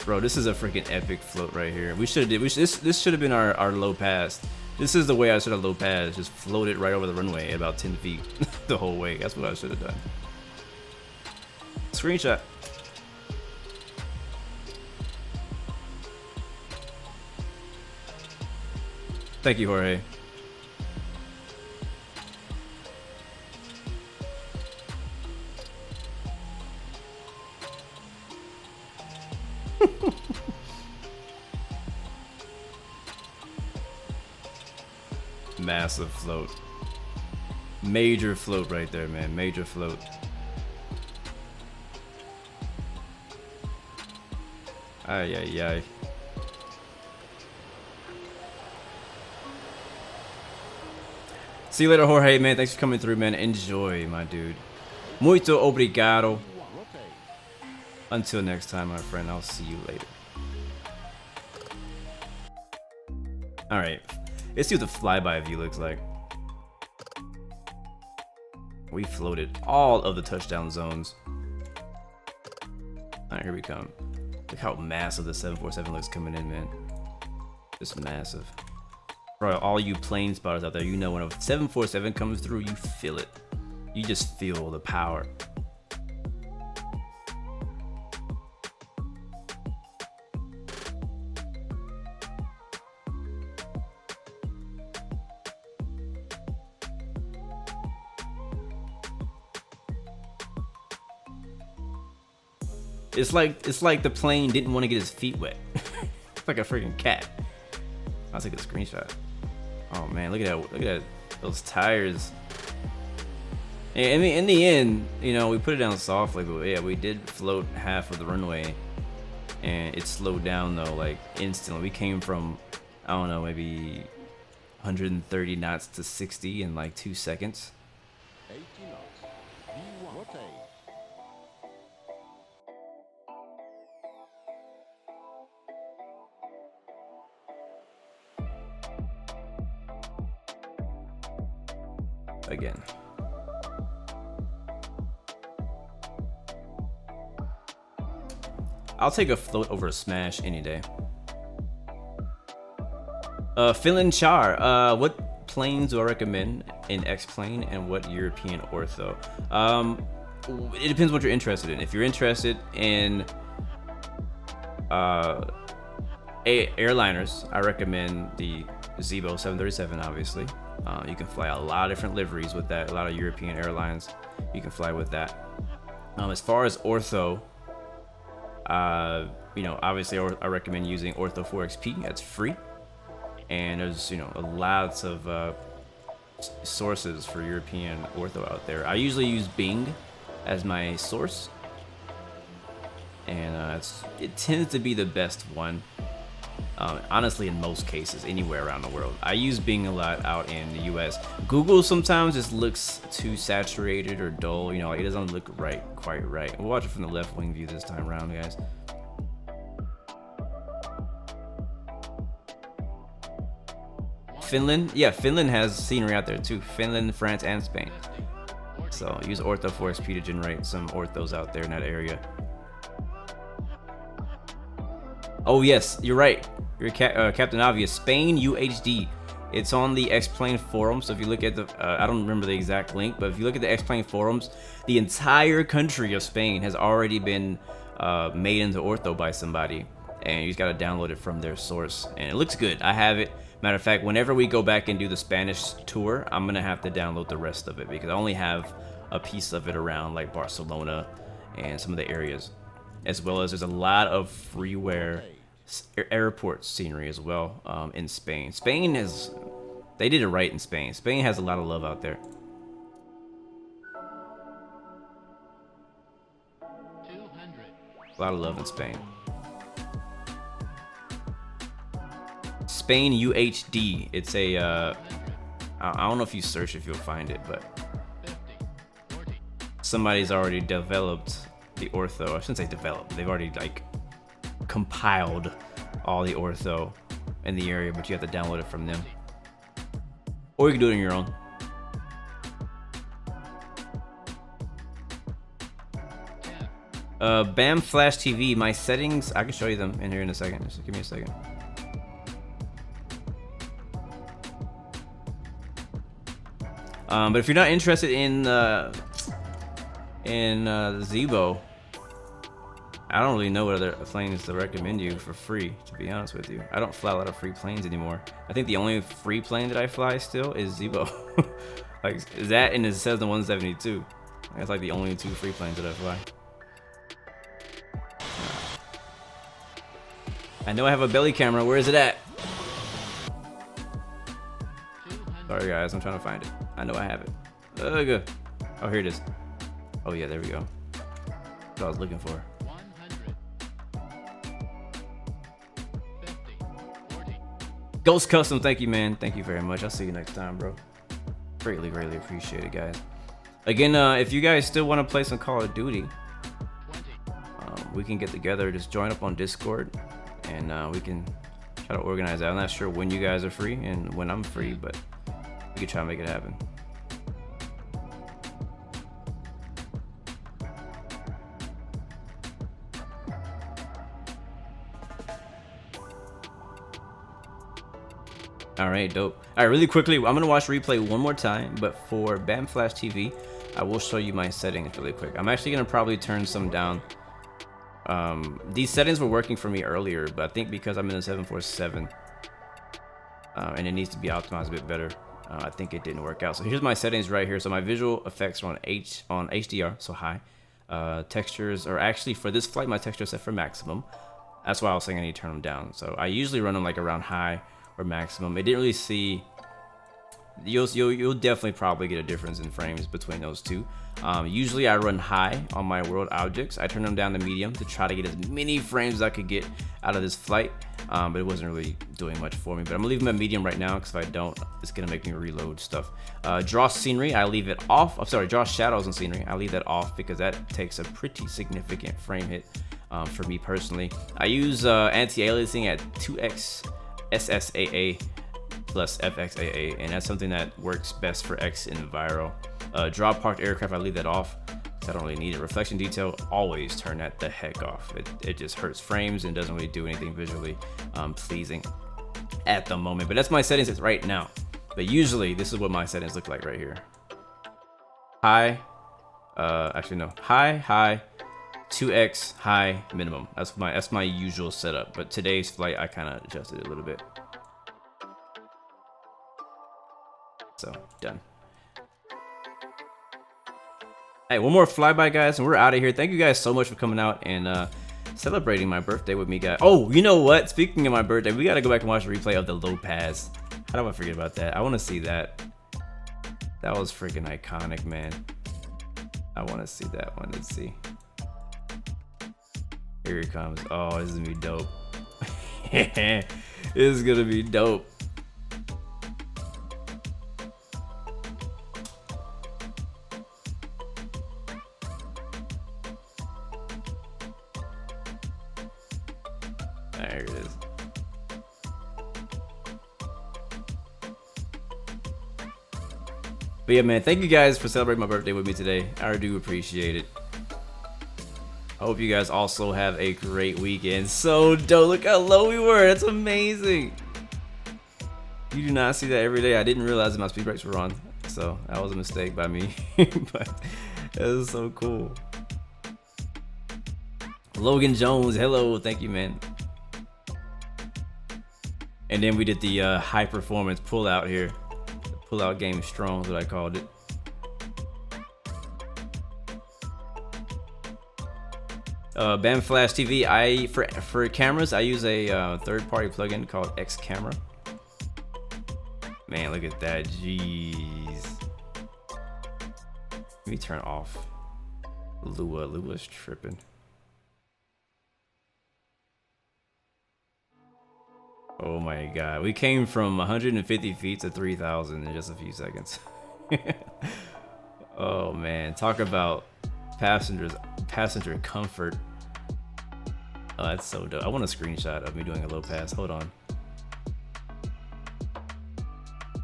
Bro, this is a freaking epic float right here. We should have did. This should have been our low pass. This is the way I should have low pads. Just floated right over the runway at about 10 feet the whole way. That's what I should have done. Screenshot. Thank you, Jorge. Massive float. Major float right there, man. Major float. Ay, ay, ay. See you later, Jorge, man. Thanks for coming through, man. Enjoy, my dude. Muito obrigado. Until next time, my friend. I'll see you later. Alright. Let's see what the flyby view looks like. We floated all of the touchdown zones. Alright, here we come. Look how massive the 747 looks coming in, man. Just massive. Bro, all you plane spotters out there, you know when a 747 comes through, you feel it. You just feel the power. It's like the plane didn't want to get his feet wet. It's like a freaking cat. I'll take a screenshot. Oh man, look at that, those tires. Yeah, I mean, in the end, you know, we put it down softly, but yeah, we did float half of the runway, and it slowed down though, like instantly. We came from, I don't know, maybe 130 knots to 60 in like 2 seconds. 80 knots. V1. Rotate. Again. I'll take a float over a smash any day. Finland Char, what planes do I recommend in X-plane and what European ortho? It depends what you're interested in. If you're interested in airliners, I recommend the Zibo 737, obviously. You can fly a lot of different liveries with that. A lot of European airlines, you can fly with that. As far as ortho, you know, obviously I recommend using Ortho 4XP. That's free, and there's, you know, lots of sources for European ortho out there. I usually use Bing as my source, and it tends to be the best one. Honestly, in most cases, anywhere around the world. I use Bing a lot out in the US. Google sometimes just looks too saturated or dull. You know, like it doesn't look quite right. We'll watch it from the left wing view this time around, guys. Finland? Yeah, Finland has scenery out there too. Finland, France, and Spain. So use Ortho 4XP to generate some orthos out there in that area. Oh yes, you're right. You're Captain Obvious. Spain UHD. It's on the X-Plane forum. So if you look at the, I don't remember the exact link, but if you look at the X-Plane forums, the entire country of Spain has already been made into ortho by somebody, and you just gotta download it from their source, and it looks good. I have it. Matter of fact, whenever we go back and do the Spanish tour, I'm gonna have to download the rest of it because I only have a piece of it around like Barcelona and some of the areas, as well as there's a lot of freeware airport scenery as well in Spain. Spain has, they did it right in Spain. Spain has a lot of love out there. 200. A lot of love in Spain. Spain UHD. It's a I don't know if you search if you'll find it, but 50. 40. somebody's already developed the ortho. I shouldn't say developed. They've already like compiled all the ortho in the area, but you have to download it from them, or you can do it on your own. 10. BAM Flash TV. My settings, I can show you them in here in a second. Just give me a second. But if you're not interested in Zebo, I don't really know what other planes to recommend you for free, to be honest with you. I don't fly a lot of free planes anymore. I think the only free plane that I fly still is Zebo. Like, that and it says the 172. That's like the only 2 free planes that I fly. I know I have a belly camera. Where is it at? Sorry guys, I'm trying to find it. I know I have it. Good. Oh, here it is. Oh yeah, there we go. That's what I was looking for. 100. 50. 40. Ghost Custom, thank you, man. Thank you very much. I'll see you next time, bro. Greatly appreciate it, guys. Again, if you guys still want to play some Call of Duty, 20. we can get together. Just join up on Discord, and we can try to organize that. I'm not sure when you guys are free and when I'm free, but we can try to make it happen. All right, dope. All right, really quickly, I'm gonna watch replay one more time, but for BAM Flash TV, I will show you my settings really quick. I'm actually gonna probably turn some down. These settings were working for me earlier, but I think because I'm in a 747 and it needs to be optimized a bit better, I think it didn't work out. So here's my settings right here. So my visual effects are on HDR, so high. Textures are actually, for this flight, my texture is set for maximum. That's why I was saying I need to turn them down. So I usually run them like around high or maximum. It didn't really see. You'll definitely probably get a difference in frames between those two. Usually I run high on my world objects. I turn them down to medium to try to get as many frames as I could get out of this flight, but it wasn't really doing much for me. But I'm gonna leave them at medium right now, because if I don't, it's gonna make me reload stuff. Draw scenery, I leave it off. I'm sorry, draw shadows and scenery, I leave that off because that takes a pretty significant frame hit for me personally. I use anti-aliasing at 2x SSAA plus FXAA, and that's something that works best for X Enviro. Draw parked aircraft, I leave that off because I don't really need it. Reflection detail, always turn that the heck off. It just hurts frames and doesn't really do anything visually pleasing at the moment. But that's my settings right now. But usually this is what my settings look like right here. High, actually no, high, 2x, high, minimum. That's my usual setup. But today's flight, I kind of adjusted it a little bit. So, done. Hey, one more flyby, guys, and we're out of here. Thank you guys so much for coming out and celebrating my birthday with me, guys. Oh, you know what? Speaking of my birthday, we got to go back and watch the replay of the low pass. How do I forget about that? I want to see that. That was freaking iconic, man. I want to see that one. Let's see. Here it comes. Oh, this is going to be dope. This is going to be dope. There it is. But yeah, man, thank you guys for celebrating my birthday with me today. I do appreciate it. I hope you guys also have a great weekend. So dope. Look how low we were. That's amazing. You do not see that every day. I didn't realize that my speed brakes were on. So that was a mistake by me. But that was so cool. Logan Jones, hello. Thank you, man. And then we did the high performance pull out here. The pull out game strong is what I called it. BAM Flash TV. For cameras, I use a third-party plugin called X Camera. Man, look at that. Jeez. Let me turn off Lua. Lua's tripping. Oh my god, we came from 150 feet to 3,000 in just a few seconds. Oh man, talk about passenger comfort. Oh, that's so dope. I want a screenshot of me doing a low pass. Hold on.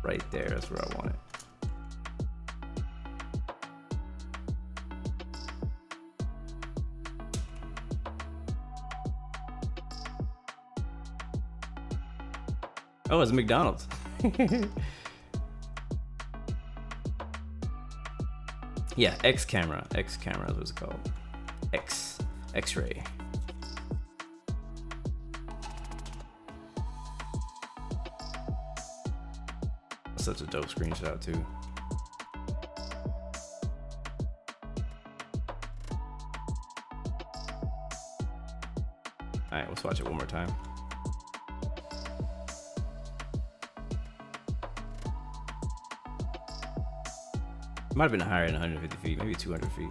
Right there, that's where I want it. Oh, it's McDonald's. Yeah, X camera. X camera is what it's called. X-ray. Such a dope screenshot too. All right, let's watch it one more time. Might have been higher than 150 feet, maybe 200 feet.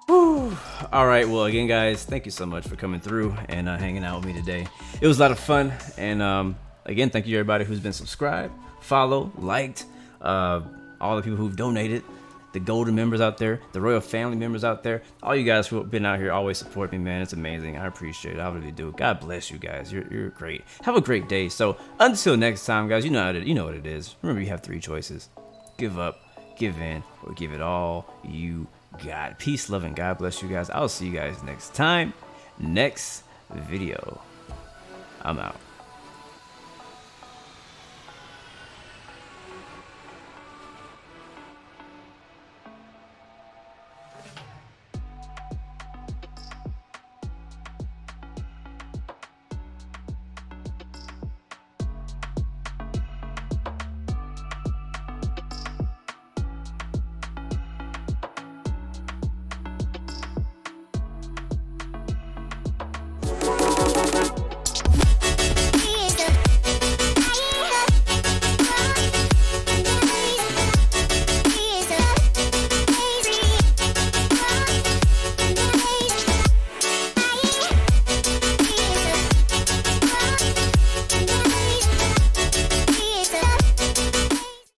Whew. All right, well, again, guys, thank you so much for coming through and hanging out with me today. It was a lot of fun, and again, thank you everybody who's been subscribed, followed, liked, all the people who've donated, the golden members out there, the royal family members out there, all you guys who have been out here always support me, man. It's amazing. I appreciate it. I really do. God bless you guys. You're great. Have a great day. So until next time, guys, you know what it is. Remember, you have 3 choices: give up, give in, or give it all you got. Peace, love, and God bless you guys. I'll see you guys next time. Next video. I'm out.